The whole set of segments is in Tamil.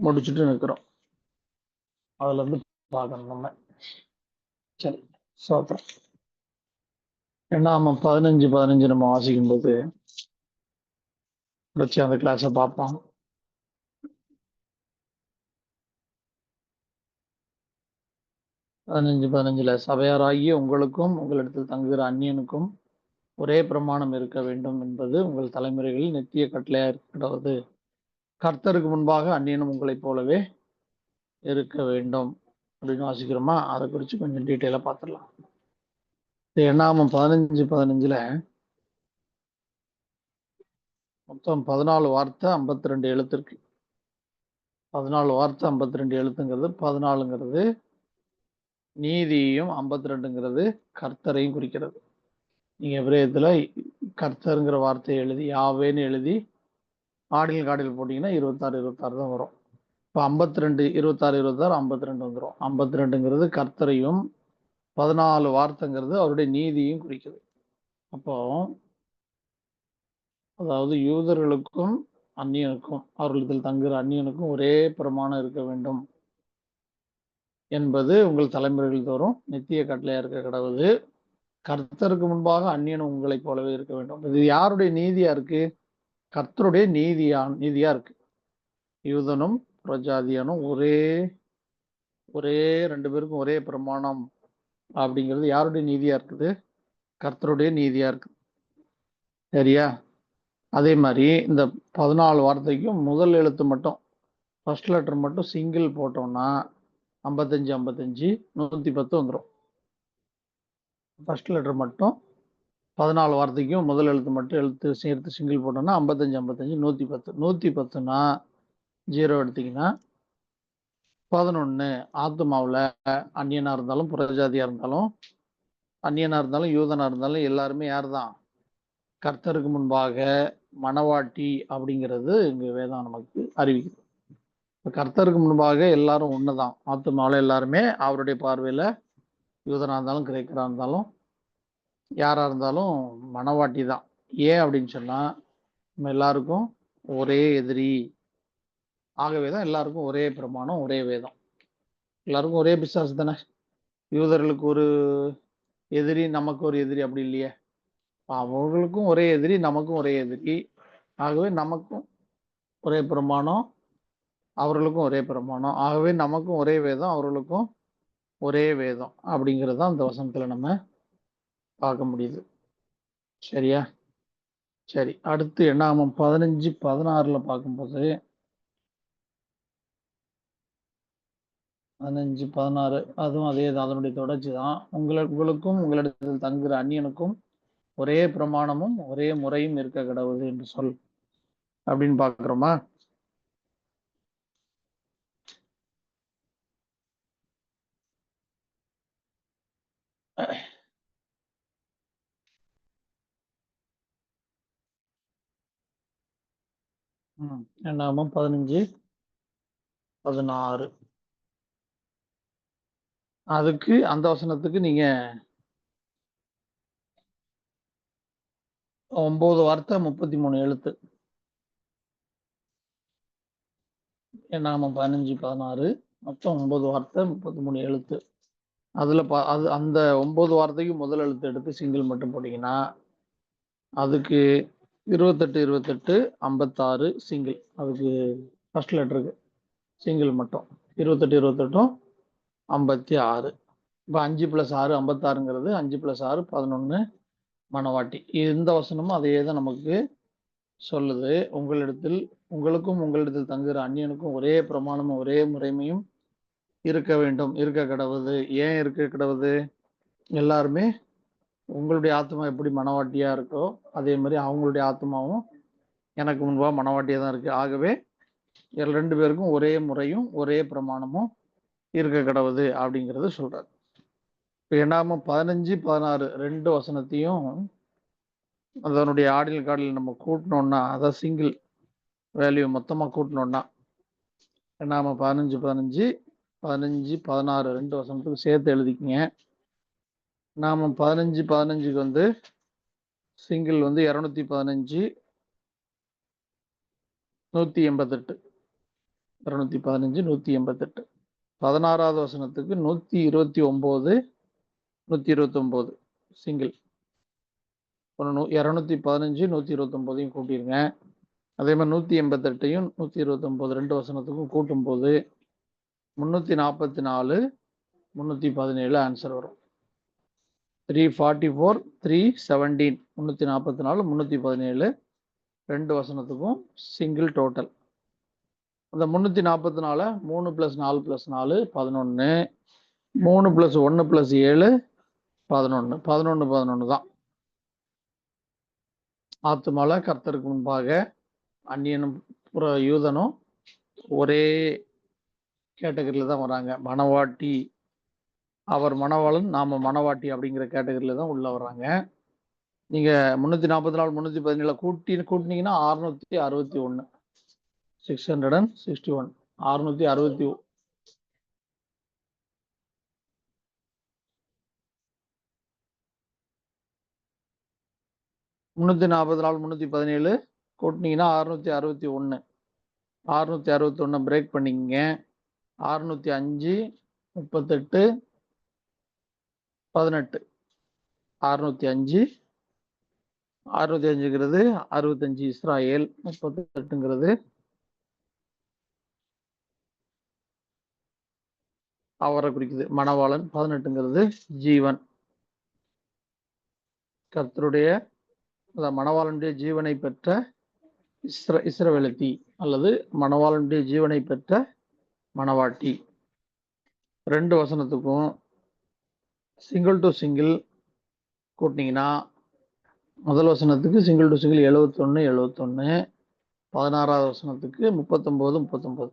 முடிச்சுட்டு நிற்கிறோம். அதுல இருந்து பார்க்கணும் நம்ம. சரி, சோத்திரம். நம்ம 15 நம்ம வாசிக்கும் போது வச்சு அந்த கிளாஸை பார்ப்போம். 15 சபையாராகிய உங்களுக்கும் உங்களிடத்தில் தங்குகிற அந்நியனுக்கும் ஒரே பிரமாணம் இருக்க வேண்டும் என்பது உங்கள் தலைமுறைகளில் நித்திய கட்டளையா இருக்கிறது. கர்த்தருக்கு முன்பாக அந்நியனும் உங்களைப் போலவே இருக்க வேண்டும் அப்படின்னு வாசிக்கிறோமா? அதை குறித்து கொஞ்சம் டீட்டெயிலாக பார்த்துடலாம். எண்ணாமம் 15 மொத்தம் 14 வார்த்தை 52 எழுத்துருக்கு. 14 வார்த்தை 52 எழுத்துங்கிறது 14ங்கிறது நீதியையும் 52ங்கிறது கர்த்தரையும் குறிக்கிறது. நீங்க எபிரேயத்துல கர்த்தருங்கிற வார்த்தையை எழுதி யாவேன்னு எழுதி ஆடில் காடில் போட்டீங்கன்னா 26 தான் வரும். இப்போ 52 26 52 வந்துடும். 52ங்கிறது கர்த்தரையும் 14 வார்த்தைங்கிறது அவருடைய நீதியையும் குறிக்குது. அப்போ அதாவது யூதர்களுக்கும் அந்நியனுக்கும் அவர்களிடத்தில் தங்குகிற அந்நியனுக்கும் ஒரே பிரமாணம் இருக்க வேண்டும் என்பது உங்கள் தலைமுறைகள் தோறும் நித்திய கட்டளையா இருக்க கடவுது. கர்த்தருக்கு முன்பாக அந்நியனும் உங்களைப் போலவே இருக்க வேண்டும். இது யாருடைய நீதியா இருக்கு? கர்த்தருடைய நீதியா இருக்கு. யூதனும் பிரஜாதியானும் ஒரே 2 பேருக்கும் ஒரே பிரமாணம் அப்படிங்கிறது யாருடைய நீதியா இருக்குது? கர்த்தருடைய நீதியா இருக்கு. சரியா? அதே மாதிரி இந்த 14 வார்த்தைக்கும் முதல் எழுத்து மட்டும் ஃபர்ஸ்ட் லெட்டர் மட்டும் சிங்கிள் போட்டோம்னா 55 110 வந்துடும். ஃபர்ஸ்ட் லெட்டர் மட்டும் 14 வார்த்தைக்கும் முதல் எழுத்து மட்டும் சேர்த்து சிங்கிள் போட்டோம்னா 55 110. 110னா 0 எடுத்தீங்கன்னா 11. ஆத்துமாவில் அந்நியனா இருந்தாலும் புறஜாதியா இருந்தாலும் அந்நியனா இருந்தாலும் யூதனா இருந்தாலும் எல்லாருமே யார் தான்? கர்த்தருக்கு முன்பாக மணவாட்டி அப்படிங்கிறது இங்க வேதம் நமக்கு அறிவிக்குது. கர்த்தருக்கு முன்பாக எல்லாரும் ஒண்ணுதான். ஆத்துமாவில் எல்லாருமே அவருடைய பார்வையில யூதனா இருந்தாலும் கிரேக்கரா இருந்தாலும் யாரா இருந்தாலும் மணவாட்டி தான். ஏன் அப்படின்னு சொன்னா நம்ம எல்லாருக்கும் ஒரே எதிரி. ஆகவேதான் எல்லாருக்கும் ஒரே பிரமாணம், ஒரே வேதம். எல்லாருக்கும் ஒரே பிசாசு தானே. யூதர்களுக்கு ஒரு எதிரி, நமக்கு ஒரு எதிரி அப்படி இல்லையே. அவர்களுக்கும் ஒரே எதிரி, நமக்கும் ஒரே எதிரி. ஆகவே நமக்கும் ஒரே பிரமாணம், அவர்களுக்கும் ஒரே பிரமாணம். ஆகவே நமக்கும் ஒரே வேதம், அவர்களுக்கும் ஒரே வேதம் அப்படிங்கிறது தான் இந்த வசனத்துல நம்ம பார்க்க முடியுது. சரியா? சரி, அடுத்து எண்ணாமம் 15 16 பார்க்கும்போது 15 16 அதுவும் அதே தான், அதனுடைய தொடர்ச்சி தான். உங்களுக்கும் உங்களிடத்தில் தங்குகிற அந்நியனுக்கும் ஒரே பிரமாணமும் ஒரே முறையும் இருக்க கடவுது என்று சொல் அப்படின்னு பாக்குறோமா? எண்ணாமம் 15 16 அதுக்கு அந்த வசனத்துக்கு நீங்க 9 வார்த்தை 33 எழுத்து. எண்ணாமம் 15 16 மொத்தம் 9 வார்த்தை 33 எழுத்து. அதுல அது அந்த 9 வார்த்தைக்கு முதல் எழுத்து எடுத்து சிங்கிள் மட்டும் போட்டீங்கன்னா அதுக்கு 28 56 சிங்கிள். அதுக்கு ஃபர்ஸ்ட் லெட்டருக்கு சிங்கிள் மட்டும் 28 56. இப்போ 5 + 6 56ங்கிறது 5 + 6 11 மணவாட்டி. இந்த வசனமும் அதே தான் நமக்கு சொல்லுது. உங்களுக்கும் உங்களிடத்தில் தங்குகிற அந்நியனுக்கும் ஒரே பிரமாணமும் ஒரே முறைமையும் இருக்க வேண்டும், இருக்க கடவுது. ஏன் இருக்க கடவுது? எல்லாருமே உங்களுடைய ஆத்மா எப்படி மனவாட்டியா இருக்கோ அதே மாதிரி அவங்களுடைய ஆத்மாவும் எனக்கு முன்பாக மனவாட்டியா தான் இருக்கு. ஆகவே 2 பேருக்கும் ஒரே முறையும் ஒரே பிரமாணமும் இருக்க கடவுது அப்படிங்கிறது சொல்றாரு. இப்போ எண்ணாமம் 15 16 2 வசனத்தையும் அதனுடைய ஆடில் காடில் நம்ம கூட்டினோம்னா, அதான் சிங்கிள் வேல்யூ மொத்தமா கூட்டினோம்னா எண்ணாமம் 15 16 2 வசனத்துக்கு சேர்த்து எழுதிக்கிங்க. நாம 15 வந்து சிங்கிள் வந்து 215 188. 215, 188. 16வது வசனத்துக்கு 129, 129 சிங்கிள். 215, 129 கூட்டிருங்க. அதே மாதிரி 188, 129 2 வசனத்துக்கும் கூட்டும் போது 344, 317 ஆன்சர் வரும். 344, 317, 344, 317 2 வசனத்துக்கும் சிங்கிள் டோட்டல். அந்த 344 3 + 4 + 4 11, 3 + 1 + 7 11, 11 11 தான். ஆத்துமால கர்த்தருக்கு முன்பாக அந்நியனும் யூதனும் ஒரே கேட்டகரியில தான் வராங்க. மணவாட்டி, அவர் மணவாளன், நாம மணவாட்டி அப்படிங்கிற கேட்டகரியில தான் உள்ள வர்றாங்க. நீங்க 344 317 கூட்டினீங்கன்னா 661, 661, 660. 344 317 கூட்டினீங்கன்னா 661, 661 பிரேக் பண்ணிக்கங்க. 605, 38, 18, 605, 605ங்கிறது 65 இஸ்ராயேல், 38ங்கிறது அவரை குறிக்குது மணவாளன், 18ங்கிறது ஜீவன், கர்த்தருடைய மணவாளனுடைய ஜீவனை பெற்ற இஸ்ரவேலத்தி அல்லது மணவாளனுடைய ஜீவனை பெற்ற மணவாட்டி. 2 வசனத்துக்கும் சிங்கிள் டு சிங்கிள் கூட்டினீங்கன்னா முதல் வசனத்துக்கு சிங்கிள் டு சிங்கிள் 71 71, 16வது வசனத்துக்கு 39 39,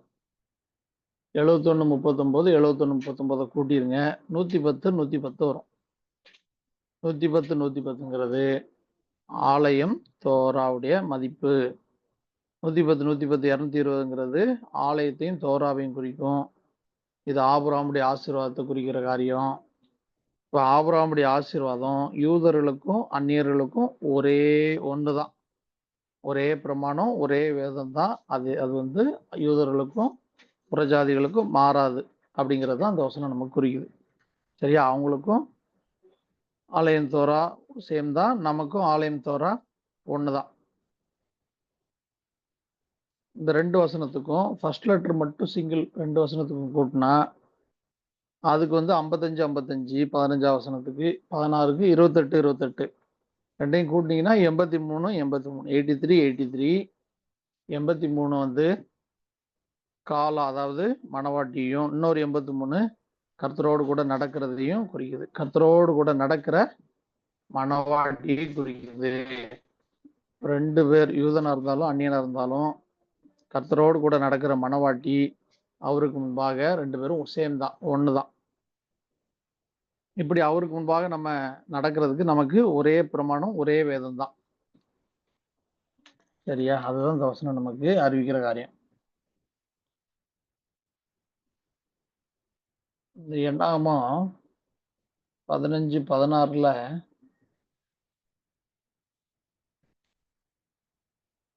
71 39, 71 39 கூட்டிருங்க. 110 110 வரும். 110 110ங்கிறது ஆலயம் தோராவுடைய மதிப்பு. 110 110 220ங்கிறது ஆலயத்தையும் தோராவையும் குறிக்கும். இது ஆபிரகாமுடைய ஆசீர்வாதத்தை குறிக்கிற காரியம். இப்போ ஆபிரகாமுடைய ஆசீர்வாதம் யூதர்களுக்கும் அந்நியர்களுக்கும் ஒரே ஒண்ணுதான், ஒரே பிரமாணம், ஒரே வேதம் தான். அது வந்து யூதர்களுக்கும் புறஜாதிகளுக்கும் மாறாது அப்படிங்கிறது தான் அந்த வசனம் நமக்கு குறிக்குது. சரியா? அவங்களுக்கும் ஆலயம் தோரா சேம் தான், நமக்கும் ஆலயம் தோரா ஒண்ணுதான். இந்த 2 வசனத்துக்கும் ஃபர்ஸ்ட் லெட்டர் மட்டும் சிங்கிள் 2 வசனத்துக்கும் கூட்டினா அதுக்கு வந்து 55 55, 15 வசனத்துக்கு 16க்கு 28 28 ரெண்டையும் கூட்டினீங்கன்னா 83 83, 83 83. 83 வந்து காலா, அதாவது மணவாட்டியும், இன்னொரு 83 கர்த்தரோடு கூட நடக்கிறதையும் குறிக்குது. கர்த்தரோடு கூட நடக்கிற மணவாட்டியை குறிக்குது. 2 பேர் யூதனா இருந்தாலும் அந்நியனா இருந்தாலும் கர்த்தரோடு கூட நடக்கிற மணவாட்டி, அவருக்கு முன்பாக 2 பேரும் சேம் தான், ஒண்ணுதான். இப்படி அவருக்கு முன்பாக நம்ம நடக்கிறதுக்கு நமக்கு ஒரே பிரமாணம், ஒரே வேதம் தான். சரியா? அதுதான் இந்த வசனம் நமக்கு அறிவிக்கிற காரியம். இந்த எண்ணாகமம் 15 16ல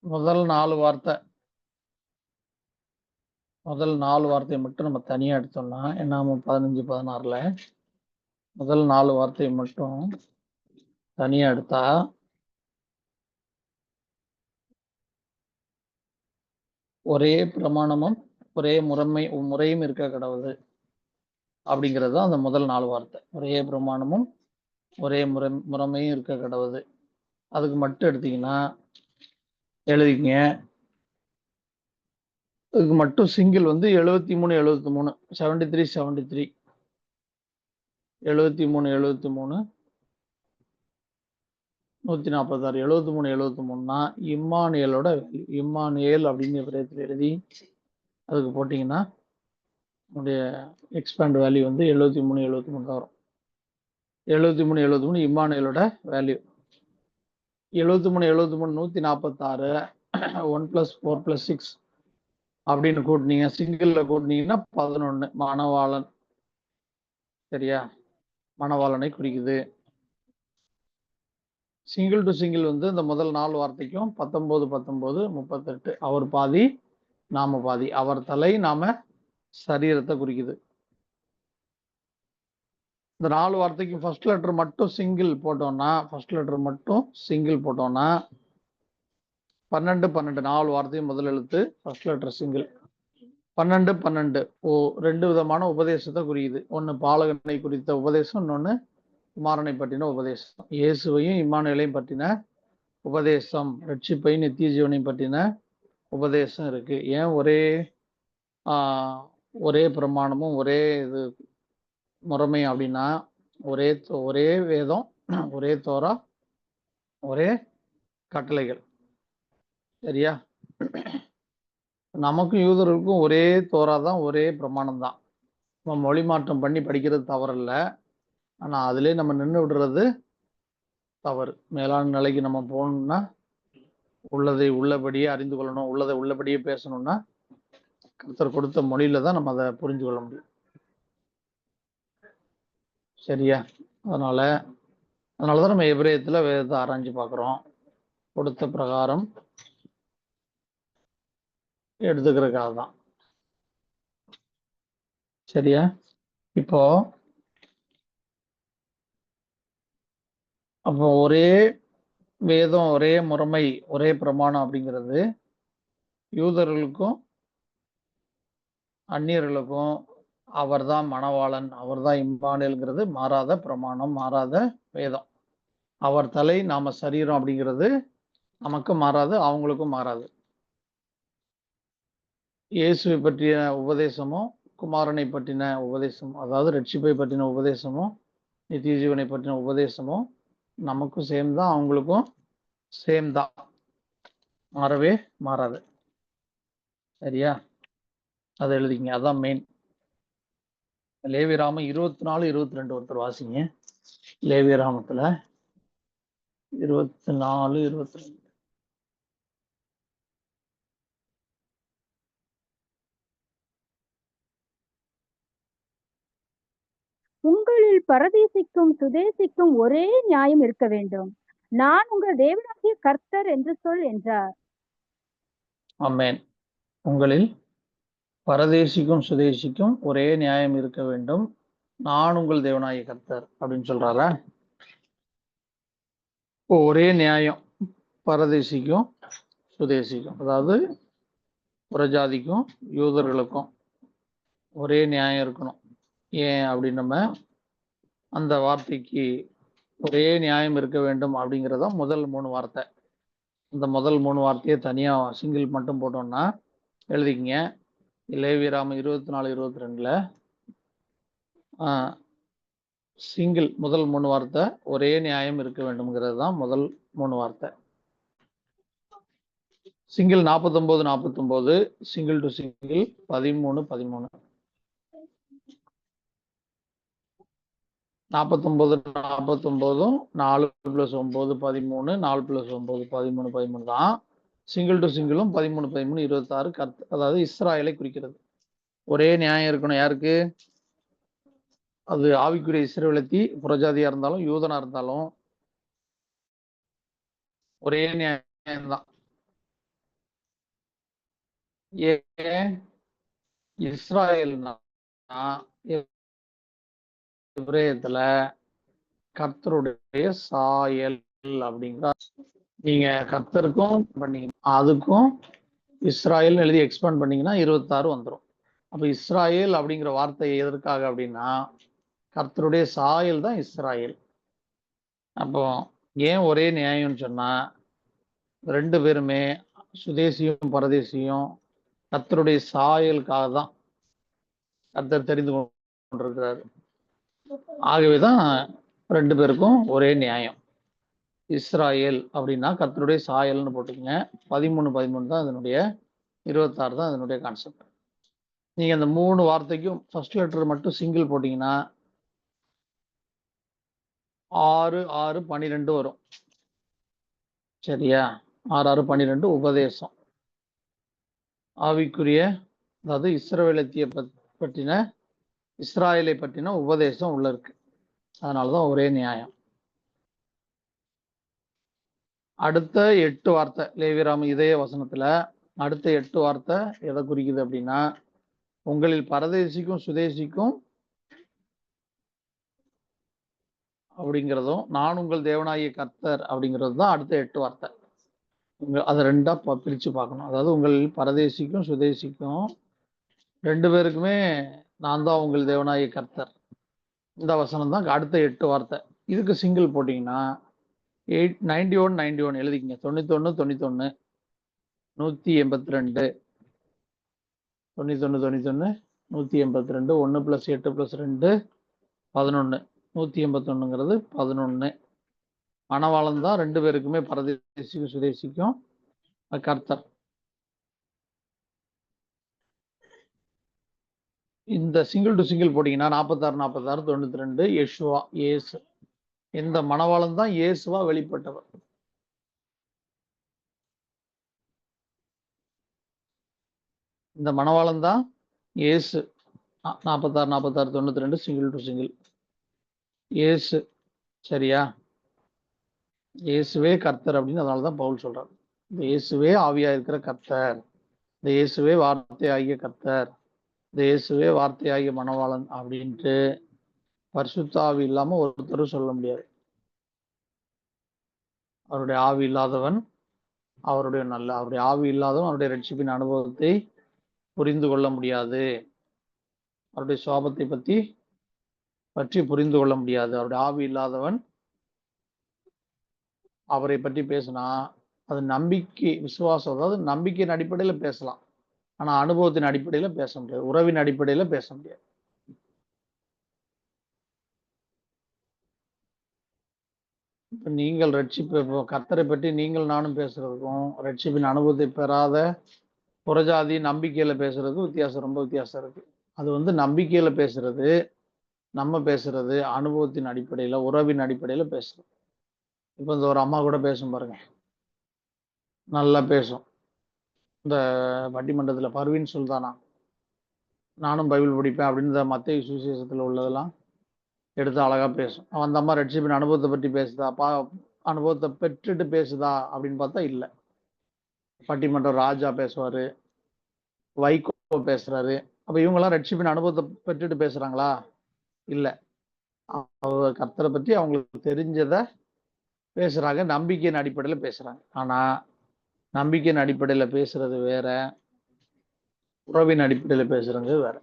முதல் 4 வார்த்தையை மட்டும் நம்ம தனியா எடுத்தோம்னா, எண்ணாகமம் 15 16ல முதல் 4 வார்த்தையை மட்டும் தனியா எடுத்தா ஒரே பிரமாணமும் ஒரே முறையும் இருக்க கடவுது அப்படிங்கிறது தான் அந்த முதல் 4 வார்த்தை. ஒரே பிரமாணமும் ஒரே முறைமையும் இருக்க கடவுது. அதுக்கு மட்டும் எடுத்தீங்கன்னா எழுதிக்கங்க. அதுக்கு மட்டும் சிங்கிள் வந்து 73 73, 73 73, 73 73, 146, 73 73னா இம்மானுவேலோட இம்மானுவேல் அப்படிங்கிற பிரேயத்தில் எழுதி அதுக்கு போட்டிங்கன்னா உங்களுடைய எக்ஸ்பேண்ட் வேல்யூ வந்து 73 73 தான் வரும். 73 73 இம்மானுவேலோட வேல்யூ. 73 73 146, 1 + 4 + 6 அப்படின்னு கூட்டினீங்க, சிங்கிள்ல கூட்டினீங்கன்னா 11 மணவாளன். சரியா? மணவாளனை குறிக்குது. சிங்கிள் டு சிங்கிள் வந்து இந்த முதல் 4 வார்த்தைக்கும் 19 19 38, அவர் பாதி நாம பாதி. அவர் தலை, நாம சரீரத்தை குறிக்குது. இந்த 4 வார்த்தைக்கும் ஃபர்ஸ்ட் லெட்டர் மட்டும் சிங்கிள் போட்டோம்னா 12 12 4 வார்த்தையும் முதல் எழுத்து ஃபர்ஸ்ட் லெட்டர் சிங்கிள். 12 12 2 விதமான உபதேசத்தை குறிக்குது. ஒன்னு பாலகனை குறித்த உபதேசம், இன்னொன்னு குமாரனை பற்றின உபதேசம். இயேசுவையும் இம்மானுவேலையும் பற்றின உபதேசம், ரட்சிப்பையும் நித்திய ஜீவனையும் பற்றின உபதேசம் இருக்கு. ஏன் ஒரே பிரமாணமும் ஒரே இது முறைமை அப்படின்னா, ஒரே வேதம், ஒரே தோரா, ஒரே கட்டளைகள். சரியா? நமக்கும் யூதர்களுக்கும் ஒரே தோரா தான், ஒரே பிரமாணம் தான். நம்ம மொழி மாற்றம் பண்ணி படிக்கிறது தவறில்ல. ஆனா அதுலயே நம்ம நின்று விடுறது தவறு. மேலான நிலைக்கு நம்ம போகணும்னா உள்ளதை உள்ளபடியே அறிந்து கொள்ளணும், உள்ளதை உள்ளபடியே பேசணும்னா கர்த்தர் கொடுத்த மொழியில தான் நம்ம அதை புரிஞ்சு கொள்ள முடியும். சரியா? அதனாலதான் நம்ம எபிரேயத்துல வேதத்தை ஆராய்ஞ்சு பார்க்கிறோம். கொடுத்த பிரகாரம் எடுத்துக்கிறதுக்காக தான். சரியா? அப்போ ஒரே வேதம், ஒரே முறைமை, ஒரே பிரமாணம் அப்படிங்கிறது யூதர்களுக்கும் அந்நியர்களுக்கும் அவர் தான் மணவாளன், அவர் தான் இம்மானுவேல்ங்கிறது மாறாத பிரமாணம், மாறாத வேதம். அவர் தலை, நாம சரீரம் அப்படிங்கிறது நமக்கு மாறாது, அவங்களுக்கும் மாறாது. இயேசுவை பற்றிய உபதேசமும் குமாரனை பற்றின உபதேசம், அதாவது ரட்சிப்பை பற்றின உபதேசமும் நித்திய ஜீவனை பற்றின உபதேசமும் நமக்கும் சேம் தான், அவங்களுக்கும் சேம் தான், மாறவே மாறாது. சரியா? அதை எழுதிங்க, அதான் மெயின். லேவியராமம் 24 22 ஒருத்தர் வாசிங்க. லேவியராமத்துல 24 22. உங்களில் பரதேசிக்கும் சுதேசிக்கும் ஒரே நியாயம் இருக்க வேண்டும். நான் உங்கள் தேவனாகிய கர்த்தர் என்று சொல் என்றார். ஆமென். உங்களில் பரதேசிக்கும் சுதேசிக்கும் ஒரே நியாயம் இருக்க வேண்டும், நான் உங்கள் தேவனாகிய கர்த்தர் அப்படின்னு சொல்றாரா? ஒரே நியாயம் பரதேசிக்கும் சுதேசிக்கும், அதாவது புறஜாதிக்கும் யூதர்களுக்கும் ஒரே நியாயம் இருக்கணும். ஏன் அப்படின்னு நம்ம அந்த வார்த்தைக்கு ஒரே நியாயம் இருக்க வேண்டும் அப்படிங்கிறத முதல் 3 வார்த்தை. இந்த முதல் 3 வார்த்தையை தனியா சிங்கிள் மட்டும் போட்டோம்னா எழுதிக்கங்க. லேவியராமம் 24 22ல சிங்கிள் முதல் 3 வார்த்தை ஒரே நியாயம் இருக்க வேண்டும்ங்கிறது தான் முதல் 3 வார்த்தை. Single 49 49, single to single 13 13. 49 49, 4 + 9 13, 4 + 9 13 13 தான். சிங்கிள் டு சிங்கிளும் 13 13 26, அதாவது இஸ்ராயலை குறிக்கிறது. ஒரே நியாயம் இருக்கணும். யாருக்கு? அது ஆவிக்குரிய இஸ்ரவேலத்தி, புறஜாதியா இருந்தாலும் யூதனா இருந்தாலும் ஒரே நியாயம்தான். ஏன் இஸ்ராயல்னா இப்ரேயத்துல கர்த்தருடைய சாயல் அப்படிங்கிற, நீங்க கர்த்தருக்கும் பண்ணீங்க, அதுக்கும் இஸ்ராயல் எழுதி எக்ஸ்பேண்ட் பண்ணீங்கன்னா 26 வந்துடும். அப்ப இஸ்ராயல் அப்படிங்கிற வார்த்தை எதற்காக அப்படின்னா கர்த்தருடைய சாயல் தான் இஸ்ராயல். அப்போ ஏன் ஒரே நியாயம்னு சொன்னா 2 பேருமே சுதேசியும் பரதேசியும் கர்த்தருடைய சாயலுக்காக தான் கர்த்தர் தெரிந்து கொண்டிருக்கிறாரு. ஆகவேதான் 2 பேருக்கும் ஒரே நியாயம். இஸ்ராயல் அப்படின்னா கர்த்தருடைய சாயல்னு போட்டுக்கங்க. 13 13 தான் இதனுடைய, 26 தான் இதனுடைய கான்செப்ட். நீங்க அந்த 3 வார்த்தைக்கும் ஃபர்ஸ்ட் லெட்டர் மட்டும் சிங்கிள் போட்டீங்கன்னா 6 6 12 வரும். சரியா? 6 6 12 உபதேசம், ஆவிக்குரிய, அதாவது இஸ்ரவேலத்திய பற்றின, இஸ்ராயலை பற்றின உபதேசம் உள்ள இருக்கு. அதனாலதான் ஒரே நியாயம். அடுத்த 8 வார்த்தை லேவியராம இதய வசனத்துல அடுத்த 8 வார்த்தை எதை குறிக்குது அப்படின்னா, உங்களில் பரதேசிக்கும் சுதேசிக்கும் அப்படிங்கிறதும், நான் உங்கள் தேவனாகிய கர்த்தர் அப்படிங்கிறது தான் அடுத்த 8 வார்த்தை. அதை ரெண்டா பிரிச்சு பார்க்கணும். அதாவது உங்கள் பரதேசிக்கும் சுதேசிக்கும் 2 பேருக்குமே நான் தான் உங்கள் தேவனாகிய கர்த்தர். இந்த வசனம் தான் அடுத்த 8 வார்த்தை. இதுக்கு சிங்கிள் போட்டீங்கன்னா 91 91 எழுதிக்கங்க. 91 91 182 91 91 182 1 + 8 + 2 11 181ங்கிறது 11. மணவாளன் தான் 2 பேருக்குமே பரதேசிக்கும் சுதேசிக்கும் கர்த்தர். இந்த சிங்கிள் டு சிங்கிள் போட்டீங்கன்னா 46 46 92 யெஷுவா இயேசு. இந்த மணவாளன் தான் இயேசுவா வெளிப்பட்டவர். இந்த மணவாளன் தான் இயேசு. 46 46 92 சிங்கிள் டு சிங்கிள் இயேசு. சரியா? இயேசுவே கர்த்தர் அப்படின்னு அதனாலதான் பவுல் சொல்றார். இந்த இயேசுவே ஆவியா இருக்கிற கர்த்தர், இந்த இயேசுவே வார்த்தையாகிய கர்த்தர், இந்த இயேசுவே வார்த்தையாகிய மணவாளன் அப்படின்ட்டு பரிசுத்த ஆவி இல்லாம ஒருத்தரும் சொல்ல முடியாது. அவருடைய ஆவி இல்லாதவன் அவருடைய ஆவி இல்லாதவன் அவருடைய ரட்சிப்பின் அனுபவத்தை புரிந்து கொள்ள முடியாது. அவருடைய சுவாபத்தை பற்றி புரிந்து கொள்ள முடியாது. அவருடைய ஆவி இல்லாதவன் அவரை பற்றி பேசினா அது நம்பிக்கை விசுவாசம், அதாவது நம்பிக்கையின் அடிப்படையில பேசலாம். ஆனா அனுபவத்தின் அடிப்படையில பேச முடியாது, உறவின் அடிப்படையில பேச முடியாது. நீங்கள் ரட்சிப்பு கர்த்தரை பற்றி நீங்கள் நானும் பேசுறதுக்கும் ரட்சிப்பின் அனுபவத்தை பெறாத புறஜாதி நம்பிக்கையில பேசுறதுக்கும் வித்தியாசம், ரொம்ப வித்தியாசம் இருக்கு. அது நம்பிக்கையில பேசுறது, நம்ம பேசுறது அனுபவத்தின் அடிப்படையில உறவின் அடிப்படையில பேசுறது. இப்போ இந்த ஒரு அம்மா கூட பேசும் பாருங்க, நல்லா பேசும். இந்த பட்டிமன்றத்தில் பர்வீன் சுல்தானா நானும் பைபிள் படிப்பேன் அப்படின்னு இந்த மத்தேயு சுவிசேஷத்தில் உள்ளதெல்லாம் எடுத்து அழகா பேசும். அந்த அம்மா ரட்சிப்பின் அனுபவத்தை பற்றி பேசுதா, அனுபவத்தை பெற்றுட்டு பேசுதா அப்படின்னு பார்த்தா இல்லை. பட்டிமன்றம் ராஜா பேசுவாரு, வைகோ பேசுறாரு. அப்ப இவங்கெல்லாம் ரட்சிப்பின் அனுபவத்தை பெற்றுட்டு பேசுறாங்களா? இல்லை. கர்த்தரை பற்றி அவங்களுக்கு தெரிஞ்சதை பேசுறாங்க, நம்பிக்கையின் அடிப்படையில பேசுறாங்க. ஆனா நம்பிக்கையின் அடிப்படையில பேசுறது வேற, உறவின் அடிப்படையில பேசுறது வேற.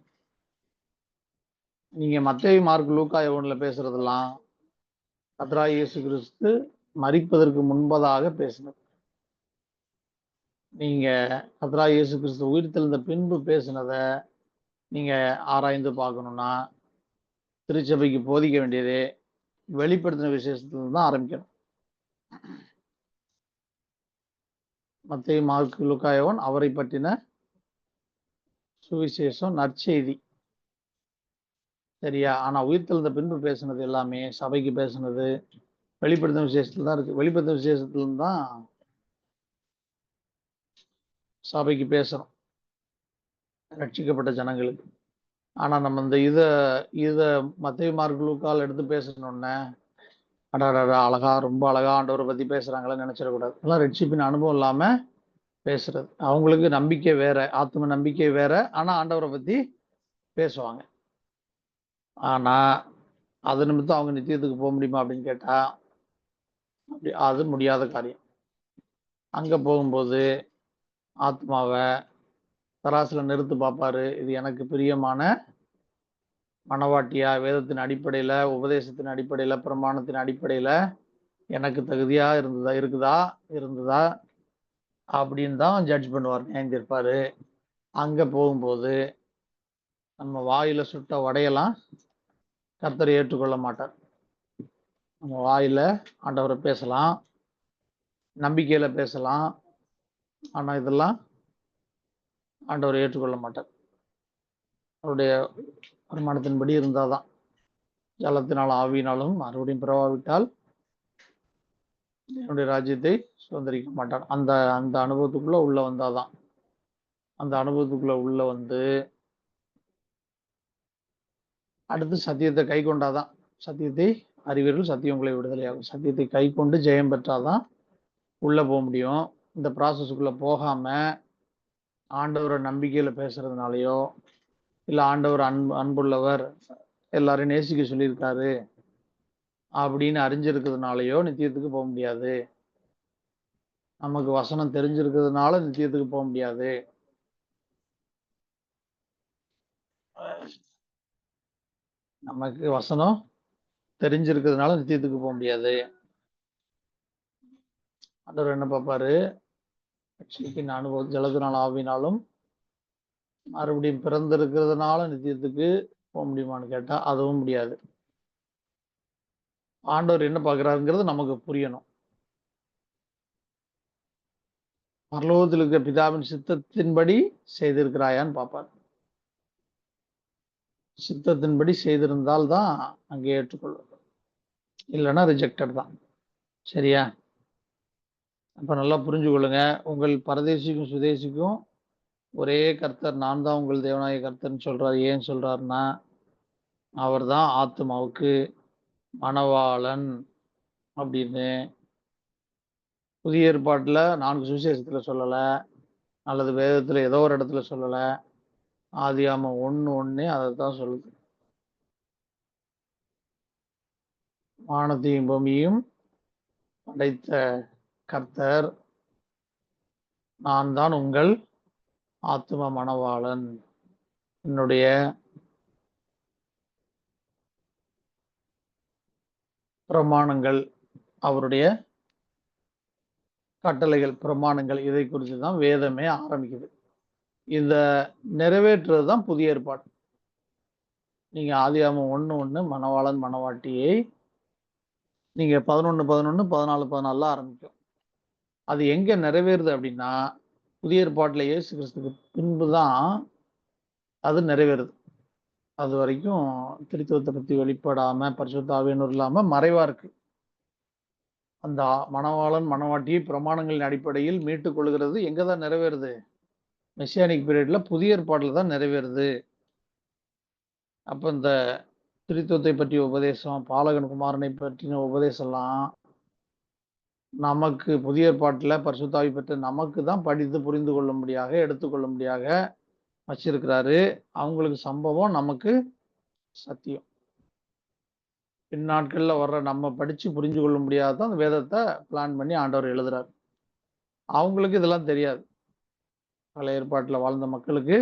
நீங்க மத்தேயு, மார்க், லூக்கா, யோவான்ல பேசுறதெல்லாம் கர்த்தராகிய இயேசு கிறிஸ்து மரிப்பதற்கு முன்பதாக பேசினது. நீங்க கர்த்தராகிய இயேசு கிறிஸ்து உயிர்த்தெழுந்த பின்பு பேசினதை நீங்க ஆராய்ந்து பார்க்கணும்னா திருச்சபைக்கு போதிக்க வேண்டியது வெளிப்படுத்தின விசேஷத்துல தான் ஆரம்பிக்கணும். மத்தேயு, மார்க், லூக்கா, யோவான் அவரை பற்றின சுவிசேஷம், நற்செய்தி. சரியா? ஆனா உயிர்த்தெழுந்த பின்பு பேசுனது எல்லாமே சபைக்கு பேசுனது வெளிப்படுத்தின விசேஷத்துல தான் இருக்கு. வெளிப்படுத்தின விசேஷத்துல தான் சபைக்கு பேசுறோம், ரட்சிக்கப்பட்ட ஜனங்களுக்கு. ஆனா நம்ம இந்த இத மத்தேயு, மார்க், லூக்கால் எடுத்து பேசணும்னே அடாடா அழகா, ரொம்ப அழகா ஆண்டவரை பத்தி பேசுறாங்களே நினைச்சிடக்கூடாது. அதெல்லாம் ரட்சிப்பின் அனுபவம் இல்லாம பேசுறது. அவங்களுக்கு நம்பிக்கை வேற, ஆத்ம நம்பிக்கை வேற, ஆனா ஆண்டவரை பத்தி பேசுவாங்க. ஆனா அது நிமித்தம் அவங்க நித்தியத்துக்கு போக முடியுமா அப்படின்னு கேட்டா அது முடியாத காரியம். அங்க போகும்போது ஆத்மாவை தராசுல நிறுத்து பார்ப்பாரு. இது எனக்கு பிரியமான மனவாட்டியா, வேதத்தின் அடிப்படையில, உபதேசத்தின் அடிப்படையில, பிரமாணத்தின் அடிப்படையில எனக்கு தகுதியா இருந்ததா அப்படின்னு தான் ஜட்ஜ் பண்ணுவார், நியாயந்திருப்பாரு. அங்க போகும்போது நம்ம வாயில சுட்ட வடையெல்லாம் கர்த்தரை ஏற்றுக்கொள்ள மாட்டார். நம்ம வாயில ஆண்டவரை பேசலாம், நம்பிக்கையில பேசலாம், ஆனா இதெல்லாம் ஆண்டவரை ஏற்றுக்கொள்ள மாட்டார். அவருடைய பிரமாணத்தின்படி இருந்தாதான், ஜலத்தினாலும் ஆவியினாலும் மறுபடியும் பிறவாவிட்டால் என்னுடைய ராஜ்யத்தை சுதந்திரிக்க மாட்டார். அந்த அந்த அனுபவத்துக்குள்ள உள்ள வந்தாதான், அந்த அனுபவத்துக்குள்ள உள்ள வந்து அடுத்து சத்தியத்தை கை கொண்டாதான், சத்தியத்தை அறிவீர்கள், சத்தியம் உங்களை விடுதலையாகும். சத்தியத்தை கை கொண்டு ஜெயம் பெற்றாதான் உள்ள போக முடியும். இந்த ப்ராசஸுக்குள்ள போகாம ஆண்டவரை நம்பிக்கையில பேசுறதுனாலயோ, இல்ல ஆண்டவர் அன்புள்ளவர், எல்லாரையும் நேசிக்க சொல்லியிருக்காரு அப்படின்னு அறிஞ்சிருக்கிறதுனாலயோ நித்தியத்துக்கு போக முடியாது. நமக்கு வசனம் தெரிஞ்சிருக்கிறதுனால நித்தியத்துக்கு போக முடியாது. நமக்கு வசனம் தெரிஞ்சிருக்கிறதுனால நித்தியத்துக்கு போக முடியாது. ஆண்டவர் என்ன பார்ப்பாரு? ரட்சிப்பின் அனுபவம் ஜலத்தினால் ஆவினாலும் மறுபடியும் பிறந்திருக்கிறதுனால நித்தியத்துக்கு போக முடியுமான்னு கேட்டா அதுவும் முடியாது. ஆண்டவர் என்ன பார்க்கிறாருங்கிறது நமக்கு புரியணும். பரலோகத்தில் இருக்கிற பிதாவின் சித்தத்தின்படி செய்திருக்கிறாயான்னு பார்ப்பார். சித்தத்தின்படி செய்திருந்தால் தான் அங்கே ஏற்றுக்கொள்வது, இல்லைன்னா ரிஜெக்டட் தான். சரியா? அப்ப நல்லா புரிஞ்சு கொள்ளுங்க. உங்கள் பரதேசிக்கும் சுதேசிக்கும் ஒரே கர்த்தர், நான் தான் உங்கள் தேவனாய கர்த்தர்ன்னு சொல்றாரு. ஏன் சொல்றாருன்னா, அவர் தான் ஆத்மாவுக்கு மணவாளன் அப்படின்னு புதிய ஏற்பாட்டுல 4 சுவிசேஷத்துல சொல்லல, அல்லது வேதத்துல ஏதோ ஒரு இடத்துல சொல்லல. ஆதியாகமம் 1:1 அதைத்தான் சொல்லுது. வானத்தையும் பூமியும் படைத்த கர்த்தர், நான் தான் உங்கள் ஆத்ம மணவாளன். என்னுடைய பிரமாணங்கள், அவருடைய கட்டளைகள், பிரமாணங்கள், இதை குறித்து தான் வேதமே ஆரம்பிக்குது. இந்த நிறைவேற்றுறது தான் புதிய ஏற்பாடு. நீங்க ஆதியாகமம் 1:1 மணவாளன் மணவாட்டியை நீங்க 11:11 14:14 ஆரம்பிக்கும். அது எங்க நிறைவேறுது அப்படின்னா, புதிய ஏற்பாட்டுல இயேசு கிறிஸ்துக்கு பின்பு தான் அது நிறைவேறுது. அது வரைக்கும் திருத்துவத்தை பத்தி வெளிப்படாம, பரிசுத்த ஆவியானவர் இல்லாம மறைவா இருக்கு. அந்த மணவாளன் மணவாட்டியை பிரமாணங்களின் அடிப்படையில் மீட்டுக் கொள்கிறது எங்க தான் நிறைவேறுது? மெசியானிக் பீரியட்ல புதிய ஏற்பாட்டுல தான் நிறைவேறுது. அப்ப இந்த திருத்துவத்தை பற்றிய உபதேசம், பாலகன் குமாரனை பற்றின உபதேசம்லாம் நமக்கு புதிய ஏற்பாட்டுல பரிசுத்த ஆவி பெற்ற நமக்கு தான் படித்து புரிந்து கொள்ளும்படியாக, எடுத்துக்கொள்ளும்படியாக வச்சிருக்கிறாரு. அவங்களுக்கு சம்பவம், நமக்கு சத்தியம். பின்னாட்கள்ல வர்ற நம்ம படிச்சு புரிஞ்சு கொள்ள முடியாதான் அந்த வேதத்தை பிளான் பண்ணி ஆண்டவர் எழுதுறாரு. அவங்களுக்கு இதெல்லாம் தெரியாது. பழைய ஏற்பாட்டுல வாழ்ந்த மக்களுக்கு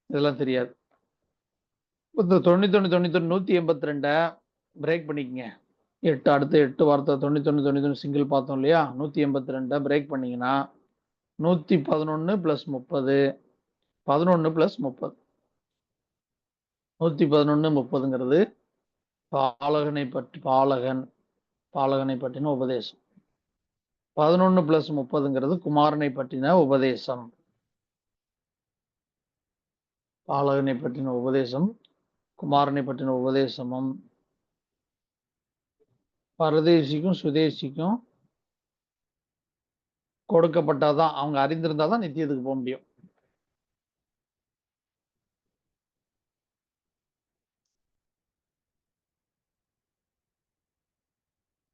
இதெல்லாம் தெரியாது. இந்த 91 91 182 பிரேக் பண்ணிக்கங்க. 8 அடுத்த 8 வார்த்தை 91 91 சிங்கிள் பார்த்தோம் இல்லையா? 182 பிரேக் பண்ணீங்கன்னா 111 + 30 11 + 30 111 30ங்கிறது பாலகனை பற்றின உபதேசம். 11 + 30ங்கிறது குமாரனை பற்றின உபதேசம். பாலகனை பற்றின உபதேசம், குமாரனை பற்றின உபதேசமும் பரதேசிக்கும் சுதேசிக்கும் கொடுக்கப்பட்டாதான், அவங்க அறிந்திருந்தாதான் நித்தியத்துக்கு போக முடியும்.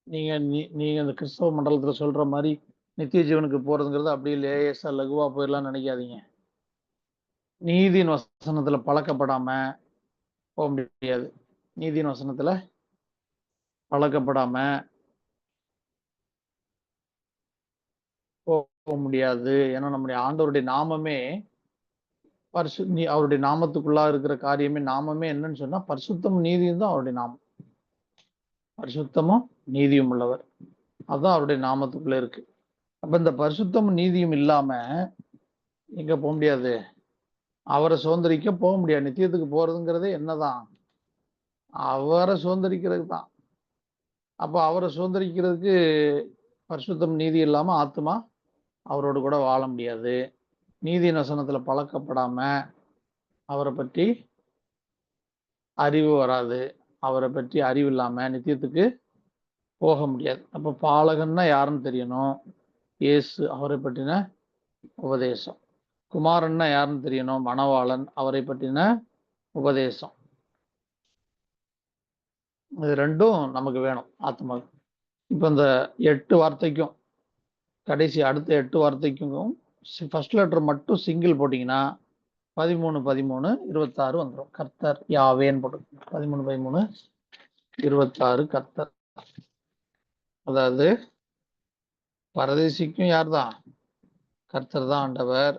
நீங்க இந்த கிறிஸ்தவ மண்டலத்துல சொல்ற மாதிரி நித்திய ஜீவனுக்கு போறதுங்கிறது அப்படியே லேசா லகுவா போயிடலாம் நினைக்காதீங்க. நீதியின் வசனத்துல பழக்கப்படாம போக முடியாது. நீதியின் வசனத்துல பழக்கப்படாம போக முடியாது. ஏன்னா நம்முடைய ஆண்டவருடைய நாமமே அவருடைய நாமத்துக்குள்ளா இருக்கிற காரியமே, நாமமே என்னன்னு சொன்னா பரிசுத்தம் நீதியும் தான் அவருடைய நாமம். பரிசுத்தமும் நீதியும் உள்ளவர், அதுதான் அவருடைய நாமத்துக்குள்ள இருக்கு. அப்ப இந்த பரிசுத்தமும் நீதியும் இல்லாம எங்க போக முடியாது? அவரை சுதந்திரிக்க போக முடியாது. நித்தியத்துக்கு போறதுங்கிறதே என்னதான்? அவரை சுதந்திரிக்கிறது தான். அப்ப அவரை சுதந்திரிக்கிறதுக்கு பரிசுத்தம் நீதி இல்லாம ஆத்மா அவரோடு கூட வாழ முடியாது. நீதி வசனத்துல பழக்கப்படாம அவரை பற்றி அறிவு வராது. அவரை பற்றி அறிவு இல்லாம நித்தியத்துக்கு போக முடியாது. அப்ப பாலகன்னா யாருன்னு தெரியணும். இயேசு, அவரை பற்றின உபதேசம். குமாரன்னா யாருன்னு தெரியணும். மணவாளன், அவரை பற்றின உபதேசம். இது ரெண்டும் நமக்கு வேணும் ஆத்மாவுக்கு. இப்ப இந்த 8 வார்த்தைக்கும் கடைசி அடுத்த 8 வார்த்தைக்கும் ஃபர்ஸ்ட் லெட்டர் மட்டும் சிங்கிள் போட்டிங்கன்னா 13 13 26 வந்துடும். கர்த்தர் யாவேன்னு போட்டு 13 13 26 கர்த்தர். அதாவது பரதேசிக்கும் யார் தான்? கர்த்தர் தான் ஆண்டவர்.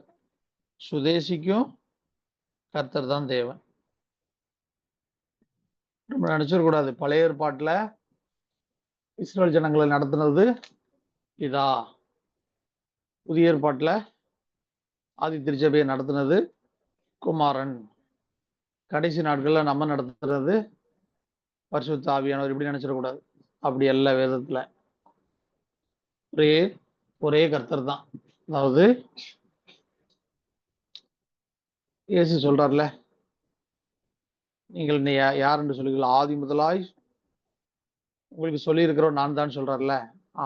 சுதேசிக்கும் கர்த்தர் தான் தேவன். நம்ம நினைச்சிடக்கூடாது பழைய ஏற்பாட்டுல இஸ்ரேல் ஜனங்களை நடத்துனது இதா, புதிய ஏற்பாட்டுல ஆதி திருச்சபையை நடத்துனது குமாரன், கடைசி நாட்கள்ல நம்ம நடத்துறது பரிசுத்த ஆவியானவர். இப்படி நினைச்சிடக்கூடாது. அப்படி அல்ல. வேதத்துல ஒரே கர்த்தர் தான். அதாவது இயேசு சொல்றாருல, நீங்கள் யார் என்று சொல்லுவீர்கள்? ஆதி முதலாய் உங்களுக்கு சொல்லி இருக்கிறோம் நான் தான் சொல்றாருல.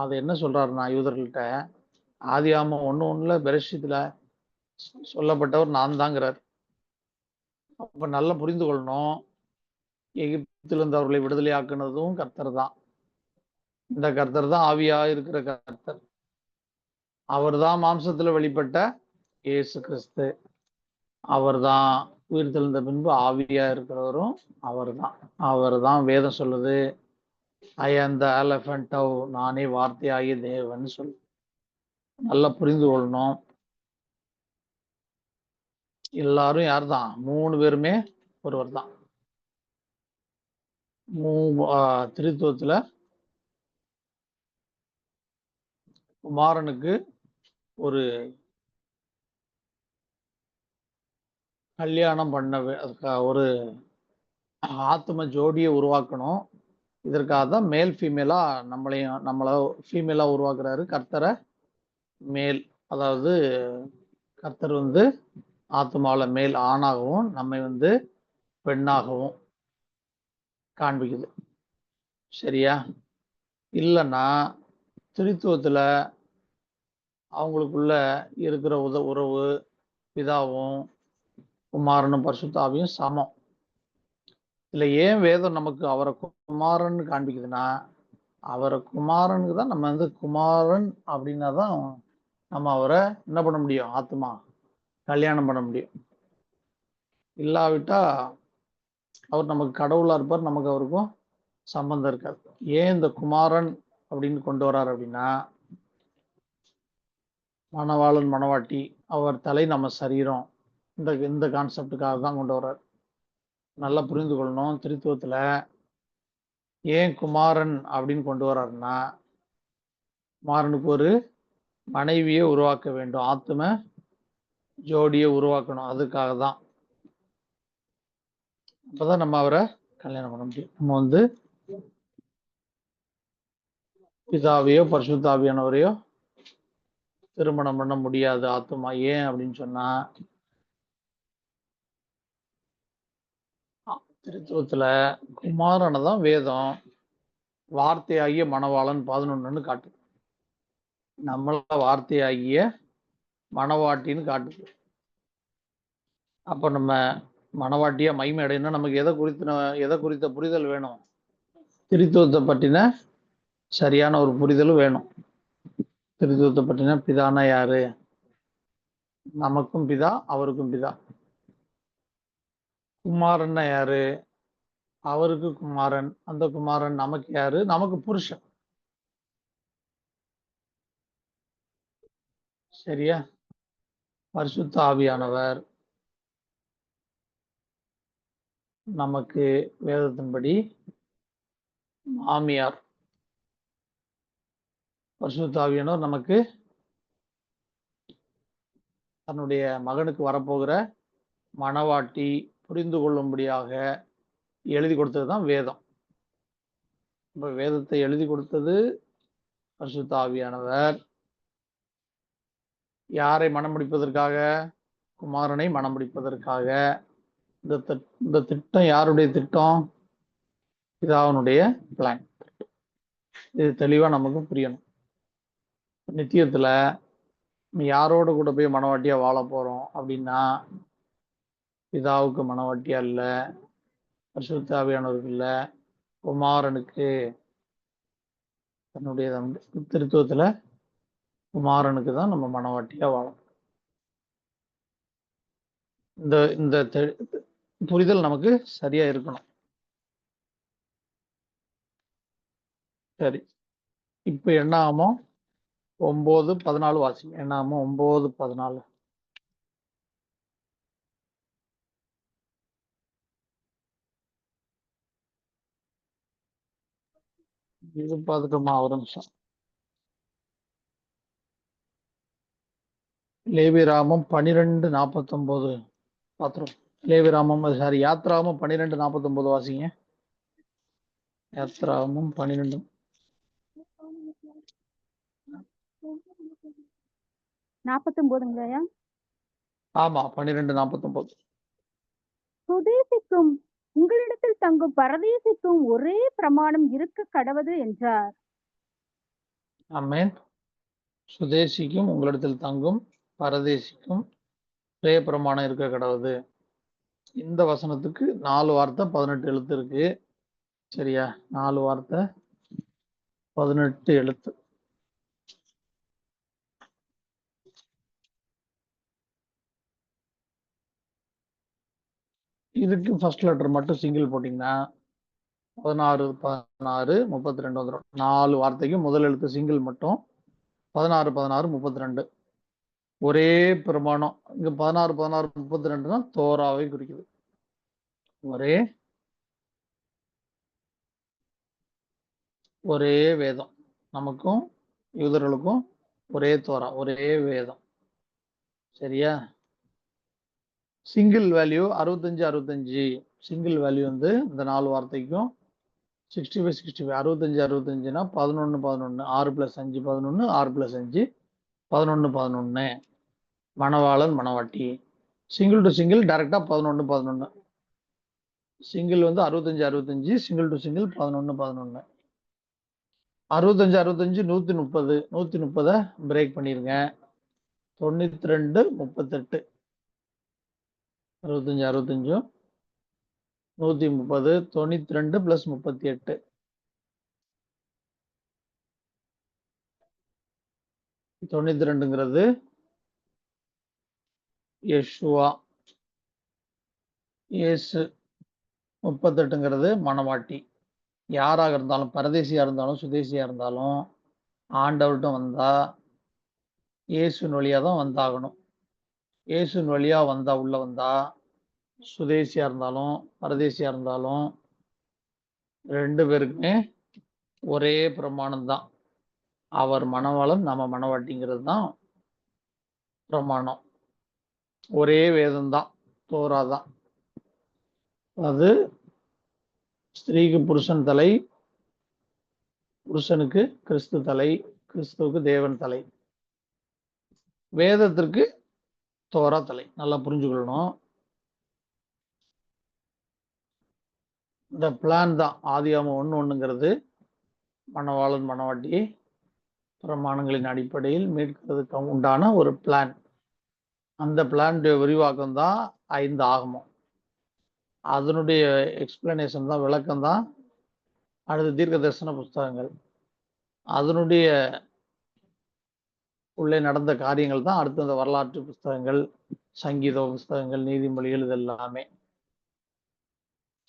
அது என்ன சொல்றாருன்னா யூதர்கள்ட்ட, ஆதி ஆமம் 1:1 பெரேஷித்துல சொல்லப்பட்டவர் நான் தாங்கிறார். அப்ப நல்லா புரிந்து கொள்ளணும், எகிப்திலிருந்து அவர்களை விடுதலை ஆக்குனதும் கர்த்தர் தான். இந்த கர்த்தர் தான் ஆவியா இருக்கிற கர்த்தர். அவர் தான் மாம்சத்துல வெளிப்பட்ட இயேசு கிறிஸ்து. அவர் தான் உயிர் தெழுந்த பின்பு ஆவியா இருக்கிறவரும் அவர் தான். அவர் தான் வேதம் சொல்லுது, ஐ அந்த எலஃபண்டவ், நானே வார்த்தையாகிய தேவன் சொல்லு. நல்லா புரிந்து கொள்ளணும். எல்லாரும் யார் தான்? 3 பேருமே ஒருவர் தான். திருத்துவத்துல குமாரனுக்கு ஒரு கல்யாணம் பண்ண ஒரு ஆத்ம ஜோடியை உருவாக்கணும். இதற்காக தான் மேல் ஃபீமேலா நம்மள ஃபீமேலா உருவாக்குறாரு. கர்த்தரை மேல், அதாவது கர்த்தர் ஆத்மாவில மேல் ஆணாகவும் நம்மை பெண்ணாகவும் காண்பிக்குது. சரியா? இல்லைன்னா திருத்துவத்துல அவங்களுக்குள்ள இருக்கிற உறவு பிதாவும் குமாரனும் பரிசுத்த ஆவியும் சமம். இல்ல ஏன் வேதம் நமக்கு அவரை குமாரன் காண்பிக்குதுன்னா, அவரை குமாரனுக்கு தான் நம்ம குமாரன் அப்படின்னா தான் நம்ம அவரை என்ன பண்ண முடியும்? ஆத்மா கல்யாணம் பண்ண முடியும். இல்லாவிட்டா அவர் நமக்கு கடவுளா இருப்பார், நமக்கு அவருக்கும் சம்பந்தம் இருக்காது. ஏன் இந்த குமாரன் அப்படின்னு கொண்டு வர்றாரு அப்படின்னா, மணவாளன் மணவாட்டி அவர் தலை நம்ம சரீரம், இந்த கான்செப்டுக்காக தான் கொண்டு வர்றாரு. நல்லா புரிந்து கொள்ளணும். திருத்துவத்துல ஏன் குமாரன் அப்படின்னு கொண்டு வர்றாருன்னா, குமாரனுக்கு ஒரு மனைவியை உருவாக்க வேண்டும், ஆத்தும ஜோடியை உருவாக்கணும். அதுக்காக தான். அப்பதான் நம்ம அவரை கல்யாணம் பண்ண முடியும். நம்ம பிதாவையோ பரிசுத்தாவியானவரையோ திருமணம் பண்ண முடியாது ஆத்துமா. ஏன் அப்படின்னு சொன்னா, திருத்துவத்துல குமாரனை தான் வேதம் வார்த்தையாகிய மணவாளன் 11 காட்டுது. நம்மள வார்த்தையாகிய மணவாட்டின்னு காட்டுது. அப்ப நம்ம மணவாட்டியா மகிமை அடையணும். நமக்கு எதை குறித்த புரிதல் வேணும்? திருத்துவத்தை பற்றின சரியான ஒரு புரிதலும் வேணும். திருத்துவத்தை பற்றின பிதானா யாரு? நமக்கும் பிதா, அவருக்கும் பிதா. குமாரன்னா யாரு? அவருக்கு குமாரன். அந்த குமாரன் நமக்கு யாரு? நமக்கு புருஷன். சரியா? பரிசுத்த ஆவியானவர் நமக்கு வேதத்தின்படி மாமியார். பரிசுத்த ஆவியானவர் நமக்கு தன்னுடைய மகனுக்கு வரப்போகிற மணவாட்டி. புரிந்து கொள்ளும்படியாக எழுதி கொடுத்தது தான் வேதம். இப்ப வேதத்தை எழுதி கொடுத்தது பரிசுத்த ஆவியானவர். யாரை மனம் முடிப்பதற்காக? குமாரனை மனம் முடிப்பதற்காக. இந்த திட்டம் யாருடைய திட்டம்? பிதாவினுடைய பிளான். இது தெளிவா நமக்கு புரியணும். நித்தியத்துல யாரோட கூட போய் மனவாட்டியா வாழ போறோம் அப்படின்னா, பிதாவுக்கு மனவாட்டியா இல்ல, பரிசுத்த ஆவியானவருக்கு இல்ல, குமாரனுக்கு. தன்னுடைய திருத்துவத்துல குமாரனுக்கு தான் நம்ம மனவாட்டியா வாழணும். இந்த இந்த புரிதல் நமக்கு சரியா இருக்கணும். சரி, இப்ப என்ன ஆகும்? 9:14 வாசிங்க. என்ன ஆகும்? 9:14. இது பார்த்துட்டோமா? ஒரு நிமிஷம். லேவியராகமம் 12:49 பாத்திரம். லேவியராகமம் சாரி யாத்ராகமம் 12:49 வாசிங்க. யாத்ராகமம் 12. 49ங்கய்யா. ஆமா, 12:49. சுதேசிக்கும் உங்களிடத்தில் தங்கும் பரதேசிக்கும் ஒரே பிரமாணம் இருக்க கடவது என்றார். ஆமென். சுதேசிக்கும் உங்களிடத்தில் தங்கும் பரதேசிக்கும் ஒரே பிரமாணம் இருக்க கடவுது. இந்த வசனத்துக்கு 4 வார்த்தை 18 எழுத்து இருக்கு. சரியா? 4 வார்த்தை 18 எழுத்து. இதுக்கு ஃபர்ஸ்ட் லெட்டர் மட்டும் சிங்கிள் போட்டீங்கன்னா 16 16 32 வந்துடும். 4 வார்த்தைக்கு முதல் எழுத்து சிங்கிள் மட்டும் 16 16 32. ஒரே பிரமாணம். இங்க 16 16 32 தான் தோராவை குறிக்குது. ஒரே வேதம். நமக்கும் யூதர்களுக்கும் ஒரே தோரா, ஒரே வேதம். சரியா? Single value 65 65. சிங்கிள் வேல்யூ வந்து இந்த 4 வார்த்தைக்கும் 65 65. 65 65னா 11 11. 6 + 5 11. 6 + 5 11 11. மணவாளன் மணவாட்டி. சிங்கிள் டு சிங்கிள் டைரக்டா 11 11. சிங்கிள் வந்து 65 65. Single to single 11 11. 65 65 130. 130 பிரேக் பண்ணிருங்க. 92 38. 65 65 130. 92 + 38. 92ங்கிறது யெஷுவா, இயேசு. 38ங்கிறது மணவாட்டி. யாராக இருந்தாலும், பரதேசியா இருந்தாலும் சுதேசியா இருந்தாலும் ஆண்டவர்கிட்ட வந்தா இயேசுவின் வழியா தான் வந்தாகணும். இயேசுவின் வழியா வந்தா, உள்ள வந்தா, சுதேசியா இருந்தாலும் பரதேசியா இருந்தாலும் 2 பேருக்குமே ஒரே பிரமாணம் தான். அவர் மணவாளன், நம்ம மணவாட்டிங்கிறது தான் பிரமாணம். ஒரே வேதம் தான், தோரா தான். அது ஸ்திரீக்கு புருஷன் தலை, புருஷனுக்கு கிறிஸ்து தலை, கிறிஸ்துவுக்கு தேவன் தலை. வேதத்திற்கு தோரா தலை. நல்லா புரிஞ்சுக்கொள்ளணும். இந்த பிளான் தான் ஆதியாகமம் 1:1ங்கிறது மணவாளன் மணவாட்டியை பிரமாணங்களின் அடிப்படையில் மீட்கிறதுக்கு உண்டான ஒரு பிளான். அந்த பிளானுடைய விரிவாக்கம் தான் 5 ஆகமம். அதனுடைய எக்ஸ்பிளனேஷன் தான், விளக்கம் தான் அடுத்த தீர்க்க தரிசன புஸ்தகங்கள். அதனுடைய உள்ளே நடந்த காரியங்கள் தான் அடுத்த அந்த வரலாற்று புஸ்தகங்கள், சங்கீத புஸ்தகங்கள், நீதிமொழிகள், இது எல்லாமே.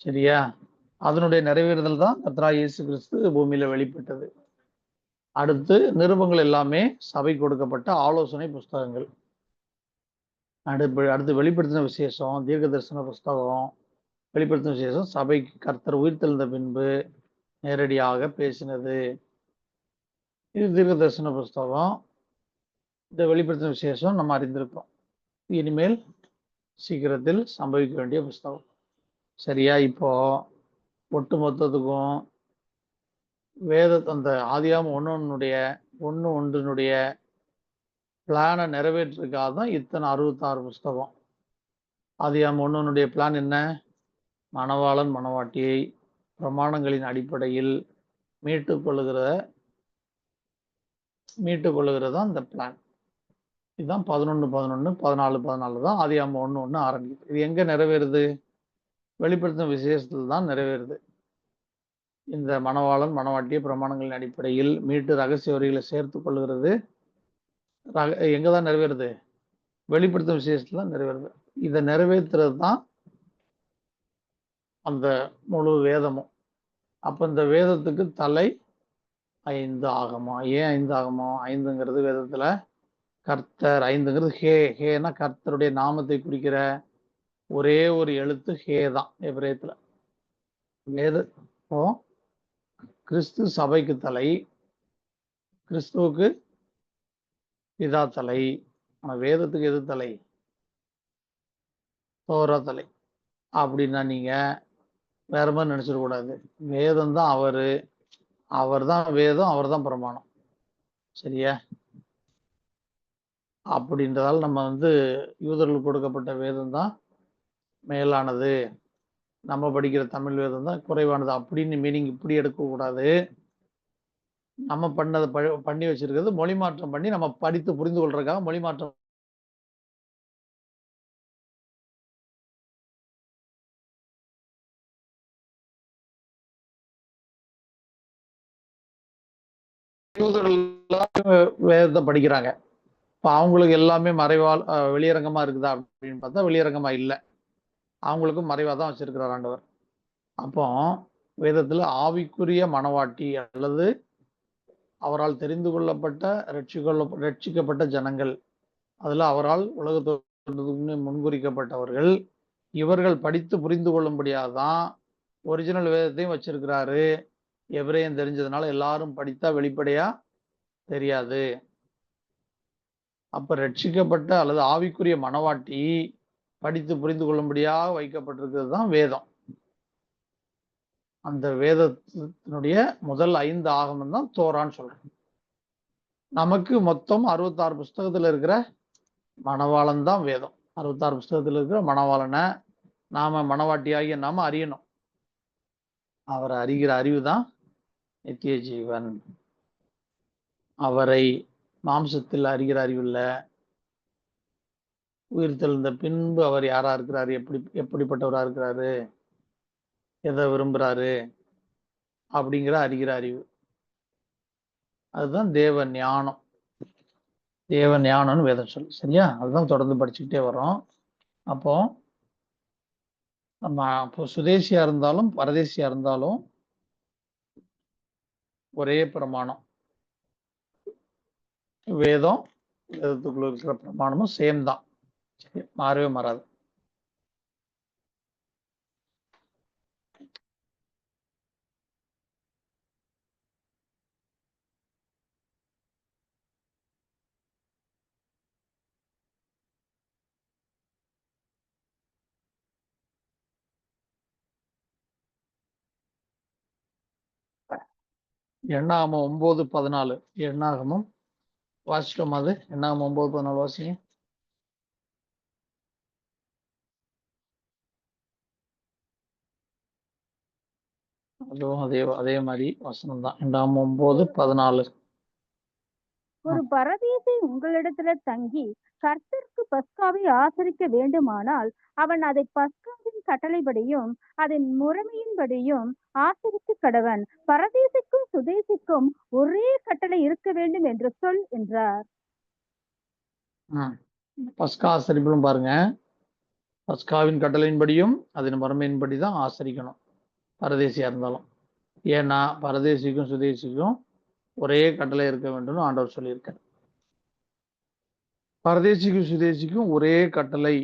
சரியா? அதனுடைய நிறைவேறுதல் தான் கர்த்தராகிய இயேசு கிறிஸ்து பூமியில வெளிப்பட்டது. அடுத்து நிருபங்கள் எல்லாமே சபை கொடுக்கப்பட்ட ஆலோசனை புஸ்தகங்கள். அடுத்து வெளிப்படுத்தின விசேஷம், தீர்க்க தரிசன புஸ்தகம், வெளிப்படுத்தின விசேஷம் சபைக்கு கர்த்தர் உயிர்த்தெழுந்த பின்பு நேரடியாக பேசினது. இது தீர்க்க தரிசன புஸ்தகம். இந்த வெளிப்படுத்தின விசேஷம் நம்ம அறிந்திருக்கோம். இனிமேல் சீக்கிரத்தில் சம்பவிக்க வேண்டிய புஸ்தகம். சரியா? இப்போ ஒட்டு மொத்தத்துக்கும் அந்த ஆதியாகமம் 1:1னுடைய பிளானை நிறைவேற்றுறதுக்காக தான் இத்தனை 66 புஸ்தகம். ஆதியாகமம் 1:1னுடைய பிளான் என்ன? மணவாளன் மணவாட்டியை பிரமாணங்களின் அடிப்படையில் மீட்டுக் கொள்ளுகிறது தான் இந்த பிளான். இதுதான் 11 11 14 14 தான் ஆதியாகமம் 1:1 ஆரம்பிக்குது. இது எங்க நிறைவேறுது? வெளிப்படுத்தின விசேஷத்தில் தான் நிறைவேறுது. இந்த மணவாளன் மணவாட்டியை பிரமாணங்களின் அடிப்படையில் மீட்டு ரகசிய வரிகளை சேர்த்துக் கொள்ளுகிறது எங்கதான் நிறைவேறுது? வெளிப்படுத்தும் விசேஷத்துல நிறைவேறுது. இதை நிறைவேற்றுறது தான் அந்த முழு வேதமும். அப்ப இந்த வேதத்துக்கு தலை 5 ஆகமம். ஏன் 5 ஆகமம்? 5ங்கிறது வேதத்துல கர்த்தர், 5ங்கிறது ஹேனா கர்த்தருடைய நாமத்தை குறிக்கிற ஒரே ஒரு எழுத்து ஹே தான் எபிரேயத்துல. வேத இப்போ கிறிஸ்து சபைக்கு தலை, கிறிஸ்துவுக்கு பிதா தலை. ஆனா வேதத்துக்கு எது தலை? தோரா தலை. அப்படின்னா நீங்க வேற மாதிரி நினைச்சிடக்கூடாது. வேதம் தான் அவர் தான் வேதம், அவர் தான் பிரமாணம். சரியா? அப்படின்றதால நம்ம யூதர்களுக்கு கொடுக்கப்பட்ட வேதம் தான் மேலானது, நம்ம படிக்கிற தமிழ் வேதம் தான் குறைவானது அப்படின்னு மீனிங் இப்படி எடுக்கக்கூடாது. நம்ம பண்ணி வச்சிருக்கிறது மொழி மாற்றம் பண்ணி நம்ம படித்து புரிந்து கொள்றதுக்காக மொழி மாற்றம் வேதத்தை படிக்கிறாங்க. இப்ப அவங்களுக்கு எல்லாமே மறைவால் வெளியரங்கமா இருக்குதா அப்படின்னு பார்த்தா வெளியரங்கமா இல்லை. அவங்களுக்கும் மறைவா தான் வச்சிருக்கிறார் ஆண்டவர். அப்போ வேதத்துல ஆவிக்குரிய மனவாட்டி அல்லது அவரால் தெரிந்து கொள்ளப்பட்ட ரட்சிக்கப்பட்ட ஜனங்கள், அதுல அவரால் உலகத்தோன்றதுக்கு முன்குறிக்கப்பட்டவர்கள், இவர்கள் படித்து புரிந்து கொள்ளும்படியாதான் ஒரிஜினல் வேதத்தையும் வச்சிருக்கிறாரு. எபிரேயம் தெரிஞ்சதுனால எல்லாரும் படித்தா வெளிப்படையா தெரியாது. அப்ப ரட்சிக்கப்பட்ட அல்லது ஆவிக்குரிய மனவாட்டி படித்து புரிந்து கொள்ளும்படியாக வைக்கப்பட்டிருக்கிறது தான் வேதம். அந்த வேதத்தினுடைய முதல் 5 ஆகமம் தான் தோரான்னு சொல்றோம். நமக்கு மொத்தம் 66 புஸ்தகத்துல இருக்கிற மணவாளன் தான் வேதம். 66 புஸ்தகத்துல இருக்கிற மணவாளனை நாம மணவாட்டியாகிய நாம அறியணும். அவரை அறிகிற அறிவு தான் நித்திய ஜீவன். அவரை மாம்சத்தில் அறிகிற அறிவு இல்ல, உயிர் தெழுந்த பின்பு அவர் யாரா இருக்கிறாரு, எப்படிப்பட்டவரா இருக்கிறாரு, எதை விரும்புறாரு அப்படிங்கிற அறிகிற அறிவு. அதுதான் தேவ ஞானம். தேவ ஞானம்னு வேதம் சொல்லு. சரியா? அதுதான் தொடர்ந்து படிச்சுக்கிட்டே வரோம். அப்போ நம்ம இப்போ சுதேசியா இருந்தாலும் பரதேசியா இருந்தாலும் ஒரே பிரமாணம். வேதத்துக்குள்ள இருக்கிற பிரமாணமும் சேம் தான், மாறவே மாறாது. எண்ணாகமம் 9:14. எண்ணாகமம் வாசிட்டோம். அது எண்ணாகமம் 9:14 வாசிங்க. அதுவும் அதே மாதிரி வசனம் தான். எண்ணாகமம் 9:14. ஒரு பரதேசி உங்களிடத்துல தங்கி கர்த்தருக்கு பஸ்காவை ஆசரிக்க வேண்டுமானால் அவன் அதை பஸ்காவின் கட்டளைப்படியும் அதன் முறைமையின்படியும் ஆசரித்து கடவன். பரதேசிக்கும் சுதேசிக்கும் ஒரே கட்டளை இருக்க வேண்டும் என்று சொல் என்றார். பஸ்கா ஆசரிப்பிலும் பாருங்க, பஸ்காவின் கட்டளையின்படியும் அதன் முறைமையின்படி தான் ஆசரிக்கணும் பரதேசியா இருந்தாலும். ஏன்னா பரதேசிக்கும் சுதேசிக்கும் ஒரே கட்டளை இருக்க வேண்டும்னு ஆண்டவர் சொல்லியிருக்கார். பரதேசிக்கும் சுதேசிக்கும் ஒரே கட்டளை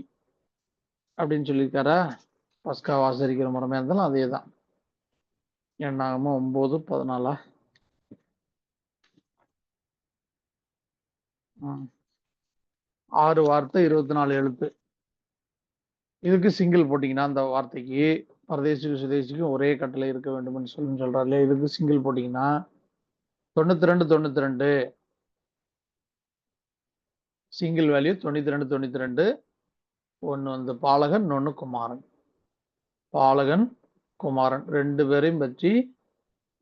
அப்படின்னு சொல்லியிருக்காரா? பஸ்கா ஆசரிக்கிற முறைமையா இருந்தாலும் அதே தான். எண்ணாகமம் 9:14. 6 வார்த்தை 24 எழுத்து. இதுக்கு சிங்கிள் போட்டீங்கன்னா அந்த வார்த்தைக்கு பரதேசிக்கும் சுதேசிக்கும் ஒரே கட்டளை இருக்க வேண்டும் சொல்றாரு. இதுக்கு சிங்கிள் போட்டீங்கன்னா 92 சிங்கிள் வேல்யூ 92. ஒன்னு பாலகன், இன்னொன்னு குமாரன். பாலகன் குமாரன் 2 பேரையும் பற்றி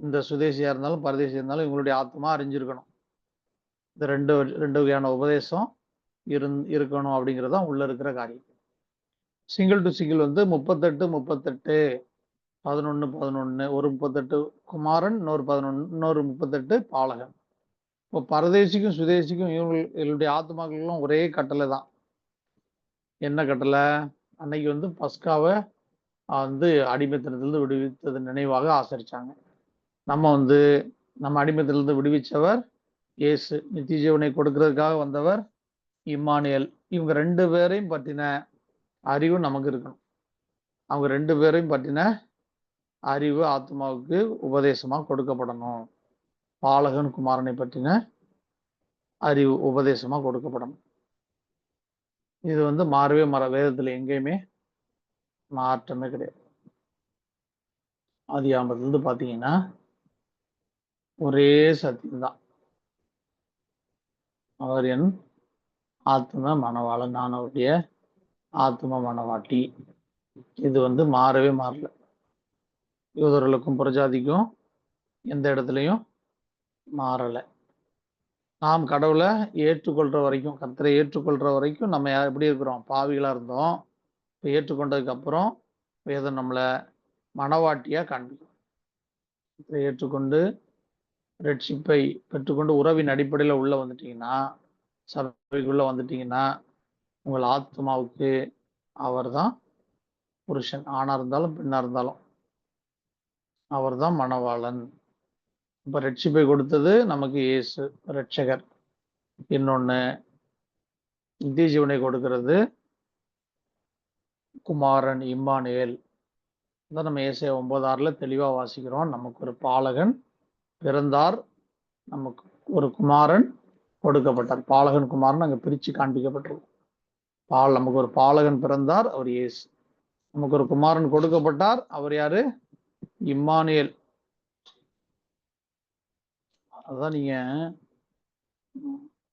இந்த சுதேசியா இருந்தாலும் பரதேசியா இருந்தாலும் இவங்களுடைய ஆத்மா அறிஞ்சிருக்கணும். இந்த ரெண்டு வகையான உபதேசம் இருக்கணும் அப்படிங்கிறதான் உள்ள இருக்கிற காரியம். சிங்கிள் டு சிங்கிள் 38 11 ஒரு 38 குமாரன், இன்னொரு 11 இன்னொரு 38 பாலகன். இப்போ பரதேசிக்கும் சுதேசிக்கும் இவங்களுடைய ஆத்மாக்களும் ஒரே கட்டளை தான். என்ன கட்டளை? அன்னைக்கு வந்து பஸ்காவை வந்து அடிமைத்தனத்திலிருந்து விடுவித்தது நினைவாக ஆசரிச்சாங்க. நம்ம வந்து நம்ம அடிமைத்தனத்திலிருந்து விடுவிச்சவர் இயேசு, நித்திய ஜீவனை கொடுக்கிறதுக்காக வந்தவர் இம்மானுவேல். இவங்க 2 பேரையும் பற்றின அறிவு நமக்கு இருக்கணும். அவங்க 2 பேரையும் பற்றின அறிவு ஆத்மாவுக்கு உபதேசமா கொடுக்கப்படணும். பாலகன் குமாரனை பற்றின அறிவு உபதேசமா கொடுக்கப்படணும். இது வந்து மாறவே வேதத்துல எங்கேயுமே மாற்றமே கிடையாது. ஆதியாகமத்திலிருந்து பாத்தீங்கன்னா ஒரே சத்தியம் தான். அவர் என் ஆத்ம மணவாளன், நான் அவருடைய ஆத்ம மணவாட்டி. இது வந்து மாறவே மாறல. யூதர்களுக்கும் புறஜாதிக்கும் எந்த இடத்துலையும் மாறல. நாம் கடவுளை ஏற்றுக்கொள்ற வரைக்கும், கர்த்தரை ஏற்றுக்கொள்ற வரைக்கும் நம்ம எப்படி இருக்கிறோம்? பாவிகளா இருந்தோம். இப்போ ஏற்றுக்கொண்டதுக்கு அப்புறம் வேதம் நம்மளை மணவாட்டியா காண்பிக்கும். இதை ஏற்றுக்கொண்டு ரட்சிப்பை பெற்றுக்கொண்டு உறவின் அடிப்படையில் உள்ள வந்துட்டீங்கன்னா, சபைக்குள்ள வந்துட்டீங்கன்னா, உங்கள் ஆத்மாவுக்கு அவர் தான் புருஷன். ஆணா இருந்தாலும் பெண்ணா இருந்தாலும் அவர் தான் மணவாளன். இப்ப ரட்சிப்பை கொடுத்தது நமக்கு இயேசு ரட்சகர். இன்னொன்னு நித்திய ஜீவனை கொடுக்கிறது குமாரன் இம்மானுவேல். தான் நம்ம ஏசாயா 9:6 தெளிவா வாசிக்கிறோம். நமக்கு ஒரு பாலகன் பிறந்தார், நமக்கு ஒரு குமாரன் கொடுக்கப்பட்டார். பாலகன் குமாரன் அங்க பிரிச்சு காண்பிக்கப்பட்டிருக்கும். நமக்கு ஒரு பாலகன் பிறந்தார், அவர் இயேசு. நமக்கு ஒரு குமாரன் கொடுக்கப்பட்டார், அவர் யாரு? இம்மானுவேல். அதான் நீங்க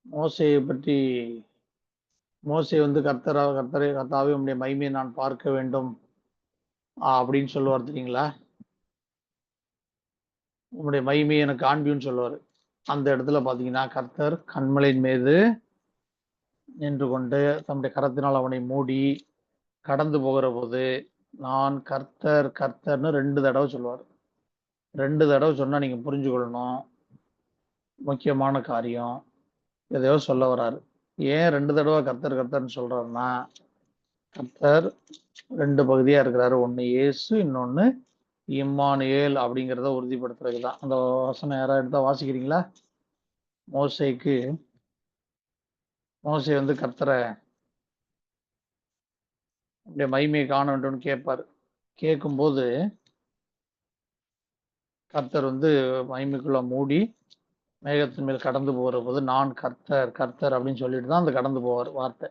மோசையை பற்றி, மோசே வந்து கர்த்தாவே உம்முடைய மகிமையை நான் பார்க்க வேண்டும் அப்படின்னு சொல்லுவார் தெரியுங்களா? உம்முடைய மகிமையை எனக்கு காண்பின்னு சொல்லுவார். அந்த இடத்துல பாத்தீங்கன்னா கர்த்தர் கண்மலையின் மீது நின்று கொண்டு தம்முடைய கரத்தினால் அவனை மூடி கடந்து போகிற போது நான் கர்த்தர் கர்த்தர்னு 2 தடவை சொல்லுவார். 2 தடவை சொன்னா நீங்க புரிஞ்சுக்கொள்ளணும், முக்கியமான காரியம். எதையோ சொல்ல வர்றாரு. ஏன் 2 தடவை கர்த்தர் கர்த்தர்னு சொல்றாருன்னா, கர்த்தர் 2 பகுதியா இருக்கிறாரு. ஒண்ணு இயேசு, இன்னொன்னு இம்மானுவேல் அப்படிங்கிறத உறுதிப்படுத்துறதுக்கு தான். அந்த வசனம் யாராவது எடுத்தா வாசிக்கிறீங்களா? மோசே வந்து கர்த்தரை அப்படியே மகிமையை காண வேண்டும்னு கேட்பாரு. கேட்கும்போது கர்த்தர் வந்து மகிமைக்குள்ள மூடி மேகத்தின் மேல் கடந்து போகிற போது நான் கர்த்தர் கர்த்தர் அப்படின்னு சொல்லிட்டு தான் அந்த கடந்து போவார் வார்த்தை.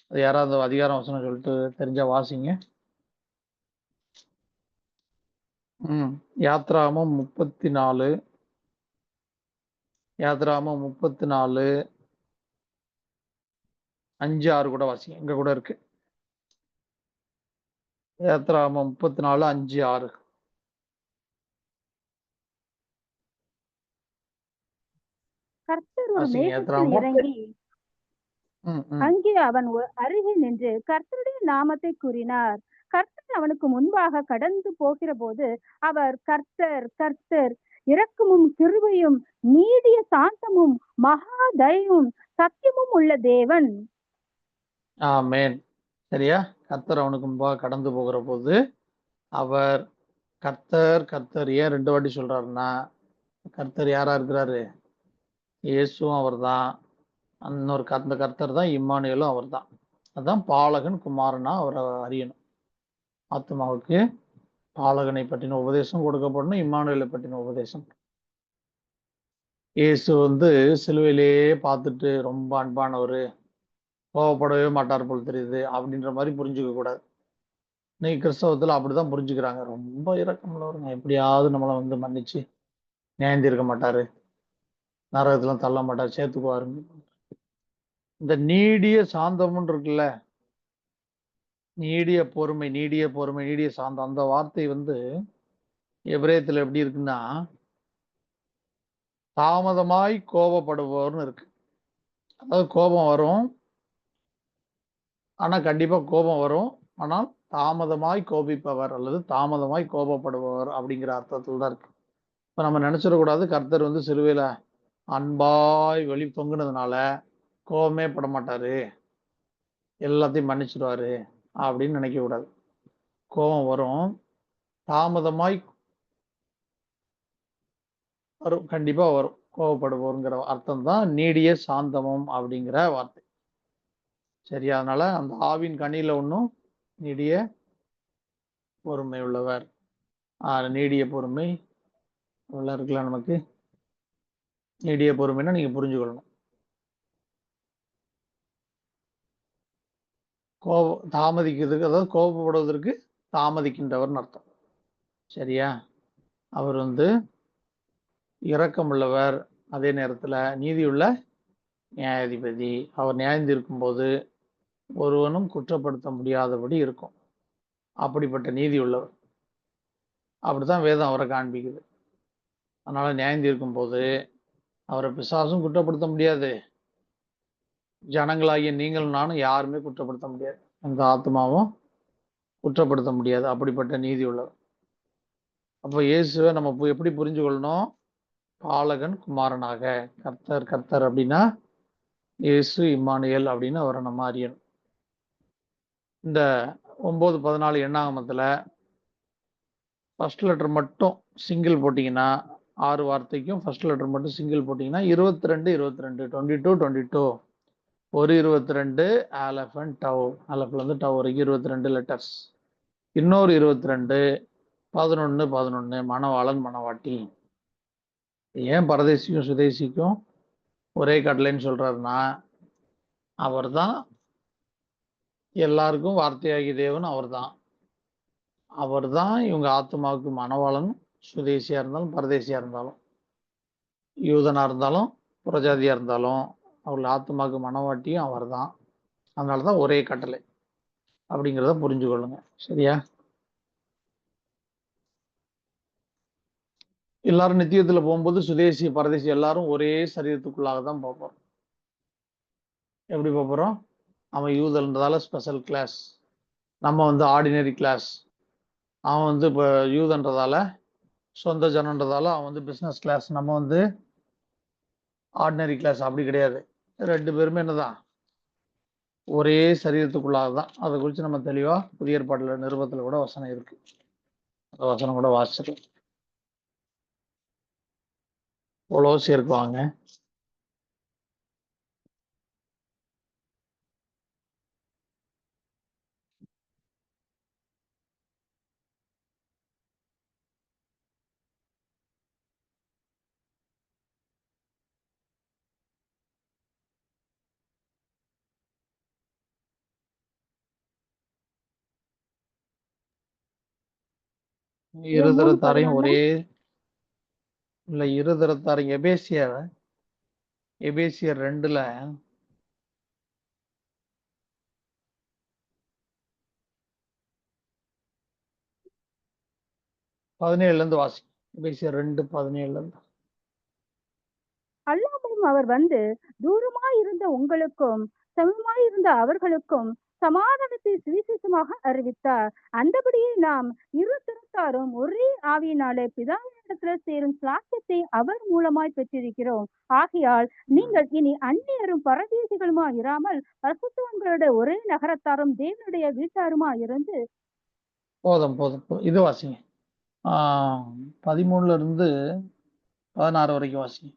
அது யாராவது அதிகாரம் வசனம் சொல்லிட்டு தெரிஞ்சா வாசிங்க. யாத்ராகமம் 34 5-6 கூட வாசிங்க. இங்க கூட இருக்கு. யாத்ராகமம் 34 5-6. கர்த்தர் ஒரு வாசிங்க. மேகத்தில் யாத்ராகமம். இறங்கி அங்கே அவன் அருகே நின்று கர்த்தருடைய நாமத்தை கூறினார். கர்த்தர் அவனுக்கு முன்பாக கடந்து போகிற போது அவர் கர்த்தர் கர்த்தர், இரக்கமும் கிருபையும் நீடிய சாந்தமும் மகா தயவும் சத்தியமும் உள்ள தேவன். ஆமென். சரியா? கர்த்தர் அவனுக்கு முன்பாக கடந்து போகிற போது அவர் கர்த்தர் கர்த்தர். ஏன் 2 வாட்டி சொல்றாருன்னா, கர்த்தர் யாரா இருக்கிறாரு? இயேசுவும் அவர் தான். அந்த கர்த்தர் தான் இம்மானுவேலும் அவர் தான். அதான் பாலகன் குமாரனா அவரை அறியணும். ஆத்மாவுக்கு பாலகனை பற்றின உபதேசம் கொடுக்கப்படணும், இம்மானுவேலை பற்றின உபதேசம். இயேசு வந்து சிலுவையிலேயே பார்த்துட்டு ரொம்ப அன்பானவர், கோவப்படவே மாட்டார் போல் தெரியுது அப்படின்ற மாதிரி புரிஞ்சுக்க கூடாது. இன்னைக்கு கிறிஸ்தவத்துல அப்படிதான் புரிஞ்சுக்கிறாங்க. ரொம்ப இரக்கமுள்ளவருங்க, எப்படியாவது நம்மளை வந்து மன்னிச்சு நியாயம் தீர்க்க மாட்டாரு, நரகத்துல தள்ள மாட்டார், சேர்த்துக்குவாருங்க. இந்த நீடிய சாந்தம்னு இருக்குல்ல, நீடிய பொறுமை நீடிய சாந்தம், அந்த வார்த்தை வந்து எபிரேயத்துல எப்படி இருக்குன்னா தாமதமாய் கோபப்படுபவர்னு இருக்கு. அதாவது கோபம் வரும், ஆனா கண்டிப்பா கோபம் வரும், ஆனால் தாமதமாய் கோபிப்பவர் அல்லது தாமதமாய் கோபப்படுபவர் அப்படிங்கிற அர்த்தத்தில் தான் இருக்கு. இப்ப நம்ம நினைச்சிடக்கூடாது கர்த்தர் வந்து சிலுவையில அன்பாய் வெளி தொங்குனதுனால கோபமே பட மாட்டாரு, எல்லாத்தையும் மன்னிச்சிடுவாரு அப்படின்னு நினைக்க கூடாது. கோபம் வரும், தாமதமாய் வரும், கண்டிப்பா வரும். கோபப்படுவோங்கிற அர்த்தம் தான் நீடிய சாந்தமும் அப்படிங்கிற வார்த்தை. சரியா? அதனால அந்த ஆவின் கனியில ஒன்றும் நீடிய பொறுமை உள்ளவர், நீடிய பொறுமை அதெல்லாம் இருக்குல்ல நமக்கு. நீடிய பொறுமைன்னா நீங்க புரிஞ்சுக்கொள்ளணும். தாமதிக்கிறதுக்கு, அதாவது கோபப்படுவதற்கு தாமதிக்கின்றவர்னு அர்த்தம். சரியா? அவர் இரக்கமுள்ளவர், அதே நேரத்துல நீதியுள்ள நியாயாதிபதி. அவர் நியாயந்திருக்கும் போது ஒருவனும் குற்றப்படுத்த முடியாதபடி இருக்கும். அப்படிப்பட்ட நீதி உள்ளவர். அப்படித்தான் வேதம் அவரை காண்பிக்குது. அதனால நியாயந்திருக்கும் போது அவரை பிசாசும் குற்றப்படுத்த முடியாது, ஜனங்களாகிய நீங்கள் நானும் யாருமே குற்றப்படுத்த முடியாது, அந்த ஆத்மாவும் குற்றப்படுத்த முடியாது. அப்படிப்பட்ட நீதி உள்ளவர். அப்போ இயேசுவை நம்ம எப்படி புரிஞ்சு கொள்ளணும்? பாலகன் குமாரனாக. கர்த்தர் கர்த்தர் அப்படின்னா இயேசு இம்மானுவேல் அப்படின்னு அவரை நம்ம அறியணும். இந்த 9:14 எண்ணாகமத்துல ஃபர்ஸ்ட் லெட்டர் மட்டும் சிங்கிள் போட்டிங்கன்னா, 6 வார்த்தைக்கும் ஃபர்ஸ்ட் லெட்டர் மட்டும் சிங்கிள் போட்டிங்கன்னா 22 22 22 ஒரு 22 ஆலஃப் அண்ட் டவ், ஆலஃப்லேருந்து டவ் வரைக்கும் 22 லெட்டர்ஸ். இன்னொரு 22 11 11 மணவாளன் மணவாட்டி. ஏன் பரதேசிக்கும் சுதேசிக்கும் ஒரே கட்டளைன்னு சொல்றாருன்னா, அவர் தான் எல்லாருக்கும் வார்த்தையாகிய தேவன். அவர் தான் இவங்க ஆத்மாவுக்கு மணவாளன், சுதேசியா இருந்தாலும் பரதேசியா இருந்தாலும், யூதனா இருந்தாலும் புறஜாதியா இருந்தாலும், அவர்கள் ஆத்மாவுக்கு மணவாட்டியும் அவர் தான். அதனாலதான் ஒரே கட்டளை அப்படிங்கிறத புரிஞ்சு கொள்ளுங்க. சரியா? எல்லாரும் நித்தியத்துல போகும்போது சுதேசி பரதேசி எல்லாரும் ஒரே சரீரத்துக்குள்ளாக தான் போறோம். எப்படி போறோம்? அவன் யூதன்றதால ஸ்பெஷல் கிளாஸ், நம்ம ஆர்டினரி கிளாஸ். அவன் இப்போ யூதன்றதால சொந்த ஜனன்றதால அவன் பிசினஸ் கிளாஸ், நம்ம ஆர்டினரி கிளாஸ். அப்படி கிடையாது. 2 பேருமே என்னதான்? ஒரே சரீரத்துக்குள்ளாக தான். அதை குறித்து நம்ம தெளிவா புதிய ஏற்பாட்டுல நிருபத்துல கூட வசனம் இருக்கு. அந்த வசனம் கூட வாசிச்சிடும். கொலோசியருக்கு வாங்க. இருதரத்தாரையும் ஒரே இல்ல, இருதரத்தாரையும் எபேசியர் 2ல 17 வாசி. எபேசியர் 2:17. அல்லாமலும் அவர் தூரமாயிருந்த உங்களுக்கும் சமமாயிருந்த அவர்களுக்கும் சமாதானத்தை சுவிசேஷமாக அறிவித்தார். அந்தபடியே நாம் இரு திறத்தாரும் ஒரே ஆவியினாலே பிதாவினிடத்துல சேரும் சாட்சியத்தை அவர் மூலமாய் பெற்றிருக்கிறோம். ஆகையால் நீங்கள் இனி அந்நியரும் பரதேசிகளுமா இராமல் பரிசுத்தவான்களுடைய ஒரே நகரத்தாரும் தேவனுடைய வீட்டாருமா இருந்து. போதும். இது வாசிங்க. 13 16 வரைக்கும் வாசிங்க.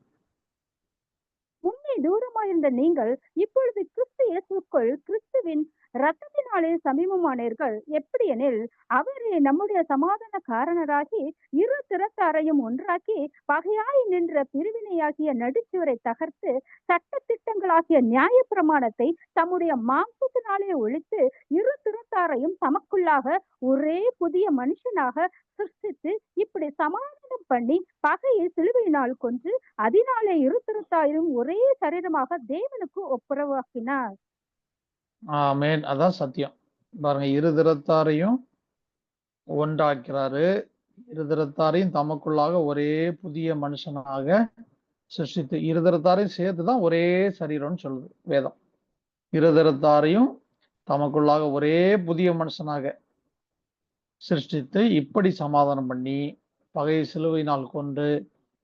முன்னே தூரமாயிருந்த நீங்கள் இப்பொழுது கிறிஸ்து இயேசுக்குள் கிறிஸ்துவின் இரத்தத்தினாலே சமீபமானீர்கள். எப்படி எனில் அவரே நம்முடைய சமாதான காரணராகி இரு திறத்தாரையும் ஒன்றாக்கி பகையாய் நின்ற பிரிவினையாகிய நடுச்சுவரை தகர்த்து சட்ட திட்டங்களாகிய நியாய பிரமாணத்தை தம்முடைய மாம்சத்தினாலே ஒழித்து இரு திறத்தாரையும் தமக்குள்ளாக ஒரே புதிய மனுஷனாக சிருஷ்டித்து இப்படி சமாதானம் பண்ணி பகையை சிலுவையினால் கொன்று அதனாலே இரு திறத்தாரும் ஒரே சரீரமாக தேவனுக்கு ஒப்புரவாக்கினார். ஆமென். அதான் சத்தியம். பாருங்க, இருதரத்தாரையும் ஒன்றாக்கிறாரு, இருதரத்தாரையும் தமக்குள்ளாக ஒரே புதிய மனுஷனாக சிருஷ்டித்து. இருதரத்தாரையும் சேர்த்துதான் ஒரே சரீரம்னு சொல்லுது வேதம். இருதரத்தாரையும் தமக்குள்ளாக ஒரே புதிய மனுஷனாக சிருஷ்டித்து இப்படி சமாதானம் பண்ணி பகையை சிலுவையினால் கொண்டு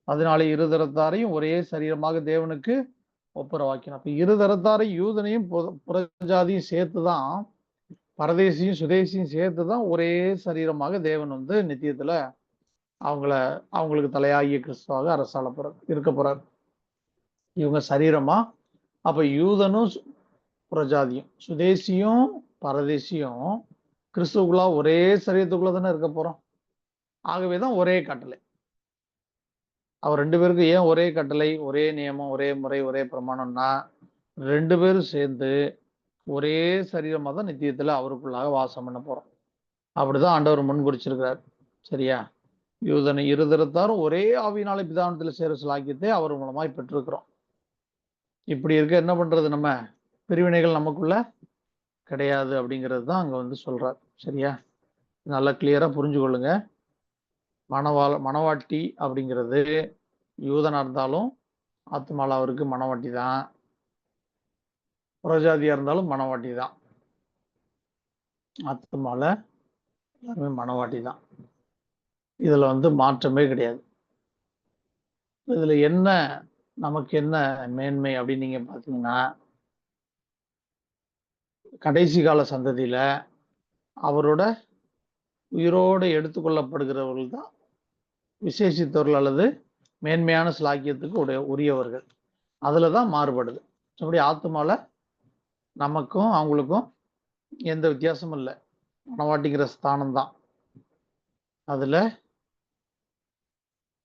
அதனாலே இருதரத்தாரையும் ஒரே சரீரமாக தேவனுக்கு ஒப்புரவாக்கினார். அப்ப இருதரத்தாரை யூதனையும் புறஜாதியும் சேர்த்துதான், பரதேசியும் சுதேசியும் சேர்த்துதான் ஒரே சரீரமாக தேவன் வந்து நித்தியத்துல அவங்களுக்கு தலையாகிய கிறிஸ்துவாக அரசாள போறார், இருக்க போறார். இவங்க சரீரமா, அப்ப யூதனும் புறஜாதியும் சுதேசியும் பரதேசியும் கிறிஸ்துக்குள்ளா ஒரே சரீரத்துக்குள்ள தானே இருக்க போறோம். ஆகவேதான் ஒரே கட்டளை. அவர் 2 பேருக்கு ஏன் ஒரே கட்டளை, ஒரே நியமம், ஒரே முறை, ஒரே பிரமாணம்னா 2 பேரும் சேர்ந்து ஒரே சரீரமா தான் நித்தியத்துல அவருக்குள்ளாக வாசம் பண்ண போறோம். அப்படிதான் ஆண்டவர் முன்குறிச்சிருக்கிறார். சரியா? யூதனை இருதரத்தாரும் ஒரே ஆவியினாலே பிதானத்துல சேர சிலாக்கியத்தை அவர் மூலமாய் பெற்றிருக்கிறோம். இப்படி இருக்க என்ன பண்றது, நம்ம பிரிவினைகள் நமக்குள்ள கிடையாது அப்படிங்கிறது தான் அங்க வந்து சொல்றார். சரியா? நல்லா கிளியரா புரிஞ்சு கொள்ளுங்க. மணவாட்டி அப்படிங்கிறது யூதனா இருந்தாலும் ஆத்துமால அவருக்கு மணவாட்டி தான், புறஜாதியா இருந்தாலும் மணவாட்டி தான், ஆத்துமால எல்லாருமே மணவாட்டி தான். இதுல வந்து மாற்றமே கிடையாது. இதுல என்ன நமக்கு என்ன மேன்மை அப்படின்னு நீங்க பாத்தீங்கன்னா, கடைசி கால சந்ததியில அவரோட உயிரோடு எடுத்துக்கொள்ளப்படுகிறவர்கள் தான் விசேஷித்தவர்கள் அல்லது மேன்மையான சிலாக்கியத்துக்கு உரியவர்கள். அதுலதான் மாறுபடுது. அப்படி ஆத்துமால நமக்கும் அவங்களுக்கும் எந்த வித்தியாசமும் இல்லை. மணவாட்டிங்கிற ஸ்தானம் தான். அதுல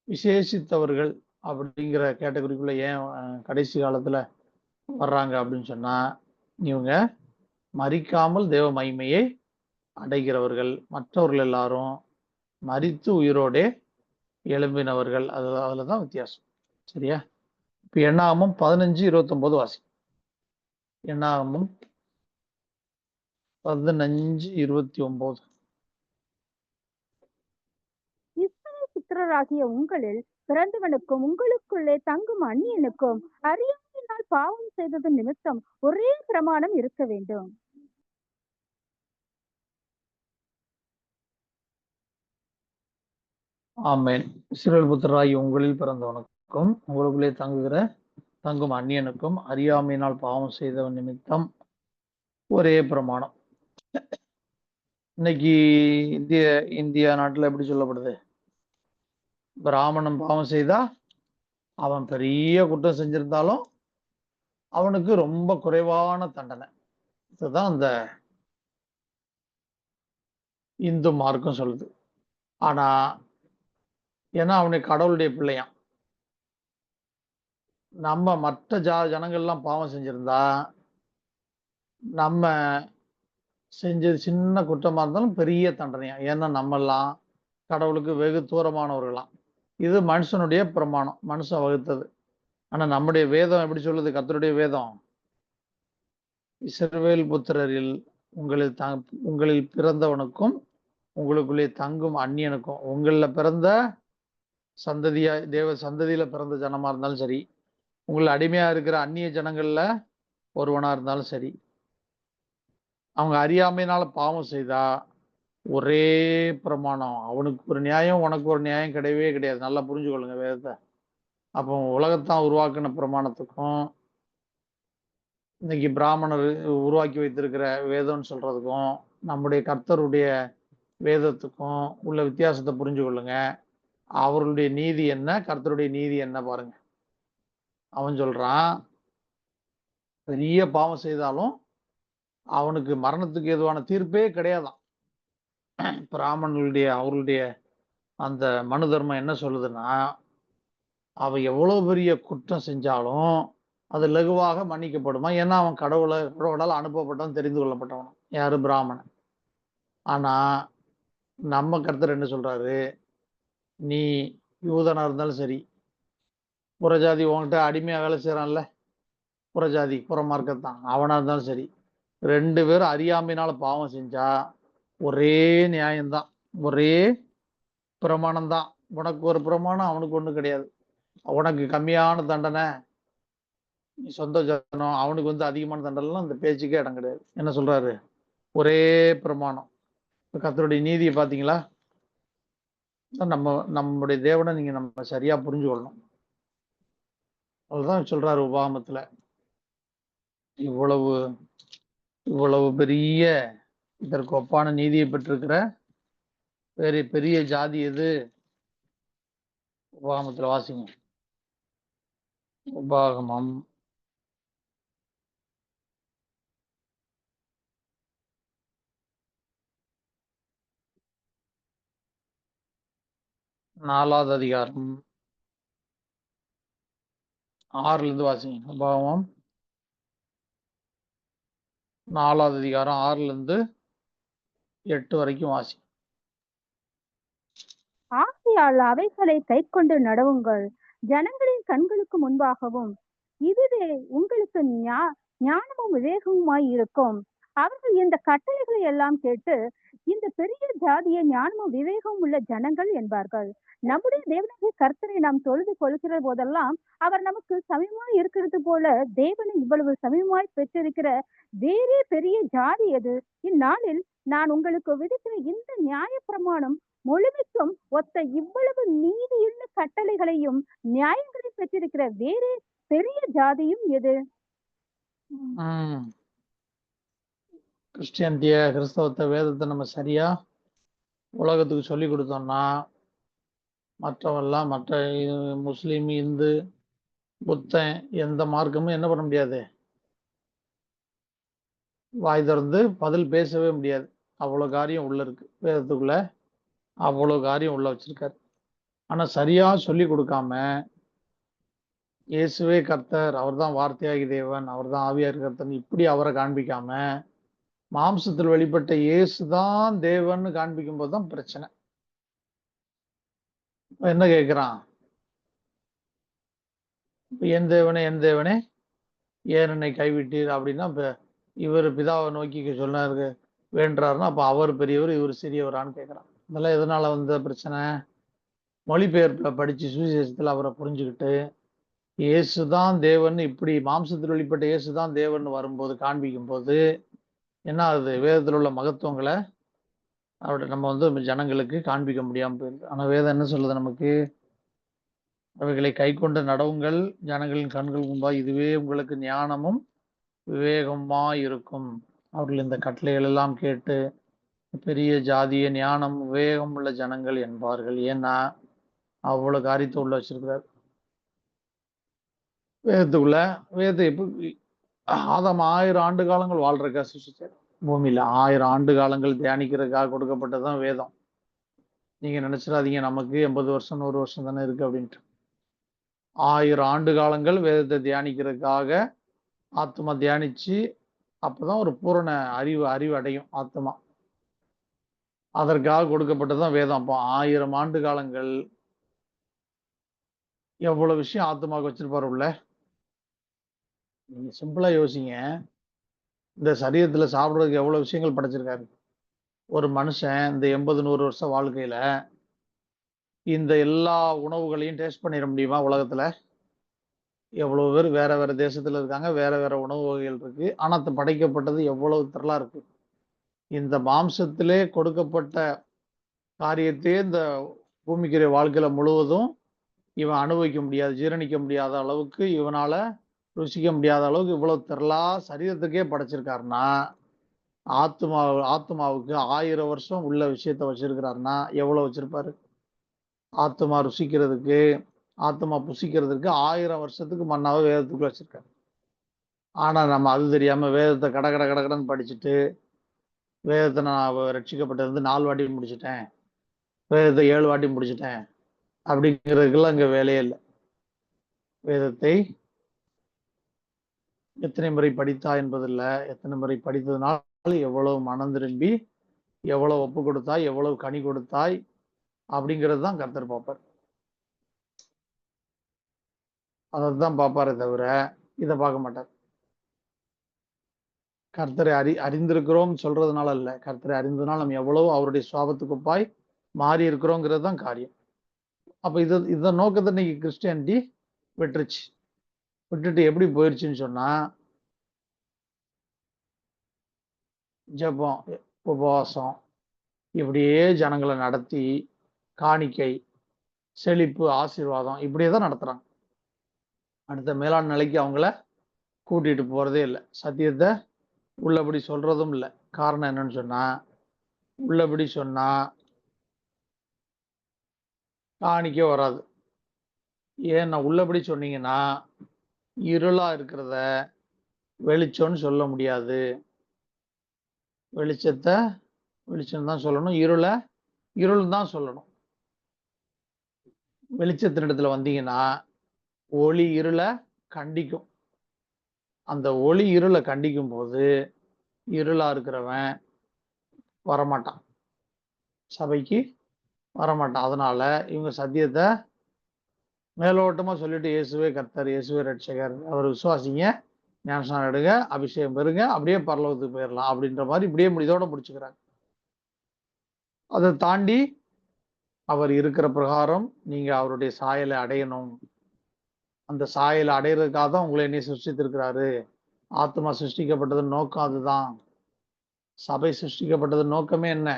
விசேஷித்தவர்கள் அப்படிங்கிற கேட்டகரிக்குள்ள ஏன் கடைசி காலத்துல வர்றாங்க அப்படின்னு சொன்னா, இவங்க மரிக்காமல் தேவ மகிமையை அடைகிறவர்கள். மற்றவர்கள் எல்லாரும் மரித்து உயிரோடே எழும்பினவர்கள். அதுலதான் வித்தியாசம். சரியா? இப்ப எண்ணாகமம் 15:29 வாசி. எண்ணாகமம் 15:29. இஸ்ரவேல் புத்திரராகிய உங்களில் பிறந்தவனுக்கும் உங்களுக்குள்ளே தங்கும் அந்நியனுக்கும் அறியாமையினால் பாவம் செய்தது நிமித்தம் ஒரே பிரமாணம் இருக்க வேண்டும். ஆமென். இஸ்ரவேல் புத்திரராகிய உங்களில் பிறந்தவனுக்கும் உங்களுக்குள்ளே தங்கும் அந்நியனுக்கும் அறியாமையினால் பாவம் செய்தவன் நிமித்தம் ஒரே பிரமாணம். இன்னைக்கு இந்தியா நாட்டுல எப்படி சொல்லப்படுது? பிராமணன் பாவம் செய்தா அவன் பெரிய குற்றம் செஞ்சிருந்தாலும் அவனுக்கு ரொம்ப குறைவான தண்டனை. இதுதான் அந்த இந்து மார்க்கம் சொல்லுது. ஆனா ஏன்னா அவனுக்கு கடவுளுடைய பிள்ளையாம். நம்ம மற்ற ஜனங்கள்லாம் பாவம் செஞ்சிருந்தா நம்ம செஞ்சது சின்ன குற்றமா இருந்தாலும் பெரிய தண்டனையா. ஏன்னா நம்ம எல்லாம் கடவுளுக்கு வெகு தூரமானவர்களாம். இது மனுஷனுடைய பிரமாணம், மனுஷன் வகுத்தது. ஆனா நம்முடைய வேதம் எப்படி சொல்லுது? கர்த்தருடைய வேதம், இஸ்ரவேல் புத்திரரில் உங்களில் பிறந்தவனுக்கும் உங்களுக்குள்ளே தங்கும் அந்நியனுக்கும், உங்களில் பிறந்த சந்ததியா தேவ சந்ததியில பிறந்த ஜனமா இருந்தாலும் சரி, உங்களை அடிமையா இருக்கிற அந்நிய ஜனங்கள்ல ஒருவனா இருந்தாலும் சரி, அவங்க அறியாமையினால பாவம் செய்தா ஒரே பிரமாணம். அவனுக்கு ஒரு நியாயம், உனக்கு ஒரு நியாயம் கிடையவே கிடையாது. நல்லா புரிஞ்சுக்கொள்ளுங்க வேதத்தை. அப்போ உலகத்தான் உருவாக்கின பிரமாணத்துக்கும் இன்னைக்கு பிராமணர் உருவாக்கி வைத்திருக்கிற வேதம்னு சொல்றதுக்கும் நம்முடைய கர்த்தருடைய வேதத்துக்கும் உள்ள வித்தியாசத்தை புரிஞ்சு கொள்ளுங்க. அவர்களுடைய நீதி என்ன, கர்த்தருடைய நீதி என்ன பாருங்க. அவன் சொல்றான், பெரிய பாவம் செய்தாலும் அவனுக்கு மரணத்துக்கு ஏதுவான தீர்ப்பே கிடையாதான். பிராமணர்களுடைய அவர்களுடைய அந்த மனு தர்மம் என்ன சொல்லுதுன்னா, அவன் எவ்வளவு பெரிய குற்றம் செஞ்சாலும் அது லகுவாக மன்னிக்கப்படுமா. ஏன்னா அவன் கடவுளால் அனுப்பப்பட்டவன், தெரிந்து கொள்ளப்பட்டவன். யாரு? பிராமணன். ஆனா நம்ம கர்த்தர் என்ன சொல்றாரு? நீ யூதனா இருந்தாலும் சரி, புறஜாதி உன்கிட்ட அடிமையா வேலை செய்யறான்ல, புறஜாதி புறமார்க்கத்தான், அவனா இருந்தாலும் சரி, 2 பேரும் அறியாமையினால பாவம் செஞ்சா ஒரே நியாயம்தான், ஒரே பிரமாணம் தான். உனக்கு ஒரு பிரமாணம், அவனுக்கு ஒண்ணு கிடையாது. உனக்கு கம்மியான தண்டனை, நீ சொந்த ஜனம், அவனுக்கு வந்து அதிகமான தண்டனைலாம் இந்த பேச்சுக்கே இடம் கிடையாது. என்ன சொல்றாரு? ஒரே பிரமாணம். கர்த்தருடைய நீதியை பாத்தீங்களா? நம்முடைய தேவனை நீங்க நம்ம சரியா புரிஞ்சு கொள்ளணும். அதுதான் சொல்றாரு உபாகமத்துல. இவ்வளவு இவ்வளவு பெரிய இதற்கு ஒப்பான நீதியை பெற்றிருக்கிற பெரிய பெரிய ஜாதி எது? உபாகமத்துல வாசிங்க. உபாகமம் 4வது அதிகாரம் 6ல இருந்து வாசிங்க. உபாகமம் 4வது அதிகாரம் 6ல இருந்து 8 வரைக்கும் வாசிங்க. ஆகையால் அவைகளை கைக்கொண்டு நடவுங்கள், ஜனங்களின் கண்களுக்கு முன்பாகவும். இதுவே உங்களுக்கு ஞானமும் விவேகமுமாய் இருக்கும். அவர்கள் இந்த கட்டளைகளை எல்லாம் கேட்டு, இந்த பெரிய ஜாதியை ஞானமும் விவேகமும் உள்ள ஜனங்கள் என்பார்கள். நம்முடைய தேவனாகிய கர்த்தரை நாம் தொழுது கொள்கிற போதெல்லாம் அவர் நமக்கு சமயமாய் இருக்கிறது போல தேவனை இவ்வளவு சமயமாய் பெற்றிருக்கிற வேறே பெரிய ஜாதி எது? இந்நாளில் நான் உங்களுக்கு விதிக்கிற இந்த நியாய பிரமாணம் முழுமைக்கும் ஒத்த இவ்வளவு நீதியுள்ள கட்டளைகளையும் நியாயங்களையும் பெற்றிருக்கிற வேறே பெரிய ஜாதியும் எது? கிறிஸ்டியானிட்டிய கிறிஸ்தவத்தை வேதத்தை நம்ம சரியா உலகத்துக்கு சொல்லி கொடுத்தோம்னா மற்றவெல்லாம் மற்ற முஸ்லீம், இந்து, புத்தன் எந்த மார்க்கமும் என்ன பண்ண முடியாது, வாய் திறந்து பதில் பேசவே முடியாது. அவ்வளோ காரியம் உள்ள இருக்கு வேதத்துக்குள்ள, அவ்வளோ காரியம் உள்ள வச்சிருக்காரு. ஆனா சரியா சொல்லி கொடுக்காம இயேசுவே கர்த்தர், அவர் தான் வார்த்தையாகி தேவன், அவர் தான் ஆவியார் கர்த்தன், இப்படி அவரை காண்பிக்காம மாம்சத்தில் வெளிப்பட்ட இயேசு தான் தேவன் காண்பிக்கும் போதுதான் பிரச்சனை. என்ன கேட்கிறான்? என் தேவனே என் தேவனே ஏன் என்னை கைவிட்டீர் அப்படின்னா, இப்ப இவர் பிதாவை நோக்கி சொன்னாரு வேண்டாருன்னா, அப்ப அவர் பெரியவர் இவர் சிறியவரான்னு கேட்கிறான். இதெல்லாம் எதனால வந்த பிரச்சனை? மொழிபெயர்ப்புல படிச்சு சுவிசேஷத்துல அவரை புரிஞ்சுக்கிட்டு இயேசுதான் தேவன், இப்படி மாம்சத்தில் வெளிப்பட்ட இயேசுதான் தேவன் வரும்போது காண்பிக்கும் போது என்ன ஆகுது? வேதத்தில் உள்ள மகத்துவங்களை அவருடைய நம்ம ஜனங்களுக்கு காண்பிக்க முடியாம போயிருக்கு. ஆனா வேதம் என்ன சொல்லுது நமக்கு? அவைகளை கை கொண்டு நடவுங்கள், ஜனங்களின் கண்கள் முன்பாக, இதுவே உங்களுக்கு ஞானமும் விவேகமா இருக்கும். அவர்கள் இந்த கட்டளைகள் எல்லாம் கேட்டு பெரிய ஜாதிய ஞானம் விவேகம் உள்ள ஜனங்கள் என்பார்கள். ஏன்னா அவ்வளவு காரியத்தை உள்ள வச்சிருக்கிறார் வேதத்துக்குள்ள. வேதத்தை எப்படி ஆதாம் 1000 ஆண்டு காலங்கள் வாழ்றக்கா சிருஷ்டிச்சார் பூமியில. 1000 ஆண்டு காலங்கள் தியானிக்கிறதுக்காக கொடுக்கப்பட்டதுதான் வேதம். நீங்க நினைச்சிடாதீங்க நமக்கு 80 வருஷம் 100 வருஷம் தானே இருக்கு அப்படின்ட்டு. 1000 ஆண்டு காலங்கள் வேதத்தை தியானிக்கிறதுக்காக ஆத்மா தியானிச்சு அப்பதான் ஒரு பூரண அறிவு அடையும் ஆத்மா. அதற்காக கொடுக்கப்பட்டதுதான் வேதம். அப்போ 1000 ஆண்டு காலங்கள் எவ்வளவு விஷயம் ஆத்மாவுக்கு வச்சிருப்பாரு உள்ள. நீங்க சிம்பிளா யோசிங்க, இந்த சரீரத்துல சாப்பிடுறதுக்கு எவ்வளவு விஷயங்கள் படைச்சிருக்காரு ஒரு மனுஷன். இந்த 80-100 வருஷம் வாழ்க்கையில இந்த எல்லா உணவுகளையும் டேஸ்ட் பண்ணிட முடியுமா? உலகத்துல எவ்வளவு பேர் வேற வேற தேசத்துல இருக்காங்க, வேற வேற உணவு வகைகள் இருக்கு. ஆனா படைக்கப்பட்டது எவ்வளவு திரளா இருக்கு. இந்த மாம்சத்திலே கொடுக்கப்பட்ட காரியத்தையே இந்த பூமிக்குரிய வாழ்க்கையில முழுவதும் இவன் அனுபவிக்க முடியாது, ஜீரணிக்க முடியாத அளவுக்கு, இவனால ருசிக்க முடியாத அளவுக்கு இவ்வளவு திரளா சரீரத்துக்கே படைச்சிருக்காருன்னா, ஆத்மாவுக்கு 1000 வருஷம் உள்ள விஷயத்த வச்சிருக்கிறாருன்னா எவ்வளவு வச்சிருப்பாரு? ஆத்மா ருசிக்கிறதுக்கு, ஆத்மா புசிக்கிறதுக்கு 1000 வருஷத்துக்கு மன்னாவை வேதத்துக்குள்ள வச்சிருக்காரு. ஆனா நம்ம அது தெரியாம வேதத்தை கடன்னு படிச்சுட்டு, வேதத்தை நான் ரட்சிக்கப்பட்டிருந்து 4 வாட்டி முடிச்சுட்டேன், வேதத்தை 7 வாட்டி முடிச்சுட்டேன் அப்படிங்கிறதுக்கெல்லாம் இங்க வேலையே இல்லை. வேதத்தை எத்தனை முறை படித்தா என்பதில்ல, எத்தனை முறை படித்ததுனால எவ்வளவு மனம் திரும்பி, எவ்வளவு ஒப்பு கொடுத்தாய், எவ்வளவு கனி கொடுத்தாய் அப்படிங்கிறது தான் கர்த்தர் பார்ப்பார். அதைத்தான் பார்ப்பாரே தவிர இதை பார்க்க மாட்டார். கர்த்தரை அறிந்திருக்கிறோம் சொல்றதுனால இல்ல, கர்த்தரை அறிந்ததுனால நம்ம எவ்வளவு அவருடைய சுவாபத்துக்குப்பாய் மாறி இருக்கிறோங்கிறது தான் காரியம். அப்ப இத நோக்கத்தை இன்னைக்கு கிறிஸ்டியானிட்டி விட்டுருச்சு. விட்டுட்டு எப்படி போயிருச்சுன்னு சொன்னா, ஜெபம், உபவாசம், இப்படியே ஜனங்களை நடத்தி காணிக்கை, செழிப்பு, ஆசீர்வாதம் இப்படியே தான் நடத்துறாங்க. அடுத்த மேலாண் நிலைக்கு அவங்கள கூட்டிட்டு போறதே இல்லை. சத்தியத்தை உள்ளபடி சொல்றதும் இல்லை. காரணம் என்னன்னு சொன்னா, உள்ளபடி சொன்னா காணிக்க வராது. ஏன்னா உள்ளபடி சொன்னீங்கன்னா இருளா இருக்கிறத வெளிச்சம்னு சொல்ல முடியாது. வெளிச்சத்தை வெளிச்சம் தான் சொல்லணும், இருள் தான் சொல்லணும். வெளிச்சத்தினிடத்துல வந்தீங்கன்னா ஒளி இருளை கண்டிக்கும். அந்த ஒளி இருளை கண்டிக்கும் போது இருளா இருக்கிறவன் வரமாட்டான், சபைக்கு வரமாட்டான். அதனால இவங்க சத்தியத்தை மேலோட்டமா சொல்லிட்டு இயேசுவே கர்த்தர், இயேசுவே ரட்சகர், அவர் விசுவாசிங்க, ஞானஸ்நானம் எடுங்க, அபிஷேகம் பெறுங்க, அப்படியே பரலோகத்துக்கு போயிடலாம் அப்படின்ற மாதிரி இப்படியே இதோட முடிச்சுக்கிறாங்க. அதை தாண்டி அவர் இருக்கிற பிரகாரம் நீங்க அவருடைய சாயலை அடையணும். அந்த சாயலை அடையிறதுக்காக தான் உங்களை என்னை சிருஷ்டித்திருக்கிறாரு. ஆத்மா சிருஷ்டிக்கப்பட்டது நோக்கம் அதுதான். சபை சிருஷ்டிக்கப்பட்டது நோக்கமே என்ன?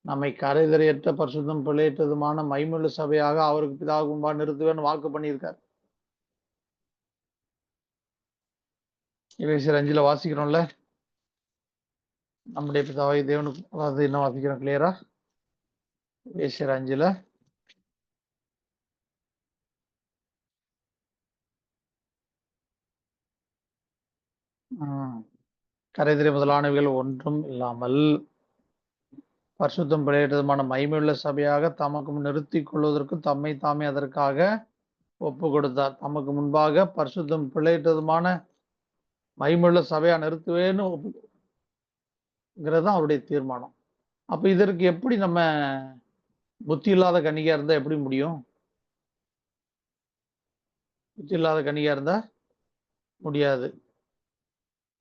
நம்மை கரைதரையற்ற பரிசுத்தம் பிழையற்றதுமான மைமுள்ள சபையாக அவருக்கு பிதாவுக்கு முன்பாக நிறுத்துவேன்னு வாக்கு பண்ணியிருக்கார். எபேசியர் 5 வாசிக்கிறோம்ல, நம்முடைய பிதாவை தேவனுக்கு, அதாவது என்ன வாசிக்கிறோம் கிளியரா? எபேசியர் 5 கரைதிரை முதலானவைகள் ஒன்றும் இல்லாமல் பரிசுத்தம் பிழையற்றதுமான மகிமையுள்ள சபையாக தமக்கு நிறுத்திக் கொள்வதற்கு தம்மை தாமே அதற்காக ஒப்பு கொடுத்தார். தமக்கு முன்பாக பரிசுத்தம் பிழையற்றதுமான மகிமையுள்ள சபையா நிறுத்துவேன்னு ஒப்புங்கிறது அவருடைய தீர்மானம். அப்ப இதற்கு எப்படி நம்ம புத்தி இல்லாத கன்னிகா இருந்தா எப்படி முடியும்? புத்தி இல்லாத கன்னிகா இருந்தா முடியாது.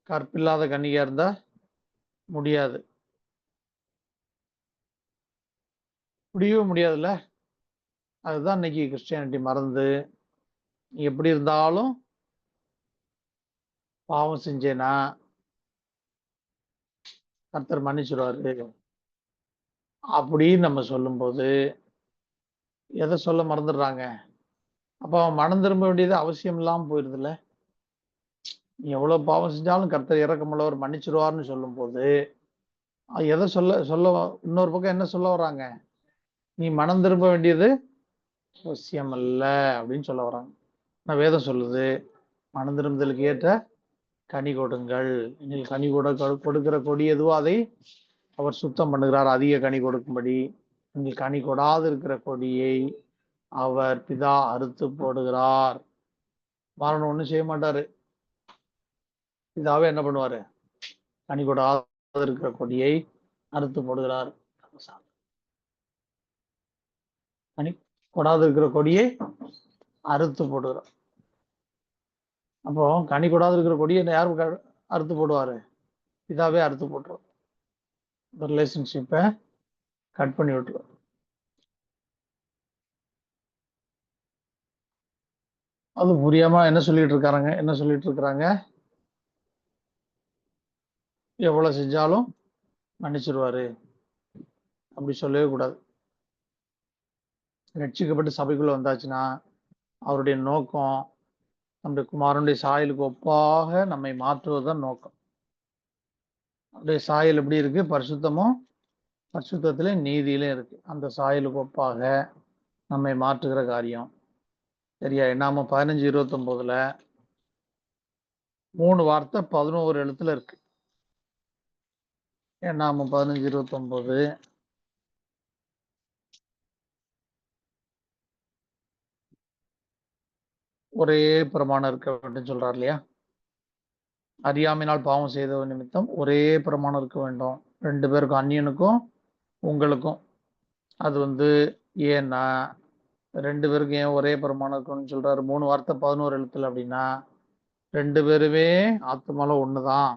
கற்பில்லாத கன்னிகா இருந்தா முடியாது. முடியவே முடியாதுல்ல. அதுதான் இன்னைக்கு கிறிஸ்டியானிட்டி மறந்து எப்படி இருந்தாலும் பாவம் செஞ்சேனா கர்த்தர் மன்னிச்சிடுவாரு அப்படின்னு நம்ம சொல்லும்போது எதை சொல்ல மறந்துடுறாங்க? அப்ப அவன் மனம் திரும்ப வேண்டியது அவசியம் இல்லாம போயிருதுல்ல. நீ எவ்வளவு பாவம் செஞ்சாலும் கர்த்தர் இரக்கமுள்ளவர் மன்னிச்சிடுவார்னு சொல்லும் போது எதை சொல்ல இன்னொரு பக்கம் என்ன சொல்ல வர்றாங்க? நீ மனம் திரும்ப வேண்டியது அவசியம் அல்ல அப்படின்னு சொல்ல வர்றாங்க. நான் வேதம் சொல்லுது, மனம் திரும்புதலுக்கு ஏற்ற கனி கொடுங்கள். நீங்கள் கனி கொடுக்கிற கொடி எதுவோ அதை அவர் சுத்தம் பண்ணுகிறார், அதிக கனி கொடுக்கும்படி. நீங்கள் கனி கொடாது இருக்கிற கொடியை அவர் பிதா அறுத்து போடுகிறார். மரணம் ஒண்ணும் செய்ய மாட்டாரு. பிதாவே என்ன பண்ணுவாரு? கனி கொடாது இருக்கிற கொடியை அறுத்து போடுகிறார். கனி கொடாது இருக்கிற கொடியை அறுத்து போடுகிறார். அப்போ கனி கொடாது இருக்கிற கொடியை யாரு அறுத்து போடுவாரு? பிதாவே அறுத்து போட்டுருவார். ரிலேஷன்ஷிப்பை கட் பண்ணி விட்டுருவார். அது புரியாம என்ன சொல்லிட்டு இருக்கிறாங்க? எவ்வளவு செஞ்சாலும் மன்னிச்சிருவாரு அப்படி சொல்லவே கூடாது. ரட்சிக்கப்பட்டு சபைக்குள்ள வந்தாச்சுன்னா அவருடைய நோக்கம் நம்முடைய குமாரனுடைய சாயலுக்கு ஒப்பாக நம்மை மாற்றுவதுதான் நோக்கம். அவருடைய சாயல் எப்படி இருக்கு? பரிசுத்தமும் பரிசுத்தத்திலே நீதியிலே இருக்கு. அந்த சாயலுக்கு ஒப்பாக நம்மை மாற்றுகிற காரியம். சரியா? என்னாம 15:29 3 வார்த்தை 11 எழுத்துல இருக்கு. என்னாம 15:29 ஒரே பிரமாணம் இருக்க வேண்டும் சொல்றார் இல்லையா? அறியாமையினால் பாவம் செய்த நிமித்தம் ஒரே பிரமாணம் இருக்க வேண்டும் 2 பேருக்கும், அந்நியனுக்கும் உங்களுக்கும். அது ஏன்னா 2 பேருக்கும் ஏன் ஒரே பிரமாணம் இருக்குன்னு சொல்றாரு? 3 வார்த்தை 11 எழுத்துல அப்படின்னா 2 பேருமே ஆத்மால ஒண்ணுதான்.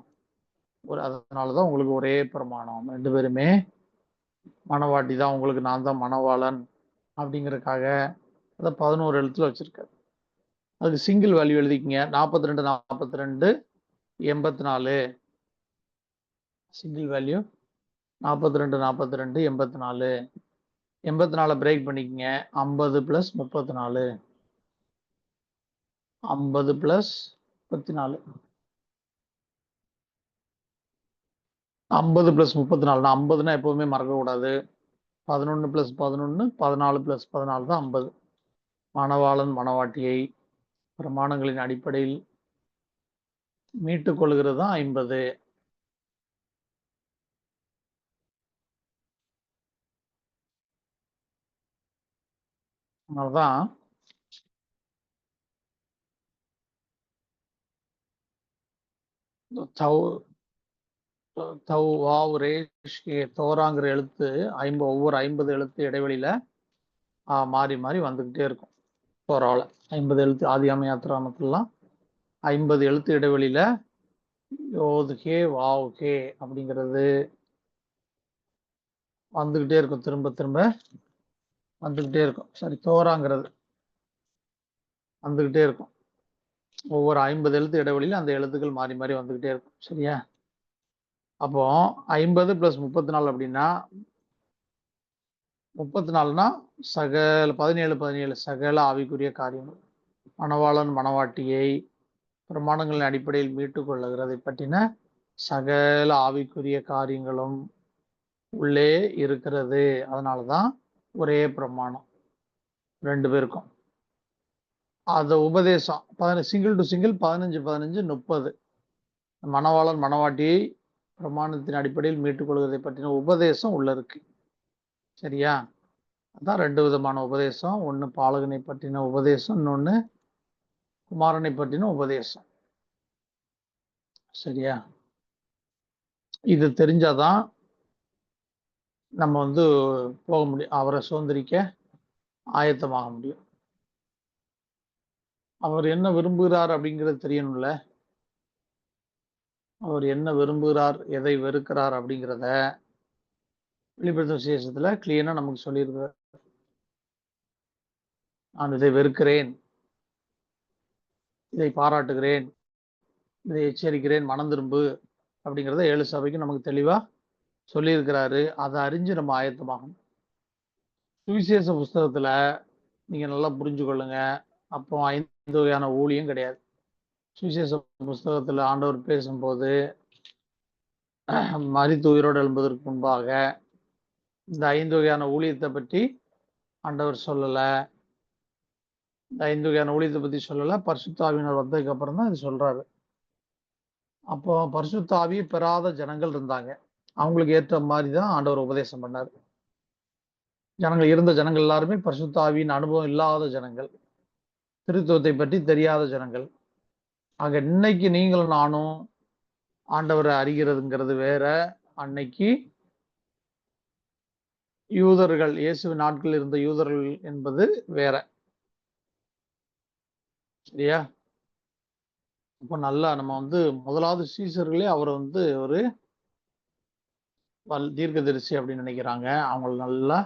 அதனாலதான் உங்களுக்கு ஒரே பிரமாணம். 2 பேருமே மணவாட்டி தான், உங்களுக்கு நான் தான் மணவாளன் அப்படிங்கறதுக்காக அதை 11 எழுத்துல வச்சிருக்காரு. அதுக்கு சிங்கிள் வேல்யூ எழுதிக்கங்க. 42 42 84. Single value 42 42 84. 84 பிரேக் பண்ணிக்கங்க. 50 + 34. 50 + 34. 50 + 34. 50னா எப்பவுமே மறக்கக்கூடாது. 11 + 11, 14 + 14 தான் 50. மணவாளன் மணவாட்டியை பிரமாணங்களின் அடிப்படையில் மீட்டுக் கொள்கிறது தான் 50. அதனால்தான் தோராங்கிற எழுத்து ஒவ்வொரு 50 எழுத்து இடைவெளியில மாறி மாறி வந்துகிட்டே இருக்கும். தோரால 50 எழுத்து ஆதியாம யாத்திராமத்துலாம் 50 எழுத்து இடைவெளியில யோதுகே வாவுகே அப்படிங்கிறது வந்துகிட்டே இருக்கும். திரும்ப திரும்ப வந்துகிட்டே இருக்கும். சரி, தோராங்கிறது வந்துகிட்டே இருக்கும். ஒவ்வொரு 50 எழுத்து இடைவெளியில அந்த எழுத்துக்கள் மாறி மாறி வந்துகிட்டே இருக்கும். சரியா? அப்போ 50 + 34 அப்படின்னா 34னா சகல 17 சகல ஆவிக்குரிய காரியங்கள். மணவாளன் மணவாட்டியை பிரமாணங்களின் அடிப்படையில் மீட்டுக் கொள்ளுகிறதை பற்றின சகல ஆவிக்குரிய காரியங்களும் உள்ளே இருக்கிறது. அதனாலதான் ஒரே பிரமாணம் 2 பேருக்கும். அந்த உபதேசம் சிங்கிள் டு சிங்கிள் 15 30. மணவாளன் மணவாட்டியை பிரமாணத்தின் அடிப்படையில் மீட்டுக் கொள்வதை பற்றின உபதேசம் உள்ள இருக்கு. சரியா? அதான் 2 விதமான உபதேசம். ஒண்ணு பாலகனை பற்றின உபதேசம், இன்னொன்னு குமாரனை பற்றின உபதேசம். சரியா? இது தெரிஞ்சாதான் நம்ம போக முடியும், அவரை சுதந்திரிக்க ஆயத்தமாக முடியும். அவர் என்ன விரும்புகிறார் அப்படிங்கிறது தெரியணும்ல. அவர் என்ன விரும்புகிறார், எதை வெறுக்கிறார் அப்படிங்கிறத வெளிப்படுத்தும் விசேஷத்துல கிளீனா நமக்கு சொல்லியிருக்கிறார். நான் இதை வெறுக்கிறேன், இதை பாராட்டுகிறேன், இதை எச்சரிக்கிறேன், மனம் திரும்பு அப்படிங்கிறத 7 சபைக்கு நமக்கு தெளிவா சொல்லியிருக்கிறாரு. அதை அறிஞ்சு நம்ம ஆயத்தமாகணும். சுவிசேஷ புஸ்தகத்துல நீங்க நல்லா புரிஞ்சு கொள்ளுங்க. அப்போ 5 வகையான ஊழியம் கிடையாது. சுவிசேஷ புஸ்தகத்துல ஆண்டவர் பேசும்போது மரித்து உயிரோடு எழும்பதற்கு முன்பாக இந்த 5 வகையான ஊழியத்தை பற்றி ஆண்டவர் சொல்லல. இந்த 5 வகையான ஊழியத்தை பத்தி சொல்லல. பரிசுத்த ஆவியினர் வந்ததுக்கு அப்புறம் தான் இது சொல்றாரு. அப்போ பரிசுத்த ஆவியை பெறாத ஜனங்கள் இருந்தாங்க. அவங்களுக்கு ஏற்ற மாதிரி தான் ஆண்டவர் உபதேசம் பண்ணாரு. இருந்த ஜனங்கள் எல்லாருமே பரிசுத்த ஆவியின் அனுபவம் இல்லாத ஜனங்கள், திருத்துவத்தை பற்றி தெரியாத ஜனங்கள். ஆக இன்னைக்கு நீங்களும் நானும் ஆண்டவரை அறிகிறதுங்கிறது வேற. அன்னைக்கு யூதர்கள், இயேசுவின் நாட்களில் இருந்த யூதர்கள் என்பது வேற. சரியா? அப்ப நல்லா நம்ம முதலாவது சீசர்களே அவரை ஒரு தீர்க்கதரிசி அப்படின்னு நினைக்கிறாங்க. அவங்களை நல்லா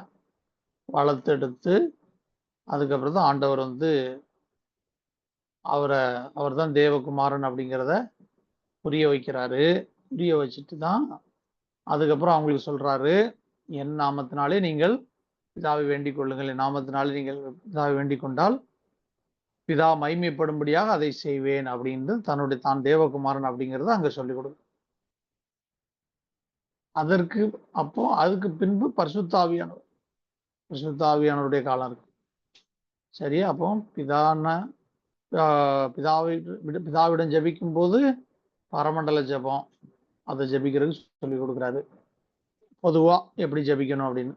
வளர்த்தெடுத்து அதுக்கப்புறம் தான் ஆண்டவர் அவர் தான் தேவகுமாரன் அப்படிங்கிறத புரிய வைக்கிறாரு. புரிய வச்சுட்டு தான் அதுக்கப்புறம் அவங்களுக்கு சொல்றாரு, என் நாமத்தினாலே நீங்கள் பிதாவை வேண்டிக் கொள்ளுங்கள், என் நாமத்தினாலே நீங்கள் பிதாவை வேண்டிக் கொண்டால் பிதா மகிமைப்படும்படியாக அதை செய்வேன் அப்படின்னு தான் தேவகுமாரன் அப்படிங்கிறத அங்க சொல்லிக் கொடுக்கும். அதுக்கு பின்பு பரிசுத்த ஆவியானவருடைய காலம் இருக்கு. சரியா? அப்போ பிதாவிடம் ஜெபிக்கும் போது பரமண்டல ஜெபம், அதை ஜெபிக்கிறதுக்கு சொல்லிக் கொடுக்குறாரு. பொதுவா எப்படி ஜெபிக்கணும் அப்படின்னு.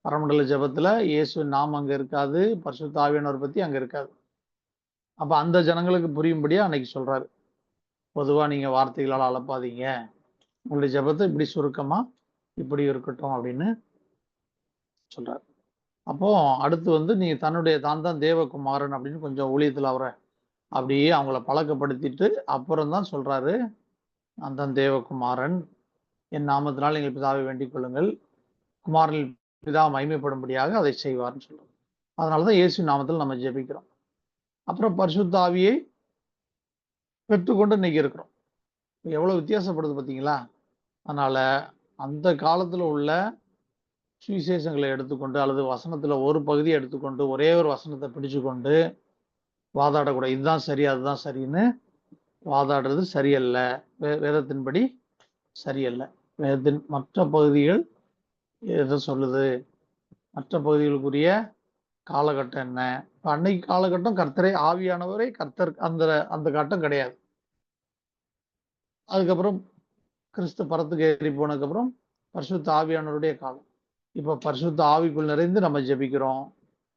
பரமண்டல ஜெபத்துல இயேசுவின் நாமம் அங்க இருக்காது, பரிசுத்த ஆவியானவர் பத்தி அங்க இருக்காது. அப்ப அந்த ஜனங்களுக்கு புரியும்படியா அன்னைக்கு சொல்றாரு, பொதுவா நீங்க வார்த்தைகளால் அலப்பாதீங்க, உங்களுடைய ஜெபத்தை இப்படி சுருக்கமா இப்படி இருக்கட்டும் அப்படின்னு சொல்றாரு. அப்போ அடுத்து நீ தான் தான் தேவகுமாரன் அப்படின்னு கொஞ்சம் ஊழியத்துல அவரை அப்படியே அவங்கள பழக்கப்படுத்திட்டு அப்புறம் தான் சொல்றாரு, நான் தான் தேவகுமாரன், என் நாமத்தினால் நீங்கள் பிதாவை வேண்டிக் கொள்ளுங்கள், குமாரனில் பிதா மகிமைப்படும்படியாக அதை செய்வார்னு சொல்றோம். அதனாலதான் இயேசு நாமத்தில் நம்ம ஜெபிக்கிறோம். அப்புறம் பரிசுத்த ஆவியை பெற்றுக்கொண்டு இன்னைக்கு இருக்கிறோம். எவ்வளவு வித்தியாசப்படுது பார்த்தீங்களா? அதனால அந்த காலத்துல உள்ள சுவிசேஷங்களை எடுத்துக்கொண்டு அல்லது வசனத்துல ஒரு பகுதியை எடுத்துக்கொண்டு ஒரே ஒரு வசனத்தை பிடிச்சு கொண்டு வாதாடக்கூடாது. இதுதான் சரி அதுதான் சரின்னு வாதாடுறது சரியல்ல. வேதத்தின்படி சரியல்ல. வேதத்தின் மற்ற பகுதிகள் எதை சொல்லுது, மற்ற பகுதிகளுக்குரிய காலகட்டம் என்ன? அன்னைக்கு காலகட்டம் கர்த்தரை ஆவியானவரை கர்த்தர் அந்த அந்த கட்டம் கிடையாது. அதுக்கப்புறம் கிறிஸ்து பரத்துக்கு ஏறி போனதுக்கு அப்புறம் பரிசுத்த ஆவியானவருடைய காலம். இப்ப பரிசுத்த ஆவிக்குள் நிறைந்து நம்ம ஜெபிக்கிறோம்,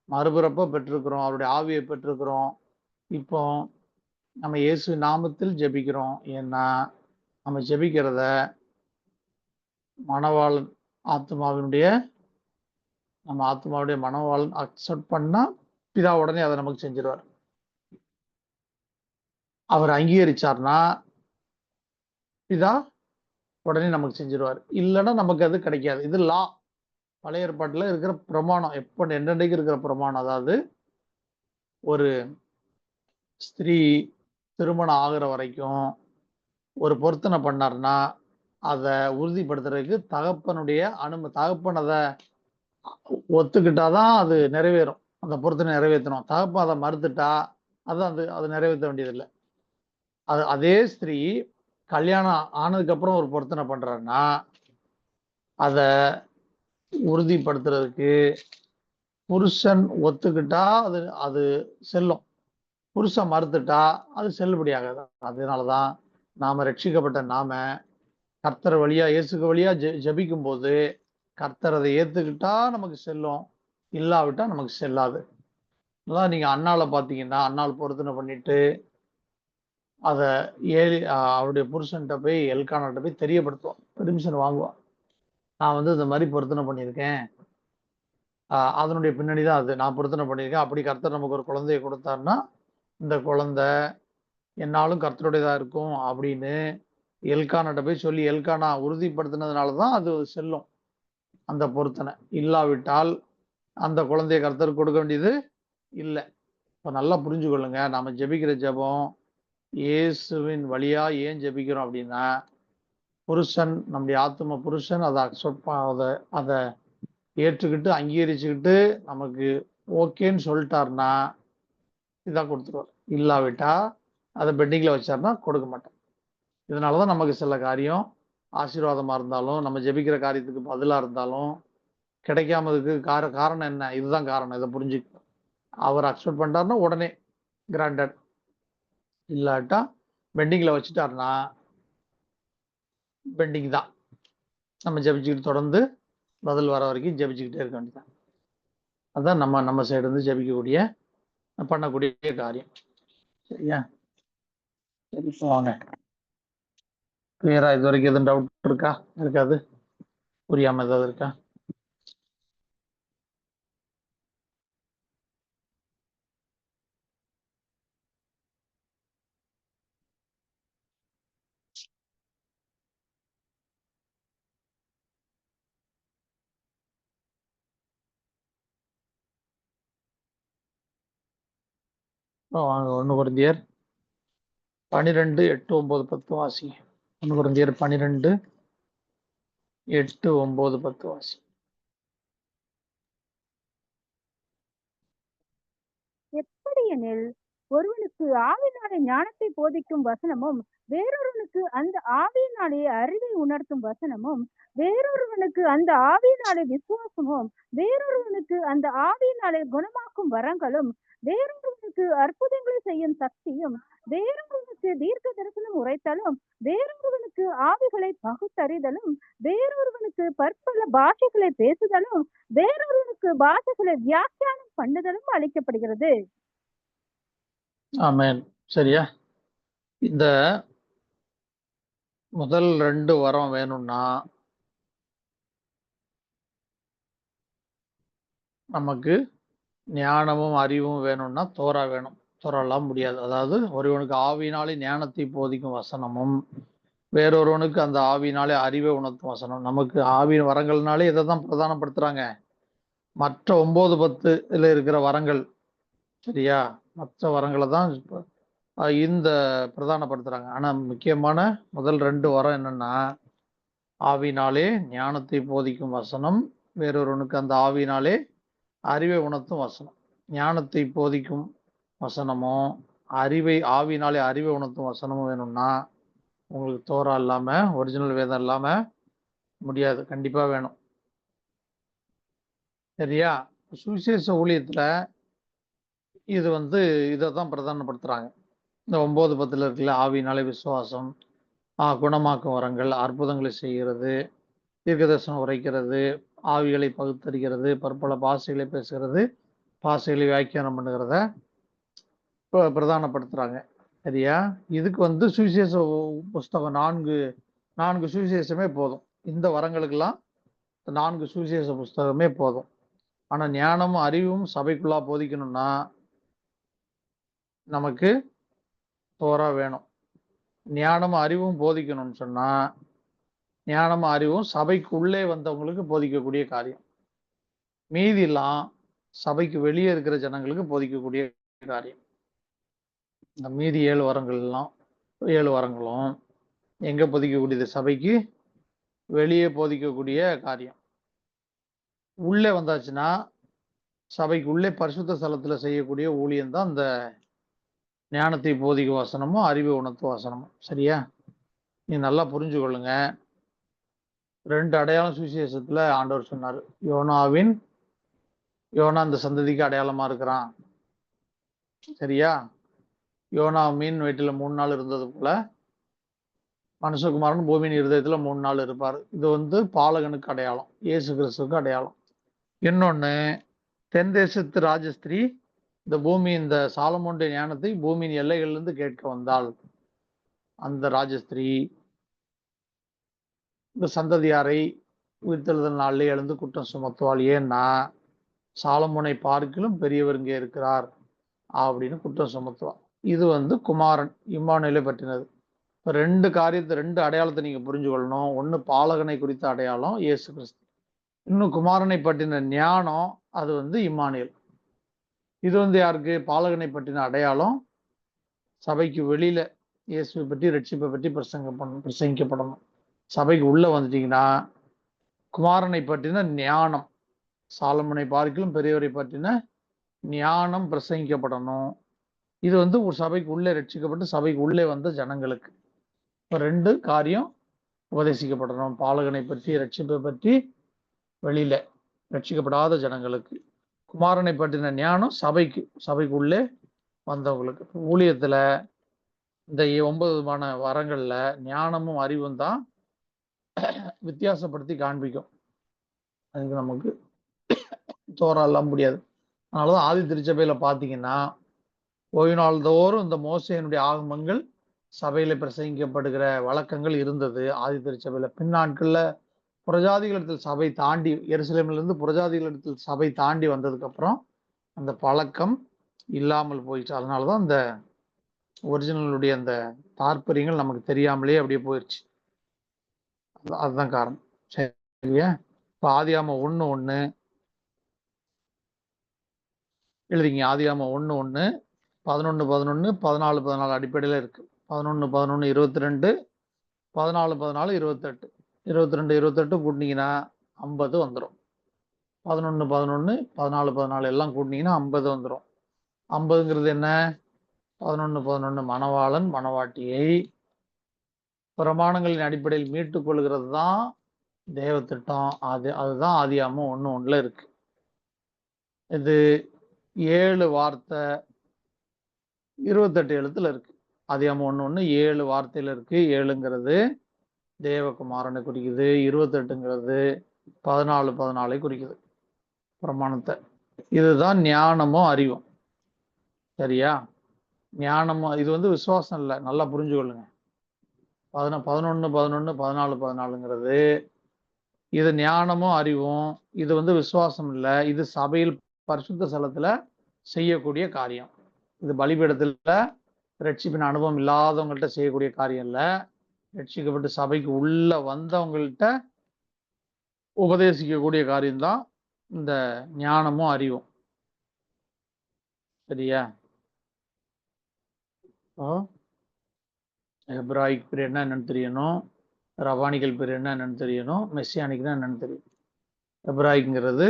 மறுபிறப்ப பெற்றிருக்கிறோம், அவருடைய ஆவியை பெற்றிருக்கிறோம். இப்போ நம்ம இயேசு நாமத்தில் ஜெபிக்கிறோம். ஏன்னா நம்ம ஜெபிக்கிறத மணவாளன் ஆத்மாவினுடைய நம்ம ஆத்மாவுடைய மனவாளன் அக்செப்ட் பண்ணா பிதா உடனே அதை நமக்கு செஞ்சிருவார். அவர் அங்கீகரிச்சார்னா பிதா உடனே நமக்கு செஞ்சிருவார். இல்லைன்னா நமக்கு அது கிடைக்காது. இது லா, பழைய ஏற்பாட்டுல இருக்கிற பிரமாணம், எப்ப என்னைக்கு இருக்கிற பிரமாணம். அதாவது ஒரு ஸ்திரீ திருமணம் ஆகுற வரைக்கும் ஒரு பொருத்தனை பண்ணார்னா அதை உறுதிப்படுத்துறதுக்கு தகப்பனுடைய தகப்பன் அதை ஒத்துக்கிட்டாதான் அது நிறைவேறும். அந்த பொருத்தனை நிறைவேற்றணும். தகப்பன் அதை மறுத்துட்டா அது நிறைவேற்ற வேண்டியதில்லை. அதே ஸ்திரீ கல்யாணம் ஆனதுக்கு அப்புறம் ஒரு பொருத்தனை பண்றாருன்னா அதை உறுதிப்படுத்துறதுக்கு புருஷன் ஒத்துக்கிட்டா அது செல்லும். புருஷன் மறுத்துட்டா அது செல்லுபடியாகாது. அதனாலதான் நாம ரட்சிக்கப்பட்ட நாம கர்த்தர் வழியா இயேசுக்கு வழியா ஜெபிக்கும் போது கர்த்தர் அதை ஏத்துக்கிட்டா நமக்கு செல்லும், இல்லாவிட்டா நமக்கு செல்லாது. அதான் நீங்க அண்ணால பாத்தீங்கன்னா, அண்ணாள் பொருத்தனை பண்ணிட்டு அதை அவருடைய புருஷன்கிட்ட போய் எல்கானாட்ட போய் தெரியப்படுத்துவான், பெர்மிஷன் வாங்குவான். நான் இந்த மாதிரி பொருத்தனை பண்ணியிருக்கேன், அதனுடைய பின்னணி தான் அது. நான் பொருத்தனை பண்ணியிருக்கேன். அப்படி கர்த்தர் நமக்கு ஒரு குழந்தையை கொடுத்தாருன்னா இந்த குழந்தை என்னாலும் கர்த்தருடையதா இருக்கும் அப்படின்னு எல்கானாட்ட போய் சொல்லி எல்கானா உறுதிப்படுத்தினதுனாலதான் அது செல்லும் அந்த பொருத்தனை. இல்லாவிட்டால் அந்த குழந்தைய கர்த்தருக்கு கொடுக்க வேண்டியது இல்லை. இப்ப நல்லா புரிஞ்சு கொள்ளுங்க. நாம ஜெபிக்கிற ஜெபம் இயேசுவின் வழியா ஏன் ஜெபிக்கிறோம் அப்படின்னா, புருஷன் நம்முடைய ஆத்ம புருஷன் அதை ஏற்றுக்கிட்டு அங்கீகரிச்சுக்கிட்டு நமக்கு ஓகேன்னு சொல்லிட்டாருன்னா இதான் கொடுத்துருவார். இல்லாவிட்டா அதை பெண்டிங்ல வச்சாருன்னா கொடுக்க மாட்டோம். இதனாலதான் நமக்கு சில காரியம் ஆசீர்வாதமா இருந்தாலும் நம்ம ஜெபிக்கிற காரியத்துக்கு பதிலா இருந்தாலும் கிடைக்காமதுக்கு காரணம் என்ன? இதுதான் காரணம். இதை புரிஞ்சுக்க. அவர் அக்செப்ட் பண்ணிட்டாருன்னா உடனே கிராண்டட், இல்லாட்டா பெண்டிங்ல வச்சுட்டாருன்னா பெண்டிங் தான். நம்ம ஜெபிச்சுக்கிட்டு தொடர்ந்து பதில் வர வரைக்கும் ஜெபிச்சுக்கிட்டே இருக்க வேண்டியதான். அதுதான் நம்ம சைடு இருந்து ஜெபிக்கக்கூடிய பண்ணக்கூடிய காரியம். சரியா? சரி, வாங்க. கிளியரா? இது வரைக்கும் எதுவும் டவுட் இருக்கா? இருக்காது? புரியாம ஏதாவது இருக்கா? வாங்க. 1 கொரிந்தியர் 12, 8, 9, 10 வாசி. 1 கொரிந்தியர் 12, 8, 9, 10 வாசி. எப்படியெனில் ஒருவனுக்கு ஆவியினாலே ஞானத்தை போதிக்கும் வசனமும் வேறொருவனுக்கு அந்த ஆவியினாலே அறிவை உணர்த்தும் வசனமும் வேறொருவனுக்கு அந்த ஆவியினாலே விசுவாசமும் வேறொருவனுக்கு அந்த ஆவியினாலே குணமாக்கும் வரங்களும் வேறொருவனுக்கு அற்புதங்களை செய்யும் சக்தியும் வேறொருவனுக்கு தீர்க்க தரிசனம் உரைத்தலும் வேறொருவனுக்கு ஆவிகளை பகுத்தறிதலும் வேறொருவனுக்கு பற்பல பாஷைகளை பேசுதலும் வேறொருவனுக்கு பாஷைகளை வியாக்கியானம் பண்ணுதலும் அளிக்கப்படுகிறது. ஆமென். சரியா? இந்த முதல் 2 வரம் வேணும்னா நமக்கு ஞானமும் அறிவும் வேணும்னா தோரா வேணும். தோரெல்லாம் முடியாது. அதாவது ஒருவனுக்கு ஆவியினாலே ஞானத்தை போதிக்கும் வசனமும் வேறொருவனுக்கு அந்த ஆவியினாலே அறிவை உணர்த்தும் வசனம். நமக்கு ஆவியின் வரங்கள்னாலே இதை தான் பிரதானப்படுத்துறாங்க. மற்ற 9, 10 இருக்கிற வரங்கள், சரியா, மற்ற வரங்களை தான் இந்த பிரதானப்படுத்துறாங்க. ஆனா முக்கியமான முதல் 2 வரம் என்னன்னா, ஆவியினாலே ஞானத்தை போதிக்கும் வசனம், வேறொருவனுக்கு அந்த ஆவியினாலே அறிவை உணர்த்தும் வசனம். ஞானத்தை போதிக்கும் வசனமும், ஆவினாலே அறிவை உணர்த்தும் வசனமும் வேணும்னா உங்களுக்கு தோரா இல்லாம, ஒரிஜினல் வேதம் இல்லாம முடியாது. கண்டிப்பா வேணும். சரியா? சுவிசேஷ ஊழியத்துல இது இதைதான் பிரதானப்படுத்துறாங்க. இந்த 9:10 இருக்குல்ல, ஆவினாலே விசுவாசம், குணமாக்கும் வரங்கள், அற்புதங்களை செய்கிறது, தீர்க்கதரிசனம் உரைக்கிறது, ஆவிகளை பகுத்தறிகிறது, பற்பல பாஷைகளை பேசுகிறது, பாஷைகளை வியாக்கியானம் பண்ணுகிறத பிரதானப்படுத்துறாங்க. சரியா? இதுக்கு சுவிசேஷ புஸ்தகம் 4 சுவிசேஷமே போதும். இந்த வரங்களுக்கெல்லாம் 4 சுவிசேஷ புஸ்தகமே போதும். ஆனா ஞானமும் அறிவும் சபைக்குள்ளா போதிக்கணும்னா நமக்கு தோரா வேணும். ஞானமும் அறிவும் போதிக்கணும்னு சொன்னா, ஞானமும் அறிவும் சபைக்குள்ளே வந்தவங்களுக்கு போதிக்கக்கூடிய காரியம். மீதிலாம் சபைக்கு வெளியே இருக்கிற ஜனங்களுக்கு போதிக்கக்கூடிய காரியம். இந்த மீதி 7 வரங்களும் எங்க போதிக்கக்கூடியது? சபைக்கு வெளியே போதிக்கக்கூடிய காரியம். உள்ளே வந்தாச்சுன்னா சபைக்கு உள்ளே பரிசுத்த ஸ்தலத்துல செய்யக்கூடிய ஊழியம் தான் இந்த ஞானத்தை போதிக்க வசனமும், அறிவை உணர்த்து வசனமும். சரியா? நீ நல்லா புரிஞ்சு கொள்ளுங்க. 2 அடையாளம் சுவிசேஷத்துல ஆண்டவர் சொன்னாரு. யோனா அந்த சந்ததிக்கு அடையாளமா இருக்கிறான். சரியா? யோனா மீன் வயிற்றுல 3 நாள் இருந்தது போல மனுஷகுமாரன் பூமியின் இருதயத்துல 3 நாள் இருப்பார். இது பாலகனுக்கு அடையாளம், இயேசு கிறிஸ்துவுக்கு அடையாளம். இன்னொன்னு, தென் தேசத்து ராஜஸ்திரீ இந்த சாலமோனுடைய ஞானத்தை பூமியின் எல்லைகளிலிருந்து கேட்க வந்தாள். அந்த ராஜஸ்திரீ இந்த சந்ததியாரை உயிர்த்தெழுதல் நாளிலே எழுந்து குற்றம் சுமத்துவாள். ஏன்னா சாலமோனை பார்க்கிலும் பெரியவர் இங்கே இருக்கிறார் அப்படின்னு குற்றம் சுமத்துவாள். இது குமாரன் இம்மானுவேலை பற்றினது. 2 அடையாளத்தை நீங்க புரிஞ்சு கொள்ளணும். ஒண்ணு பாலகனை குறித்த அடையாளம் இயேசு கிறிஸ்து, இன்னும் குமாரனை பற்றின ஞானம் அது இம்மானுவேல். இது யாருக்கு? பாலகனை பற்றின அடையாளம் சபைக்கு வெளியில இயேசுவை பற்றி, ரட்சிப்பை பற்றி பிரசங்கிக்கப்படணும். சபைக்கு உள்ள வந்துட்டீங்கன்னா குமாரனை பற்றின ஞானம், சாலமோனை பார்க்கிலும் பெரியவரை பற்றின ஞானம் பிரசங்கிக்கப்படணும். இது ஒரு சபைக்கு உள்ளே ரட்சிக்கப்பட்டு சபைக்கு உள்ளே வந்த ஜனங்களுக்கு 2 காரியம் உபதேசிக்கப்படணும். பாலகனை பற்றி, ரட்சிப்பை பற்றி வெளியில ரட்சிக்கப்படாத ஜனங்களுக்கு, குமாரனை பற்றின ஞானம் சபைக்கு உள்ளே வந்தவங்களுக்கு. ஊழியத்துல இந்த 9 விதமான வரங்கள்ல ஞானமும் அறிவும் தான் வித்தியாசப்படுத்தி காண்பிக்கும். அதுக்கு நமக்கு தோறாலாம் முடியாது. அதனாலதான் ஆதி திருச்சபையில பாத்தீங்கன்னா ஓய்வு நாள் தோறும் இந்த மோசேயினுடைய ஆகமங்கள் சபையில பிரசங்கிக்கப்படுகிற வழக்கங்கள் இருந்தது ஆதி திருச்சபையில. பின்னாட்கள்ல புரஜாதிகளிடத்தில் சபை தாண்டி, எருசலேமிலிருந்து புரஜாதிகளிடத்தில் சபை தாண்டி வந்ததுக்கு அப்புறம் அந்த பழக்கம் இல்லாமல் போயிடுச்சு. அதனாலதான் அந்த ஒரிஜினலுடைய அந்த தாற்பயங்கள் நமக்கு தெரியாமலே அப்படியே போயிடுச்சு. அதுதான் காரணம். சரியா? இப்ப ஆதியாகமம் 1:1 எழுதிங்க. ஆதியாகமம் 1:1, 11:11, 14:14 அடிப்படையில இருக்கு. 11:11, 22, 14:14, 28, 22, 28 கூட்டினீங்கன்னா 50 வந்துடும். 11:11, 14:14 எல்லாம் கூட்டினீங்கன்னா 50 வந்துடும். 50ங்கிறது என்ன? 11:11 மணவாளன் மணவாட்டியை பிரமாணங்களின் அடிப்படையில் மீட்டுக் கொள்கிறது தான் தேவ திட்டம். அதுதான் ஆதியாகமம் 1:1 இருக்கு. இது 7 வார்த்தை 28 எழுத்துல இருக்கு. ஆதியாகமம் 1:1 7 வார்த்தையில இருக்கு. 7ங்கிறது தேவகுமாரனை குறிக்குது, 28ங்கிறது 14:14 குறிக்குது, பிரமாணத்தை. இதுதான் ஞானமும் அறிவும். சரியா? ஞானமும் இது விசுவாசம் இல்லை, நல்லா புரிஞ்சு கொள்ளுங்க. 11:11, 14:14ங்கிறது இது ஞானமும் அறிவும். இது விசுவாசம் இல்லை, இது சபையில் பரிசுத்த ஸ்தலத்துல செய்யக்கூடிய காரியம். இது பலிபீடத்துல ரட்சிப்பின் அனுபவம் இல்லாதவங்கள்ட்ட செய்யக்கூடிய காரியம் இல்ல, ரட்சிக்கப்பட்டு சபைக்கு உள்ள வந்தவங்கள்ட்ட உபதேசிக்கக்கூடிய காரியம்தான் இந்த ஞானமும் அறிவும். சரியா? ஹெப்ராயிக் பேர் என்னன்னு தெரியணும், ரவானிகள் பேர் என்னன்னு தெரியணும், மெஸ்ஸியானிக் தான் என்னன்னு தெரியும். ஹெப்ராயிக்ங்கிறது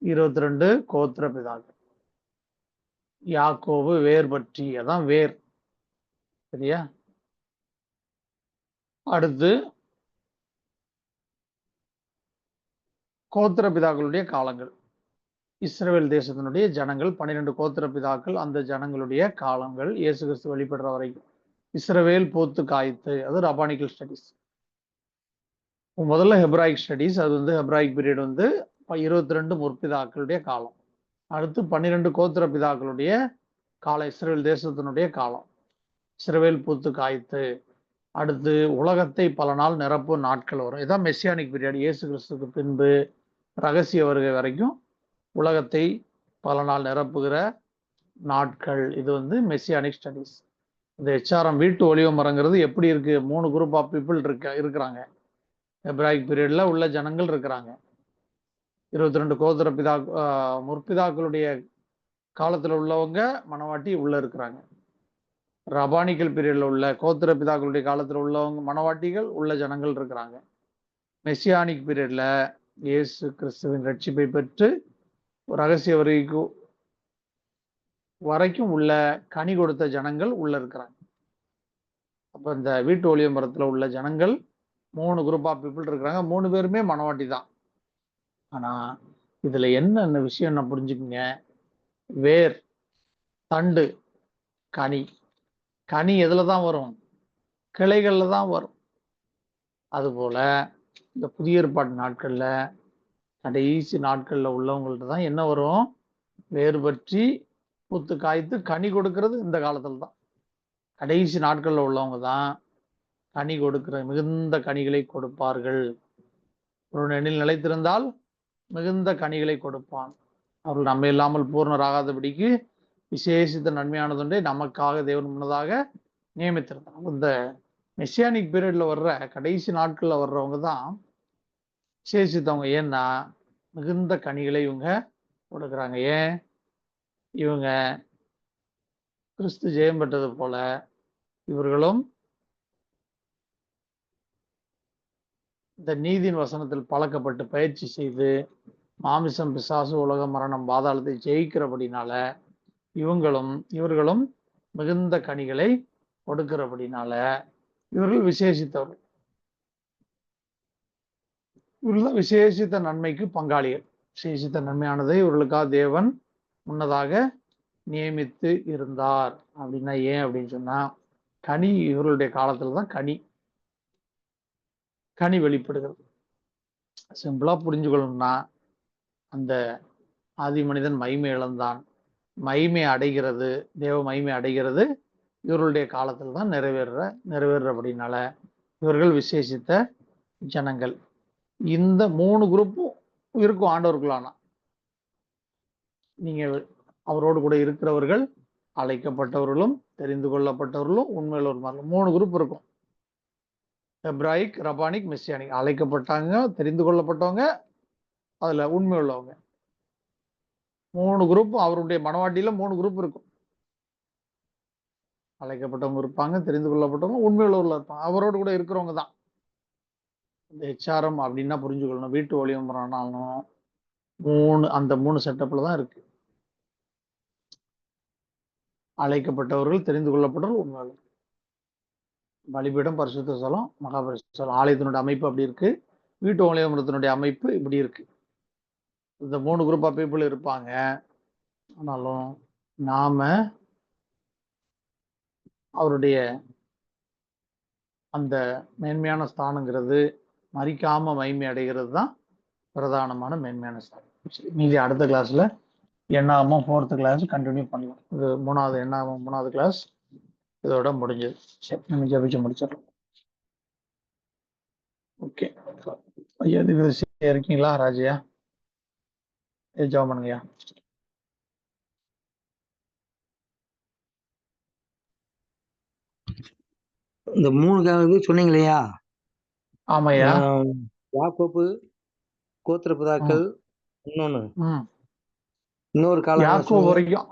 22 கோத்திர பிதாக்கள், யாக்கோபு வேர் பற்றி, அதான் வேர். சரியா? அடுத்து கோத்திர பிதாக்களுடைய காலங்கள். இஸ்ரவேல் தேசத்தினுடைய ஜனங்கள் 12 கோத்திர பிதாக்கள், அந்த ஜனங்களுடைய காலங்கள் இயேசு கிறிஸ்து வெளிப்படுற வரைக்கும். இஸ்ரவேல் பூத்து காய்த்து, அது ரபானிக்கல் ஸ்டடிஸ். முதல்ல ஹெப்ராயிக் ஸ்டடிஸ், அது வந்து ஹெப்ராயிக் பீரியட் வந்து 22 முற்பிதாக்களுடைய காலம். அடுத்து 12 கோத்திர பிதாக்களுடைய காலம், இஸ்ரவேல் தேசத்தினுடைய காலம். இஸ்ரவேல் பூத்து காய்த்து, அடுத்து உலகத்தை பல நாள் நிரப்பும் நாட்கள் வரும். இதான் மெசியானிக் பீரியட். இயேசு கிறிஸ்துக்கு பின்பு ரகசிய வருகை வரைக்கும் உலகத்தை பல நாள் நிரப்புகிற நாட்கள். இது வந்து மெசியானிக் ஸ்டடிஸ். இந்த HRM வீட்டு ஒளிவ மரங்கிறது எப்படி இருக்கு? 3 குரூப் ஆஃப் பீப்புள் இருக்கிறாங்க. ஹெப்ராயிக் பீரியட்ல உள்ள ஜனங்கள் இருக்கிறாங்க. 22 கோத்திர முற்பிதாக்களுடைய காலத்துல உள்ளவங்க மனவாட்டி உள்ள இருக்கிறாங்க. ரபானிக்கல் பீரியட்ல உள்ள கோத்திர பிதாக்களுடைய காலத்துல உள்ளவங்க மனவாட்டிகள் உள்ள ஜனங்கள் இருக்கிறாங்க. மெசியானிக் பீரியட்ல இயேசு கிறிஸ்துவின் ரட்சிப்பை பெற்று ரகசிய வரைக்கும் உள்ள கனி கொடுத்த ஜனங்கள் உள்ள இருக்கிறாங்க. அப்ப இந்த வீட்டு ஒளிவ மரத்துல உள்ள ஜனங்கள் 3 குரூப் ஆஃப் பீப்புள் இருக்கிறாங்க. 3 பேருமே மனவாட்டி தான். ஆனா இதுல என்ன விஷயம் என்ன புரிஞ்சுக்குங்க? வேர், தண்டு, கனி. கனி எதுல தான் வரும்? கிளைகள்ல தான் வரும். அதுபோல இந்த புதிய ஏற்பாட்டு நாட்கள்ல கடைசி நாட்கள்ல உள்ளவங்கள்ட்ட தான் என்ன வரும்? வேறு பற்றி பூத்து காய்த்து கனி கொடுக்கிறது இந்த காலத்துல தான். கடைசி நாட்கள்ல உள்ளவங்க தான் கனி கொடுக்கிற மிகுந்த கனிகளை கொடுப்பார்கள். ஒரு எண்ணில் நிலைத்திருந்தால் மிகுந்த கனிகளை கொடுப்பான். அவர்கள் நம்ம இல்லாமல் பூர்ணராகாதபடிக்கு விசேஷித்த நன்மையானதுண்டே நமக்காக தேவன் முன்னதாக நியமித்திருந்தார். இந்த மெசியானிக் பீரியட்ல வர்ற கடைசி நாட்கள்ல வர்றவங்க தான் விசேஷித்தவங்க. ஏன்னா மிகுந்த கனிகளை இவங்க கொடுக்குறாங்க. ஏன்? இவங்க கிறிஸ்து ஜெயம் பெற்றது போல இவர்களும் இந்த நீதியின் வசனத்தில் பழக்கப்பட்டு பயிற்சி செய்து மாமிசம், பிசாசு, உலக, மரணம், பாதாளத்தை ஜெயிக்கிறபடினால இவர்களும் மிகுந்த கனிகளை கொடுக்கிறபடினால இவர்கள் விசேஷித்தவர்கள். இவர்கள் விசேஷித்த நன்மைக்கு பங்காளிகள். விசேஷித்த நன்மையானதை இவர்களுக்காக தேவன் முன்னதாக நியமித்து இருந்தார். அப்படின்னா ஏன் அப்படின்னு சொன்னா, கனி இவர்களுடைய காலத்துலதான் கனி வெளிப்படுகிறது. சிம்பிளா புரிஞ்சுக்கணும்னா, அந்த ஆதி மனிதன் மகிமை இழந்தான். மகிமை அடைகிறது, தேவ மகிமை அடைகிறது இவர்களுடைய காலத்துல தான் நிறைவேறபடினால இவர்கள் விசேஷித்த ஜனங்கள். இந்த 3 குரூப்பும் இருக்கும் ஆண்டவர்களானா. நீங்க அவரோடு கூட இருக்கிறவர்கள், அழைக்கப்பட்டவர்களும், தெரிந்து கொள்ளப்பட்டவர்களும், உண்மையில் ஒரு 3 குரூப் இருக்கும். ஹெப்ராயிக், ரபானிக், மெசியானிக். அழைக்கப்பட்டாங்க, தெரிந்து கொள்ளப்பட்டவங்க, அதுல உண்மை உள்ளவங்க. 3 குரூப். அவருடைய மனவாட்டியில 3 குரூப் இருக்கும். அழைக்கப்பட்டவங்க இருப்பாங்க, தெரிந்து கொள்ளப்பட்டவங்க, உண்மை உள்ளவர்கள் இருப்பாங்க. அவரோடு கூட இருக்கிறவங்க தான் இந்த HRM அப்படின்னா புரிஞ்சுக்கொள்ளணும். வீட்டு ஒளிவ மரம்னாலும் 3 செட்டப்ல தான் இருக்கு. அழைக்கப்பட்டவர்கள், தெரிந்து கொள்ளப்பட்டவர்கள், உண்மையாளர். பலிபீடம், பரிசுத்த ஸ்தலம், மகா பரிசுத்த ஸ்தலம். ஆலயத்தினுடைய அமைப்பு அப்படி இருக்கு. வீட்டு ஒளிவ மரத்தினுடைய அமைப்பு இப்படி இருக்கு. இந்த 3 குரூப் ஆஃப் பீப்புள் இருப்பாங்க. ஆனாலும் நாம அவருடைய அந்த மேன்மையான ஸ்தானங்கிறது மறிக்காம மகிமை அடைகிறது தான் பிரதானமான மேன்மையான ஸ்தானம். மீதி அடுத்த கிளாஸ்ல எண்ணாகமம் 4th கிளாஸ் கண்டினியூ பண்ணலாம். இது 3வது எண்ணாகமம் 3வது கிளாஸ் இதோட முடிஞ்சது. சரி, நம்ம ஜெபிச்சு முடிச்சிடலாம். ஓகே ஐயா, இது இருக்கீங்களா ராஜையா? ஜெபம் பண்ணுங்கய்யா. இந்த 3 சொன்னீங்களையா? ஆமாய்யா. யாக்கோபு, கோத்திர பிதாக்கள், இன்னொரு யாக்கோபு வரைக்கும்,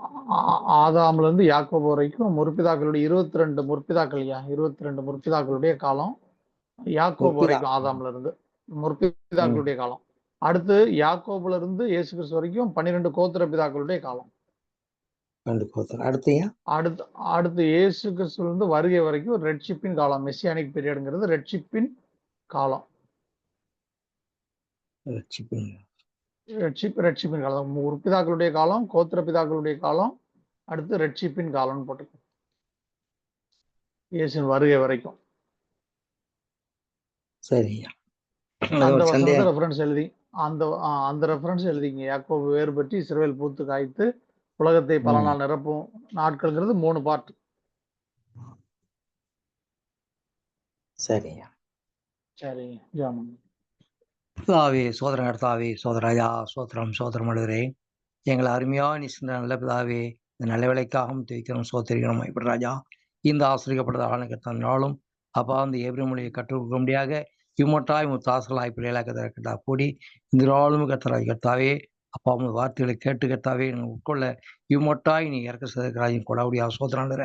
ஆதாம்ல இருந்து யாக்கோபு வரைக்கும் முற்பிதாக்களுடைய 22 முற்பிதாக்கள்யா. 22 முற்பிதாக்களுடைய காலம் யாக்கோபு வரைக்கும். ஆதாம்ல இருந்து முற்பிதாக்களுடைய காலம். அடுத்து யாக்கோபுல இருந்து இயேசு கிறிஸ்து வரைக்கும் 12 கோத்திர பிதாக்களுடைய காலம். 12 கோத்திரம். அடுத்தயா? அடுத்து அடுத்து இயேசு கிறிஸ்துவிலிருந்து வருகை வரைக்கும் ரெட்ஷிப்பின் காலம். மெசியானிக் பீரியடுங்கிறது ரெட்ஷிப்பின் காலம். ரெட்ஷிப்பின் காலம். ஒரு பிதாக்களுடைய காலம், கோத்திர பிதாக்களுடைய காலம், அடுத்து ரெட்ஷிப்பின் காலம்னு போட்டுக்கோ. இயேசுவின் வருகை வரைக்கும். சரியா. அந்த வசனத்தை ரெஃபரன்ஸ் எழுதி அந்த ரெஃபரன்ஸ் எழுதிங்க. யாக்கோபு வேறுபட்டு இஸ்ரவேல் பூத்து காய்த்து உலகத்தை பல நாள் நிரப்பும் நாட்கள்ங்கிறது 3 பார்ட். சரியா. சரிங்க. ஜாமன். பிதாவே, சோதரன் கர்த்தாவே, சோதராயா, சோத்திரம் சோதரம் அழுகிறே. எங்களை அருமையா நீ சிந்த நல்ல பிதாவே, இந்த நல்ல வேலைக்காகவும் துதிக்கிறோம், சோத்திரிக்கிறோம். இப்படி ராஜா, இந்த ஆசிரியப்பட்டது ஆளுங்கத்தாலும் அப்பா அந்த ஏப்ரல் மொழியை கற்றுக்க முடியாத இம்மட்டாய் தாசலாய் பிள்ளைகளாக கத்தா கூடி இந்த நாளும் கத்தராய் கர்த்தாவே, அப்பா உங்க வார்த்தைகளை கேட்டு கர்த்தாவே உட்கொள்ள இம்மட்டாய் நீ இறக்க சதராஜின் கொடாவுடைய சோதராண்டுற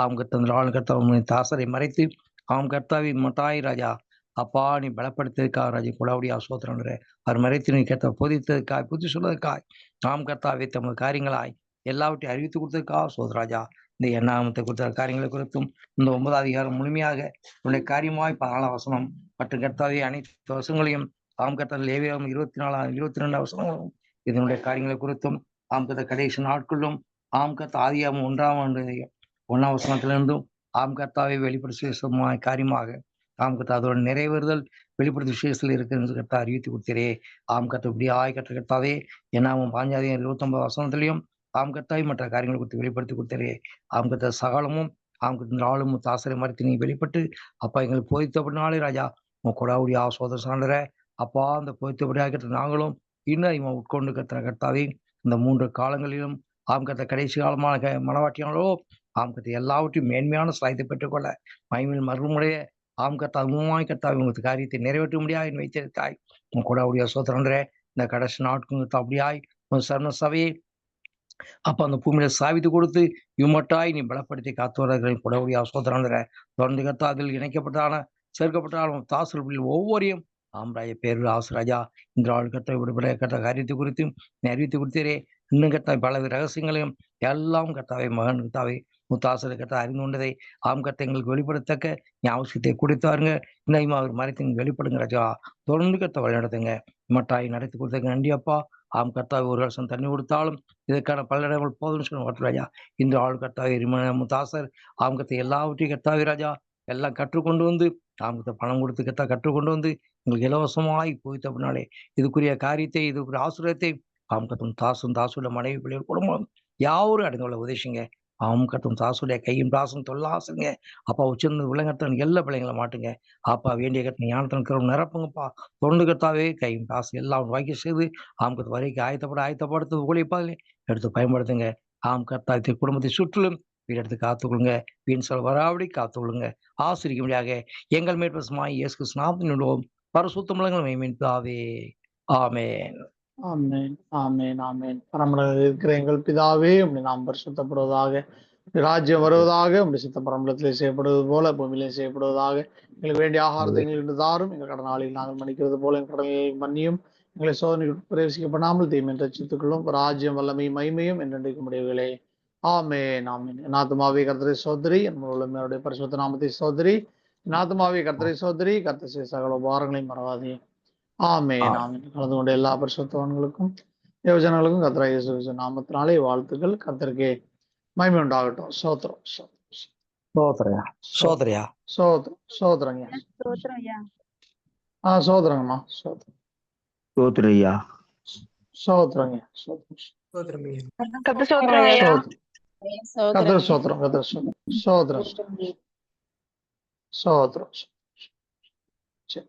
அவங்க கத்த ஆளு கர்த்தா தாசரை மறைத்து அவன் கர்த்தாவே இம்மட்டாய் ராஜா அப்பா நீ பலப்படுத்ததுக்காக ராஜா கொடாவுடைய சோதராண்டுற அவர் மறைத்து நீ கத்த பொதித்ததுக்காய் புத்தி சொல்வதற்காய் நாம் கர்த்தாவே தமது காரியங்களாய் எல்லாவற்றையும் அறிவித்து கொடுத்ததுக்காக சோதராஜா இந்த எண்ணாமத்தை கொடுத்த காரியங்களை குறித்தும் இந்த 9வது அதிகாரம் முழுமையாக உன்னுடைய காரியமாய் 14 வசனம் மற்றும் கர்த்தாவே அனைத்து வசங்களையும் ஆம் கர்த்தர் லேவியாகும் 22 வசனங்களும் இதனுடைய காரியங்களை குறித்தும் ஆம் கர்த்த கடைசி நாட்களும் ஆம் கர்த்த ஆதியாகம் 1ஆம் வசனத்திலிருந்தும் ஆம் கர்த்தாவை வெளிப்படுத்த காரியமாக ஆம் கர்த்தா அதோட நிறைவேறுதல் வெளிப்படுத்த விசேஷத்தில் இருக்கிறது கர்த்தா அறிவித்து கொடுத்தீரே. ஆம் கர்த்த இப்படி கற்ற கர்த்தாவே என்னாவும் 5ஆம் 29 வசனத்திலையும் ஆம் கர்த்தாவை மற்ற காரியங்களை குறித்து வெளிப்படுத்தி கொடுத்தீரே. ஆம் கர்த்த சகலமும் ஆம் கர்த்த ஆளும் தாசரை மறைத்து நீ வெளிப்பட்டு அப்பா எங்களுக்கு போதித்தபடினாலே ராஜா உன் கொடாவுடைய சோதர சாண்டற அப்பா அந்த போதித்தபடியாக கற்ற நாங்களும் இன்னும் இவன் உட்கொண்டு கத்துற கர்த்தாவே இந்த 3 காலங்களிலும் ஆம் கர்த்த கடைசி காலமான மனவாட்டியானோ ஆம் கர்த்த எல்லாவற்றையும் மேன்மையான சாயத்தை பெற்றுக்கொள்ள மகிமையில் மறுமுறைய ஆம் கர்த்தா உண்மையாய் கர்த்தாவை உங்களுக்கு காரியத்தை நிறைவேற்ற முடியாது வைத்திருக்காய் உன் கொடாவுடைய சோதரன்ற இந்த கடைசி நாட்களுக்கு அப்படியாய் உன் சர்ம சபையை அப்ப அந்த பூமியில சாவித்து கொடுத்து இம்மட்டாய் நீ பலப்படுத்தி காத்துவர்களை கொடவுடைய சோதரன்ற தொடர்ந்து கர்த்தா அதில் இணைக்கப்பட்டான சேர்க்கப்பட்டாலும் தாசர்கள் ஒவ்வொரையும் ஆம்ராய பேரு ஆசுராஜா இந்த ஆள் கர்த்தா விடுபட கர்த்த காரியத்தை குறித்து அறிவித்து கொடுத்தீரே. இன்னும் கர்த்தா பல ரகசியங்களையும் எல்லாம் கர்த்தாவை மகன் கர்த்தாவை முத்தாசரை கர்த்தா அறிந்து கொண்டதை ஆம் கர்த்த எங்களுக்கு வெளிப்படுத்தக்க நீ அவசியத்தை கொடுத்தாருங்க. இன்னும் அவர் மறைத்து வெளிப்படுங்க ராஜா. தொடர்ந்து கர்த்த வழி நடத்துங்க. மட்டாய் நடத்தி கொடுத்தங்க நன்றி அப்பா. ஆம் கர்த்தாவை ஒரு வருஷம் தண்ணி கொடுத்தாலும் இதற்கான பல இடங்கள் போதும்னு சொல்லுவாங்க ராஜா. இந்த ஆள் கர்த்தாவை முத்தாசர் ஆம் கர்த்த எல்லாவற்றையும் கர்த்தாவை ராஜா எல்லாம் கற்றுக்கொண்டு வந்து ஆமத்தை பணம் கொடுத்து கர்த்தா கற்றுக்கொண்டு வந்து எங்களுக்கு இலவசமாய் போய்த்த அப்படின்னாலே இதுக்குரிய காரியத்தை இதுக்குரிய ஆசிரியத்தை ஆம் கத்தும் தாசுடைய மனைவி பிள்ளைகள் குடும்பம் யாரும் அடைந்து கொள்ள உதவிச்சுங்க. ஆம் கத்தும் தாசுடைய கையும் தாசும் தொல்லாசுங்க அப்பா உச்சிருந்த விலங்கத்தன் எல்லா பிள்ளைங்களை மாட்டுங்க. அப்பா வேண்டிய கத்தனை ஞானத்தன் நிரப்புங்கப்பா. தொடர்ந்து கர்த்தாவே கையும் தாசு எல்லாம் வாக்கி செய்து ஆம் கத்து வரைக்கும் ஆயத்தப்படுத்து ஊழியப்பாலே எடுத்து பயன்படுத்துங்க. ஆம் கர்த்தா குடும்பத்தை சுற்றிலும் வீடெடுத்து காத்துக்கொள்ளுங்க. வீண் சொல் வராபடி காத்துக்கொள்ளுங்க. ஆசிரிக்க முடியாக எங்கள் மேற்பசுமாய் இயேசு கிறிஸ்து நாமத்தினுள்ளோம் பரிசுத்தமுள்ளங்கள் மேம்பிதாவே. ஆமென். ஆமென். ஆமென். ஆமென். பரமண்டலத்தில் இருக்கிற எங்கள் பிதாவே உம்முடைய நாமம் பரிசுத்தப்படுவதாக, ராஜ்யம் வருவதாக, உம்முடைய சித்தம் பரமண்டலத்திலே செய்யப்படுவது போல பூமியிலே செய்யப்படுவதாக. எங்களுக்கு வேண்டிய ஆகாரத்தை எங்களுக்கு தாரும். எங்கள் கடனாளிகள் நாங்கள் மன்னிக்கிறது போல எங்கள் கடனை மன்னியும். எங்களை சோதனைக்கு பிரவேசிக்கப்படாமல் தீமை ரட்சித்துக்கொள்ளும். ராஜ்யம் வல்லமையும் மகிமையும் என்றென்றைக்கும் உடையவர்களே. ஆமென். ஆமென். என் ஆத்துமாவே கர்த்தரை சோதரி, என்னுடைய பரிசுத்த நாமத்தை சோதரி. என் ஆத்துமாவே கர்த்தரை சோதரி, கர்த்தர் செய்த சகல உபகாரங்களையும் மறவாதே. ஆமென். ஆமென். கலந்து கொண்ட எல்லா பரிசுத்தவான்களுக்கும் யோஜனங்களுக்கும் கர்த்தர் இயேசு கிறிஸ்து நாமத்தினாலே வாழ்த்துக்கள். கர்த்தருக்கே மகிமை உண்டாகட்டும். சோத்திரம் சோதரையா சோதரையா சோத்திரங்க. சோத்திரங்கம்மா. சோதரையா சோத்திரங்க. கர்த்தர் சோத்திரம். சோத்திரம். சரி.